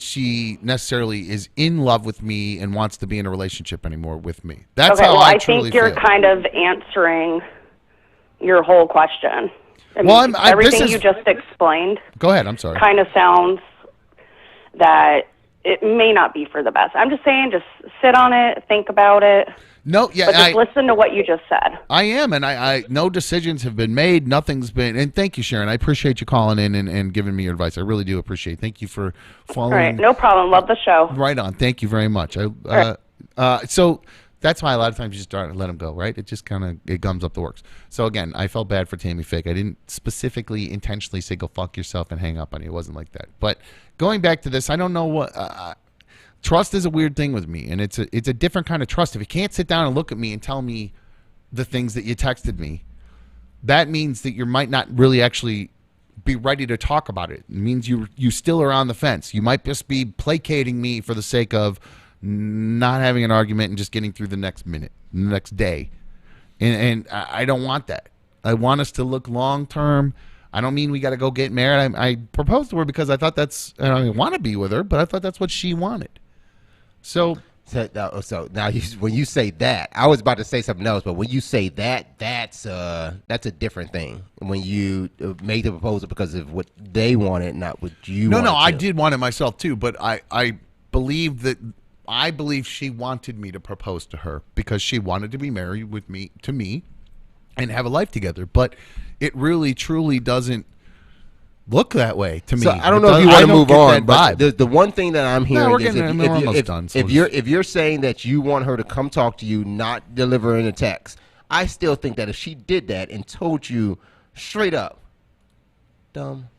she necessarily is in love with me and wants to be in a relationship anymore with me. That's okay, how well, I think truly you're feel. kind of answering your whole question. I Well, mean, everything you just explained. Go ahead. I'm sorry. Kind of sounds that it may not be for the best. I'm just saying, just sit on it, think about it. No, yeah, but just listen to what you just said. I am, and I no decisions have been made. Nothing's been, and thank you, Sharon. I appreciate you calling in and giving me your advice. I really do appreciate it. Thank you for following. All right, no problem. Love the show. Right on. Thank you very much. So that's why a lot of times you just let them go, right? It just it gums up the works. So again, I felt bad for Tammy Fake. I didn't specifically intentionally say go fuck yourself and hang up on you. It wasn't like that. But going back to this, I don't know what. Trust is a weird thing with me, and it's a different kind of trust. If you can't sit down and look at me and tell me the things that you texted me, that means that you might not really actually be ready to talk about it. It means you still are on the fence. You might just be placating me for the sake of not having an argument and just getting through the next minute, the next day. And I don't want that. I want us to look long term. I don't mean we got to go get married. I proposed to her because I thought I want to be with her, but I thought that's what she wanted. So now when you say that, I was about to say something else, but when you say that, that's a different thing. When you made the proposal because of what they wanted, not what you wanted. No, I did want it myself too, but I believe she wanted me to propose to her because she wanted to be married with me and have a life together. But it really truly doesn't look that way to me. So I don't know if you want to move on, but the one thing that I'm hearing is if you're saying that you want her to come talk to you, not delivering a text, I still think that if she did that and told you straight up, dumb,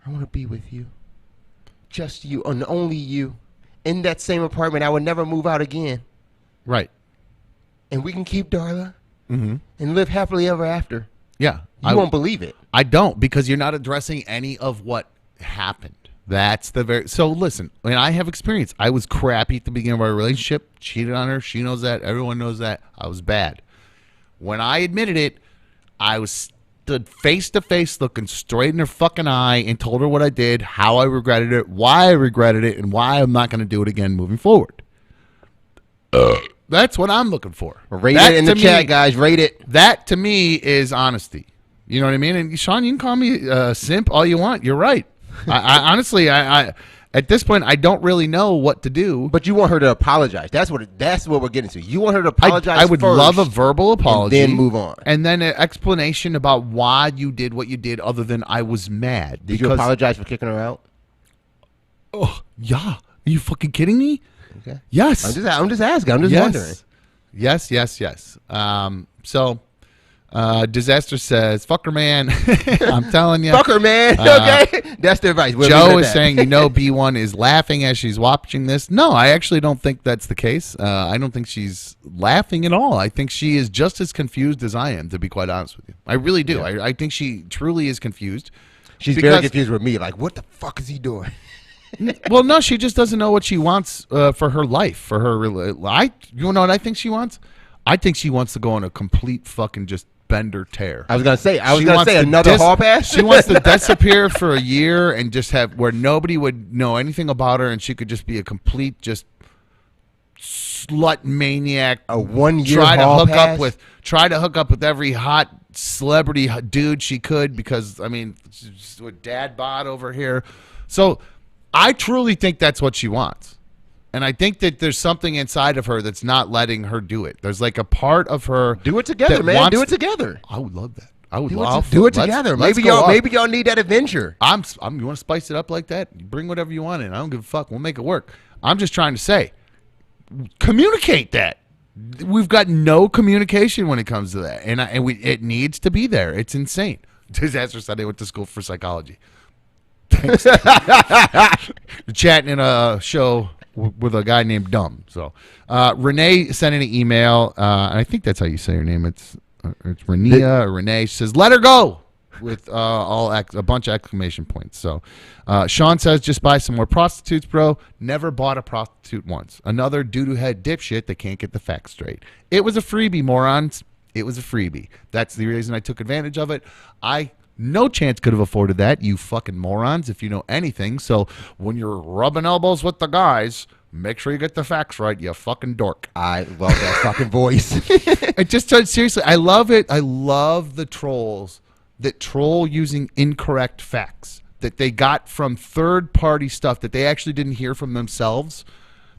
I want to be with you, just you and only you, in that same apartment, I would never move out again. Right. And we can keep Darla and live happily ever after. Yeah. You won't believe it. I don't, because you're not addressing any of what happened. That's so listen, I mean, I have experience. I was crappy at the beginning of our relationship, cheated on her. She knows that. Everyone knows that. I was bad. When I admitted it, I stood face to face looking straight in her fucking eye and told her what I did, how I regretted it, why I regretted it, and why I'm not going to do it again moving forward. That's what I'm looking for. Rate it in the chat, guys. Rate it. That, to me, is honesty. You know what I mean? And Sean, you can call me simp all you want. You're right. I honestly, At this point, I don't really know what to do. But you want her to apologize. That's what we're getting to. You want her to apologize. I would first, love a verbal apology, and then move on, and then an explanation about why you did what you did, other than I was mad. Did you apologize for kicking her out? Oh yeah, are you fucking kidding me? Okay. Yes. I'm just asking. I'm just wondering. Yes. So. Disaster says, "Fuck her, man." I'm telling you, fuck her, man. Okay, that's the advice. Joe is saying, B1 is laughing as she's watching this. No, I actually don't think that's the case. I don't think she's laughing at all. I think she is just as confused as I am, to be quite honest with you. I really do. Yeah. I think she truly is confused. She's very confused with me. Like, what the fuck is he doing? Well, no, she just doesn't know what she wants for her life. For her, you know what I think she wants? I think she wants to go on a complete fucking just bender tear. I was gonna say another hall pass. She wants to disappear for a year and just have where nobody would know anything about her, and she could just be a complete just slut maniac. A 1 year hall pass. Try to hook up with every hot celebrity dude she could, because I mean, with dad bod over here. So I truly think that's what she wants. And I think that there's something inside of her that's not letting her do it. There's like a part of her. Do it together, man. Do it together. I would love that. I would love do it together. Maybe y'all need that adventure. You want to spice it up like that? Bring whatever you want in. I don't give a fuck. We'll make it work. I'm just trying to say, communicate that. We've got no communication when it comes to that, and it needs to be there. It's insane. Disaster said I went to school for psychology. Thanks. Chatting in a show with a guy named Dumb. So Renee sent in an email, and I think that's how you say her name. It's Renea or Renee. She says, "Let her go," with a bunch of exclamation points. So Sean says, "Just buy some more prostitutes, bro. Never bought a prostitute once. Another doo-doo head dipshit that can't get the facts straight. It was a freebie, morons. It was a freebie. That's the reason I took advantage of it. No chance could have afforded that, you fucking morons, if you know anything. So when you're rubbing elbows with the guys, make sure you get the facts right, you fucking dork." I love that fucking voice. It just seriously, I love it. I love the trolls that troll using incorrect facts that they got from third-party stuff that they actually didn't hear from themselves,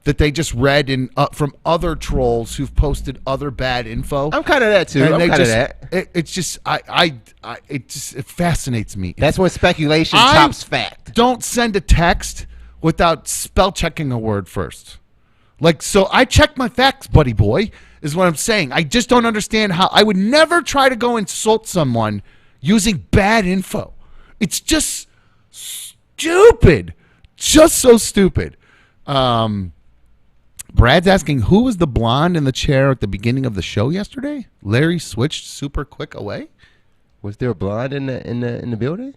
that they just read from other trolls who've posted other bad info. I'm kind of that too. I'm kind of that. It's just it fascinates me. That's when speculation tops fact. Don't send a text without spell checking a word first. Like, so I check my facts, buddy boy, is what I'm saying. I just don't understand how I would never try to go insult someone using bad info. It's just stupid. Just so stupid. Brad's asking, who was the blonde in the chair at the beginning of the show yesterday? Larry switched super quick away. Was there a blonde in the building?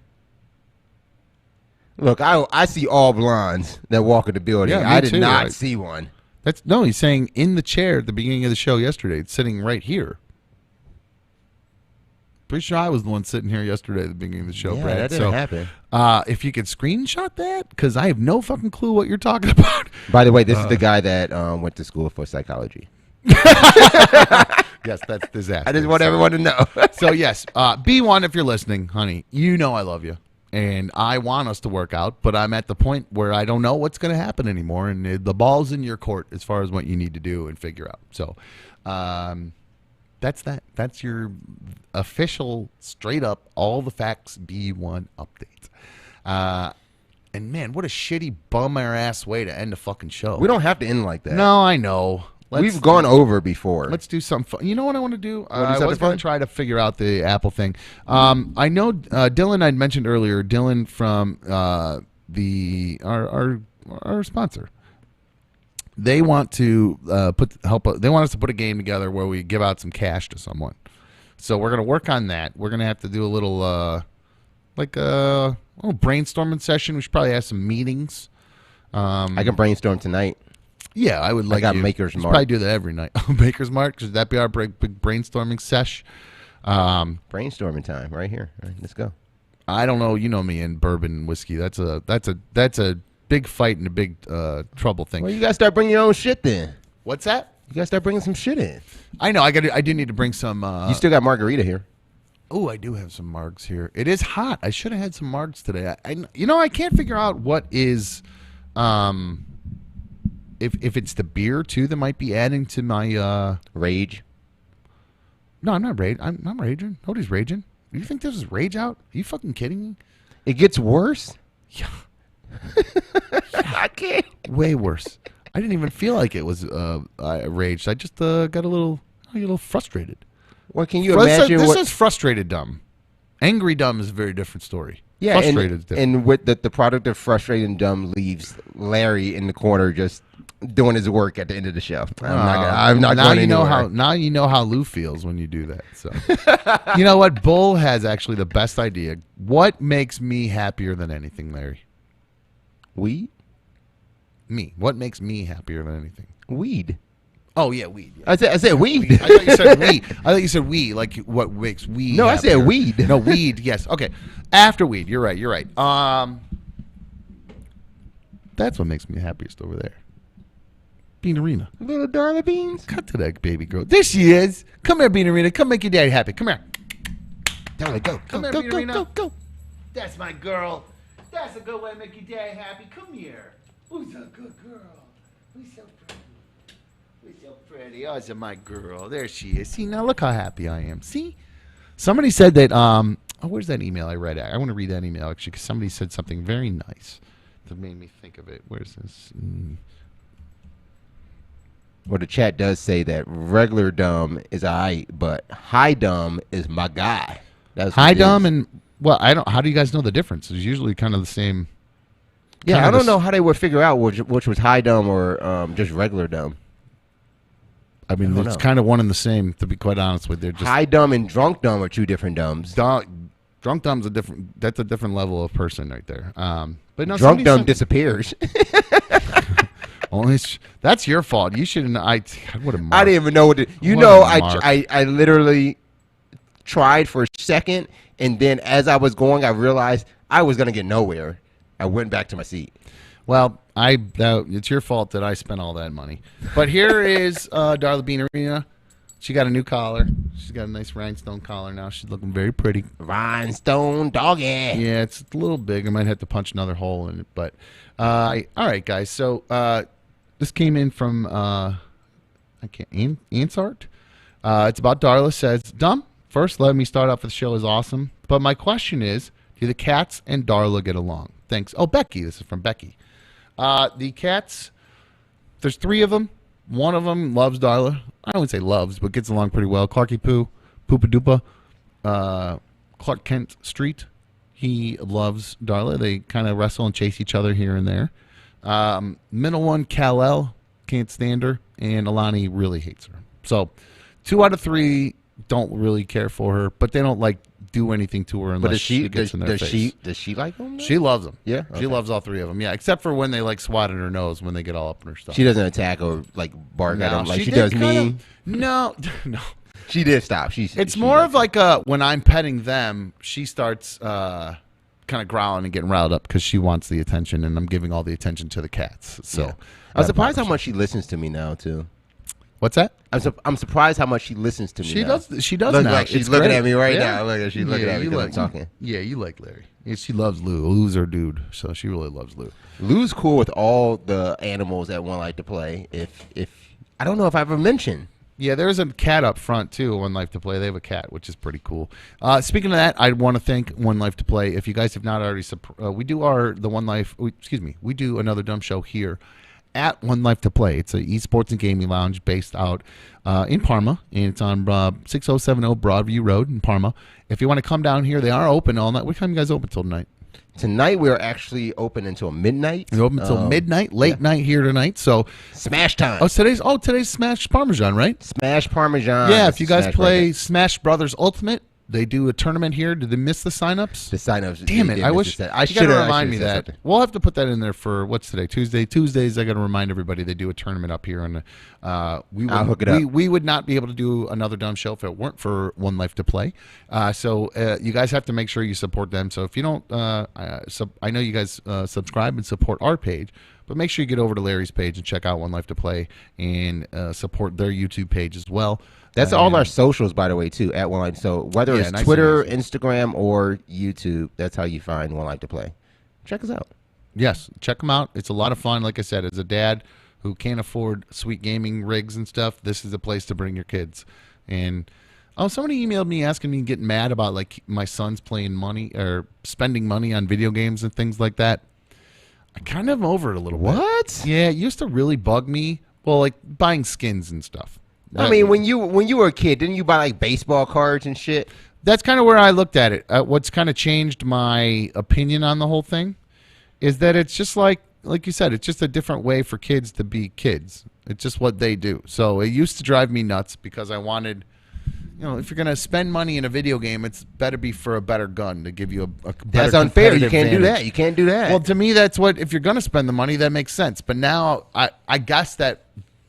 Look, I see all blondes that walk in the building. Yeah, I did not see one. He's saying in the chair at the beginning of the show yesterday. It's sitting right here. Pretty sure I was the one sitting here yesterday at the beginning of the show, Brad. That didn't happen. If you could screenshot that, because I have no fucking clue what you're talking about. By the way, this is the guy that went to school for psychology. Yes, that's disaster. I just want everyone to know. So, yes, B1, if you're listening, honey, you know I love you. And I want us to work out, but I'm at the point where I don't know what's going to happen anymore. And the ball's in your court as far as what you need to do and figure out. So, that's that. That's your official, straight up, all the facts B1 update. And man, what a shitty bum ass way to end a fucking show. We don't have to end like that. No, I know. We've gone over before. Let's do something fun. You know what I want to do? I was going to try to figure out the Apple thing. I know Dylan, I'd mentioned earlier, Dylan from our sponsor. They want to they want us to put a game together where we give out some cash to someone. So we're going to work on that. We're going to have to do a little brainstorming session. We should probably have some meetings. I can brainstorm tonight. Yeah, I would like. I got Maker's Mark. Probably do that every night. Maker's Mark. Should that be our big brainstorming sesh? Brainstorming time right here. All right, let's go. I don't know. You know me and bourbon and whiskey. That's a big fight and a big trouble thing. Well, you gotta start bringing your own shit then. What's that? You gotta start bringing some shit in. I know. I do need to bring some. You still got margarita here. Oh, I do have some margs here. It is hot. I should have had some margs today. I can't figure out what is If it's the beer too that might be adding to my rage. No, I'm not raging. I'm not raging. Nobody's raging. You think this is rage out? Are you fucking kidding me? It gets worse. Yeah. I can't. Way worse. I didn't even feel like it was rage. I just got a little frustrated. Well, can you imagine? This is frustrated dumb. Angry dumb is a very different story. Yeah, frustrated is different. And with the product of frustrated and dumb leaves Larry in the corner just doing his work at the end of the show. I'm not going anywhere. Now you know how Lou feels when you do that. So, you know what? Bull has actually the best idea. What makes me happier than anything, Larry? Weed? Me. What makes me happier than anything? Weed. Oh yeah, weed. Yeah. I said weed. I thought you said weed. I thought you said weed, like what makes weed. No, happier. I said weed. No, weed. Yes. Okay. After weed. You're right. You're right. That's what makes me happiest over there. Bean Arena. Little Darla Beans. Cut to that baby girl. There she is. Come here, Bean Arena. Come make your daddy happy. Come here. Darla, go. Come here, go, Bean go, Arena. go. That's my girl. That's a good way to make your daddy happy. Come here. Who's a good girl? Who's so pretty? Who's so pretty? Oh, it's my girl. There she is. See, now look how happy I am. See? Somebody said that, where's that email I read? I want to read that email, actually, because somebody said something very nice that made me think of it. Where's this? Well, the chat does say that regular dumb is but high dumb is my guy. That's high dumb and, well, I don't, how do you guys know the difference? It's usually kind of the same. Yeah, I don't know how they would figure out which was high dumb or just regular dumb. I mean, it's kind of one and the same, to be quite honest with you. Just high dumb and drunk dumb are two different dumbs. Drunk dumb's that's a different level of person right there. But no, drunk dumb disappears. Only that's your fault. You shouldn't. I didn't even know what I literally tried for a second, and then as I was going, I realized I was gonna get nowhere. I went back to my seat. Well, it's your fault that I spent all that money. But here is Darla Bean Arena. She got a new collar. She's got a nice rhinestone collar now. She's looking very pretty. Rhinestone doggy. Yeah, it's a little big. I might have to punch another hole in it. But all right, guys. So this came in from Ansart. It's about Darla. Says, Dumb. First, let me start off with the show is awesome. But my question is, do the cats and Darla get along? Thanks. Oh, Becky. This is from Becky. The cats, there's 3 of them. One of them loves Darla. I wouldn't say loves, but gets along pretty well. Clarky Poo, Poopa Doopa, Clark Kent Street. He loves Darla. They kind of wrestle and chase each other here and there. Middle one, Kal-El, can't stand her. And Alani really hates her. So 2 out of 3 don't really care for her, but they don't do anything to her unless she gets in their face. Does she like them? She loves them. Yeah, she loves all 3 of them. Yeah, except for when they swat in her nose when they get all up in her stuff. She doesn't attack or bark at them like she does me. No. She did stop. It's more of when I'm petting them, she starts kind of growling and getting riled up because she wants the attention, and I'm giving all the attention to the cats. So yeah. I'm surprised how much she listens to me now too. What's that? I'm surprised how much she listens to me. She now. does. She does Look, now. Like she's looking at me right now. Look, she's looking at me because I'm talking. Yeah, you like Larry. She loves Lou. Lou's her dude, so she really loves Lou. Lou's cool with all the animals that One Life to Play. If I don't know if I ever mentioned. Yeah, there's a cat up front too. One Life to Play. They have a cat, which is pretty cool. Speaking of that, I want to thank One Life to Play. If you guys have not already, we do we do another dumb show here at One Life to Play. It's an esports and gaming lounge based out in Parma, and it's on 6070 Broadview Road in Parma. If you want to come down here, they are open all night. What time you guys open till tonight? Tonight we're actually open until midnight. We're open until midnight, late night here tonight. So Smash time. Oh, today's Smash Parmesan, right? Smash Parmesan. Yeah, if you guys play Smash Brothers Ultimate, they do a tournament here. Did they miss the signups? The signups. Damn it! I wish I should have remind me that. We'll have to put that in there for what's today? Tuesday. Tuesdays, I got to remind everybody they do a tournament up here, and I'll hook it up. We would not be able to do another dumb show if it weren't for One Life to Play. So you guys have to make sure you support them. So if you don't, I know you guys subscribe and support our page. But make sure you get over to Larry's page and check out One Life to Play and support their YouTube page as well. That's all our socials, by the way, too, at One Life. So whether it's Twitter, Instagram, or YouTube, that's how you find One Life to Play. Check us out. Yes, check them out. It's a lot of fun. Like I said, as a dad who can't afford sweet gaming rigs and stuff, this is the place to bring your kids. And somebody emailed me asking me, getting mad about like my son's playing money or spending money on video games and things like that. I kind of am over it a little bit. What? Yeah, it used to really bug me. Well, like buying skins and stuff. I mean, when you were a kid, didn't you buy like baseball cards and shit? That's kind of where I looked at it. What's kind of changed my opinion on the whole thing is that it's just like you said, it's just a different way for kids to be kids. It's just what they do. So it used to drive me nuts because I wanted, if you're going to spend money in a video game, it's better be for a better gun to give you a better. That's unfair. You can't do advantage. that. You can't do that. Well, to me, that's what, if you're going to spend the money, that makes sense. But now I guess that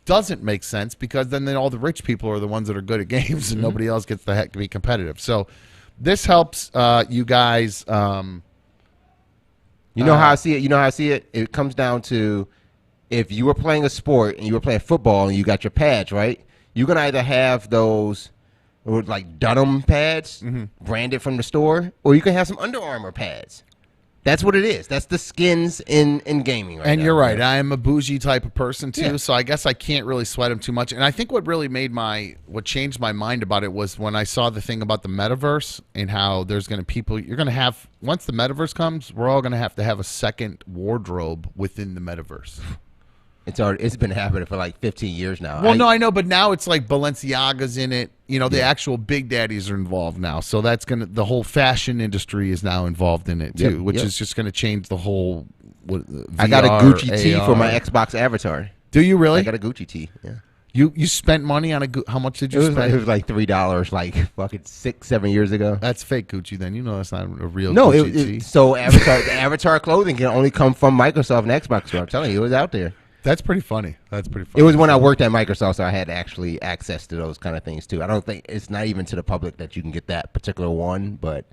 doesn't make sense because then all the rich people are the ones that are good at games and nobody else gets to be competitive. So this helps you guys. You know how I see it? It comes down to if you were playing a sport and you were playing football and you got your pads, right? You can either have those like Dunham pads branded from the store, or you can have some Under Armour pads. That's what it is. That's the skins in gaming right now. And you're right. I am a bougie type of person too, Yeah. so I guess I can't really sweat them too much. And I think what really what changed my mind about it was when I saw the thing about the metaverse and how there's going to you're going to have, once the metaverse comes, we're all going to have a second wardrobe within the metaverse. It's been happening for like 15 years now. Well, no, I know, but now it's like Balenciaga's in it. The actual big daddies are involved now. So that's the whole fashion industry is now involved in it too, which is just going to change the whole VR, I got a Gucci tee AR. for my Xbox avatar. Do you really? I got a Gucci tee. Yeah. You spent money on how much did you spend? It was like $3 like fucking 6-7 years ago. That's fake Gucci then. That's not a real No, Gucci tee. so the avatar clothing can only come from Microsoft and Xbox store. I'm telling you, it was out there. That's pretty funny. It was when I worked at Microsoft, so I had actually access to those kind of things too. I don't think it's not even to the public that you can get that particular one, but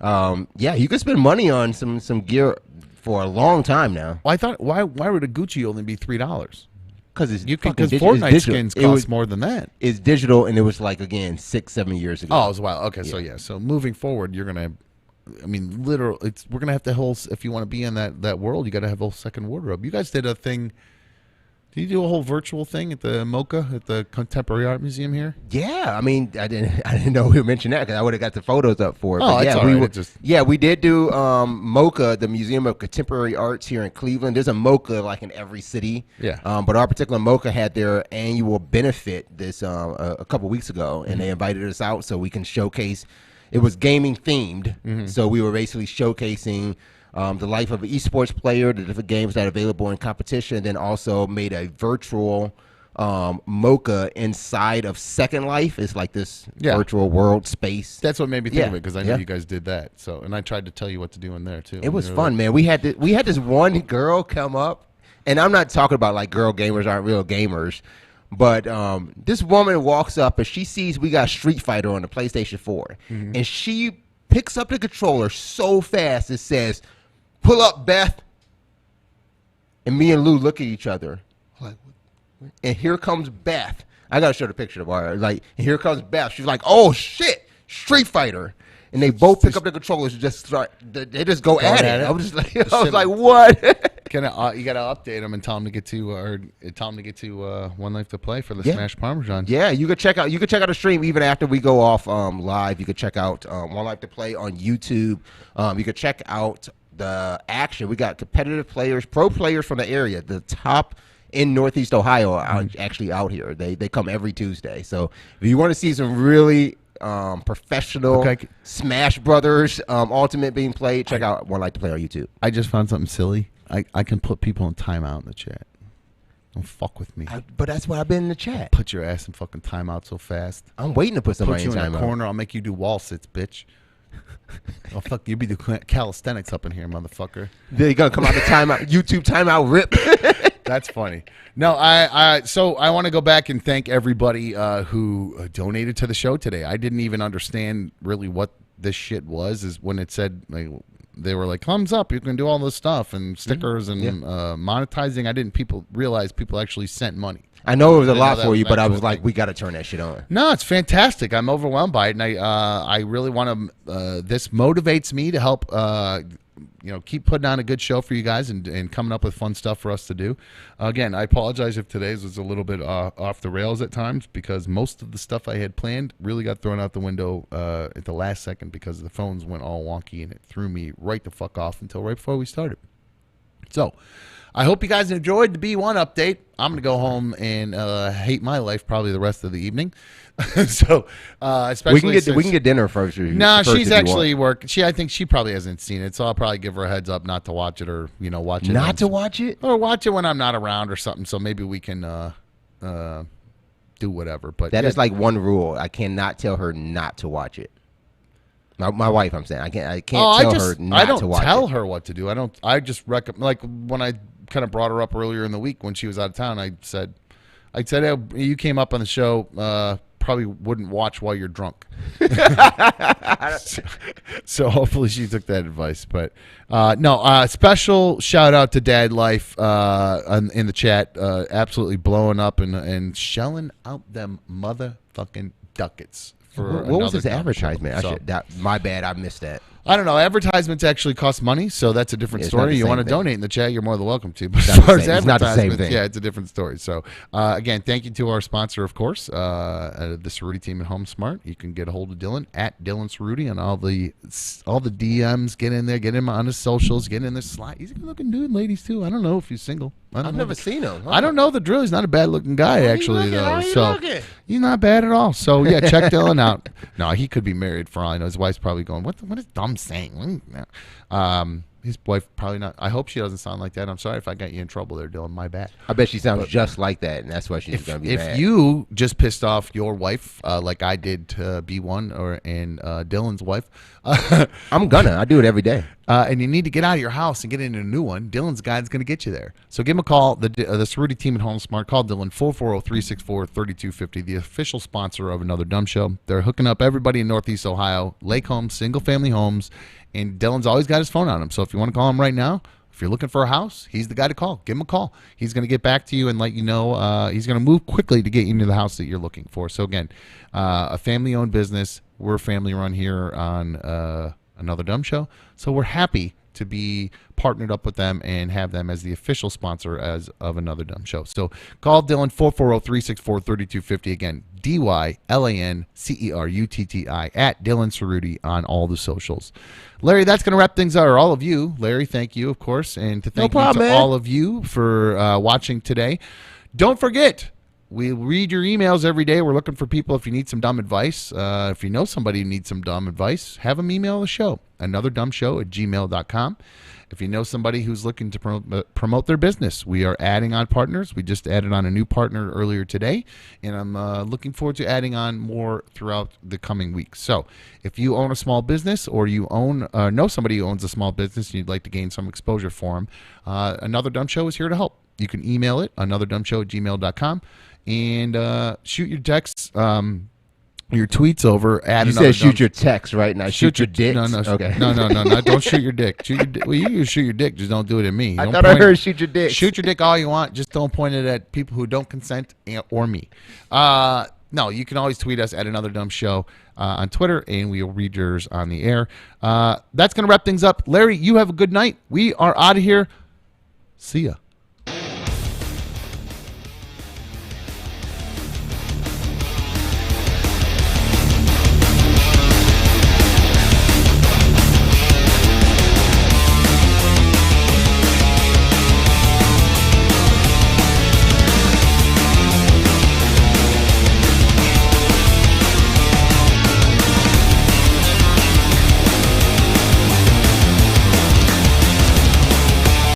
yeah, you can spend money on some gear for a long time now. Well, I thought why would a Gucci only be $3? Because Fortnite skins cost more than that. It's digital, and it was like again 6-7 years ago. Oh, it was a while. Okay, yeah. So moving forward, you're gonna. I mean, literally, we're gonna have the whole. If you want to be in that world, you got to have a whole second wardrobe. You guys did a thing. Did you do a whole virtual thing at the MoCA at the Contemporary Art Museum here? Yeah, I mean, I didn't know we would mention that because I would have got the photos up for it. Oh, but that's yeah, we did do MoCA, the Museum of Contemporary Arts here in Cleveland. There's a MoCA like in every city. Yeah. But our particular MoCA had their annual benefit this a couple weeks ago, and they invited us out so we can showcase. It was gaming themed, so we were basically showcasing the life of an esports player, the different games that are available in competition, then also made a virtual MoCA inside of Second Life. It's like this virtual world space. That's what made me think of it because I knew you guys did that. So, and I tried to tell you what to do in there too. It was fun, man. We had this one girl come up, and I'm not talking about like girl gamers aren't real gamers, but this woman walks up and she sees we got Street Fighter on the PlayStation 4, and she picks up the controller so fast it says, "Pull up, Beth." And me and Lou look at each other. Like, and here comes Beth. I gotta show the picture of her. Like, and here comes Beth. She's like, "Oh shit, Street Fighter!" And they both pick up the controllers and just start. They just go at it. I was like, "What?" You gotta update them and tell them to get to One Life to Play for the Smash Parmesan. Yeah, you could check out the stream even after we go off live. You could check out One Life to Play on YouTube. You could check out the action. We got competitive players, pro players from the area. The top in Northeast Ohio are actually out here. They come every Tuesday. So if you want to see some really professional Smash Brothers Ultimate being played, check out One Life to Play on YouTube. I just found something silly. I can put people in timeout in the chat. Don't fuck with me. But that's why I've been in the chat. Put your ass in fucking timeout so fast. I'm waiting to put somebody in timeout. Put you in a corner. I'll make you do wall sits, bitch. Oh, fuck, you be doing calisthenics up in here, motherfucker. They're going to come out the timeout, YouTube timeout rip. That's funny. No, so I want to go back and thank everybody who donated to the show today. I didn't even understand really what this shit was, is when it said, like, they were like, thumbs up, you can do all this stuff and stickers and monetizing. I didn't realize people actually sent money. I know it was a didn't know lot that for was you, an but I actual was like, thing. we got to turn that shit on. No, it's fantastic. I'm overwhelmed by it, and I really want to. This motivates me to help. Keep putting on a good show for you guys and coming up with fun stuff for us to do. Again, I apologize if today's was a little bit off the rails at times because most of the stuff I had planned really got thrown out the window at the last second because the phones went all wonky and it threw me right the fuck off until right before we started. So I hope you guys enjoyed the B1 update. I'm going to go home and hate my life probably the rest of the evening. So especially we can get dinner first. No, first she's if you actually want. I think she probably hasn't seen it, so I'll probably give her a heads up not to watch it or watch it. Not to watch it? Or watch it when I'm not around or something, so maybe we can do whatever. But that is like one rule. I cannot tell her not to watch it. My wife, I'm saying. I can't tell her not to watch it. I don't tell her what to do. I just recommend, like when I kind of brought her up earlier in the week when she was out of town, I said, hey, you came up on the show, probably wouldn't watch while you're drunk. So hopefully she took that advice. But special shout out to Dad Life in the chat, absolutely blowing up and shelling out them motherfucking ducats. What was this advertisement? My bad, I missed that. I don't know. Advertisements actually cost money, so that's a different story. You want to donate in the chat, you're more than welcome to. But as far as advertisements, yeah, it's a different story. So, again, thank you to our sponsor, of course, the Cerruti team at Home Smart. You can get a hold of Dylan at Dylan Cerruti on all the DMs. Get in there, get him on his socials, get in the slide. He's a good-looking dude, ladies too. I don't know if he's single. I've never seen him. I don't know the drill. He's not a bad-looking guy, actually, though. So he's not bad at all. So yeah, check Dylan out. No, he could be married for all I know. His wife's probably going, what is dumb saying? His wife probably not. I hope she doesn't sound like that. I'm sorry if I got you in trouble there, Dylan. My bad. I bet she sounds just like that, and that's why she's going to be mad. If you just pissed off your wife like I did to B1 and Dylan's wife, I do it every day. And you need to get out of your house and get into a new one, Dylan's guy is going to get you there. So give him a call. The Cerruti team at Home Smart. Call Dylan 440-364-3250, the official sponsor of Another Dumb Show. They're hooking up everybody in Northeast Ohio, lake homes, single-family homes, and Dylan's always got his phone on him. So if you want to call him right now, if you're looking for a house, he's the guy to call. Give him a call. He's going to get back to you and let you know. He's going to move quickly to get you into the house that you're looking for. So again, a family-owned business. We're family-run here on Another Dumb Show. So we're happy to be partnered up with them and have them as the official sponsor of Another Dumb Show. So call Dylan 440-364-3250. Again, DYLANCERUTTI at Dylan Cerruti on all the socials. Larry, that's going to wrap things up. All of you, Larry, thank you, of course, and to thank all of you for watching today. Don't forget, we read your emails every day. We're looking for people if you need some dumb advice. If you know somebody who needs some dumb advice, have them email the show, anotherdumbshow@gmail.com. If you know somebody who's looking to promote their business, we are adding on partners. We just added on a new partner earlier today, and I'm looking forward to adding on more throughout the coming weeks. So if you own a small business or you know somebody who owns a small business and you'd like to gain some exposure for them, Another Dumb Show is here to help. You can email it, anotherdumbshow@gmail.com, and shoot your texts, your tweets over at. You said shoot your text right now. Shoot your dick. No, okay. No. Don't shoot your dick. Shoot your dick. Well, you can shoot your dick. Just don't do it at me. I thought I heard shoot your dick. Shoot your dick all you want. Just don't point it at people who don't consent or me. No, you can always tweet us at Another Dumb Show on Twitter, and we'll read yours on the air. That's going to wrap things up. Larry, you have a good night. We are out of here. See ya.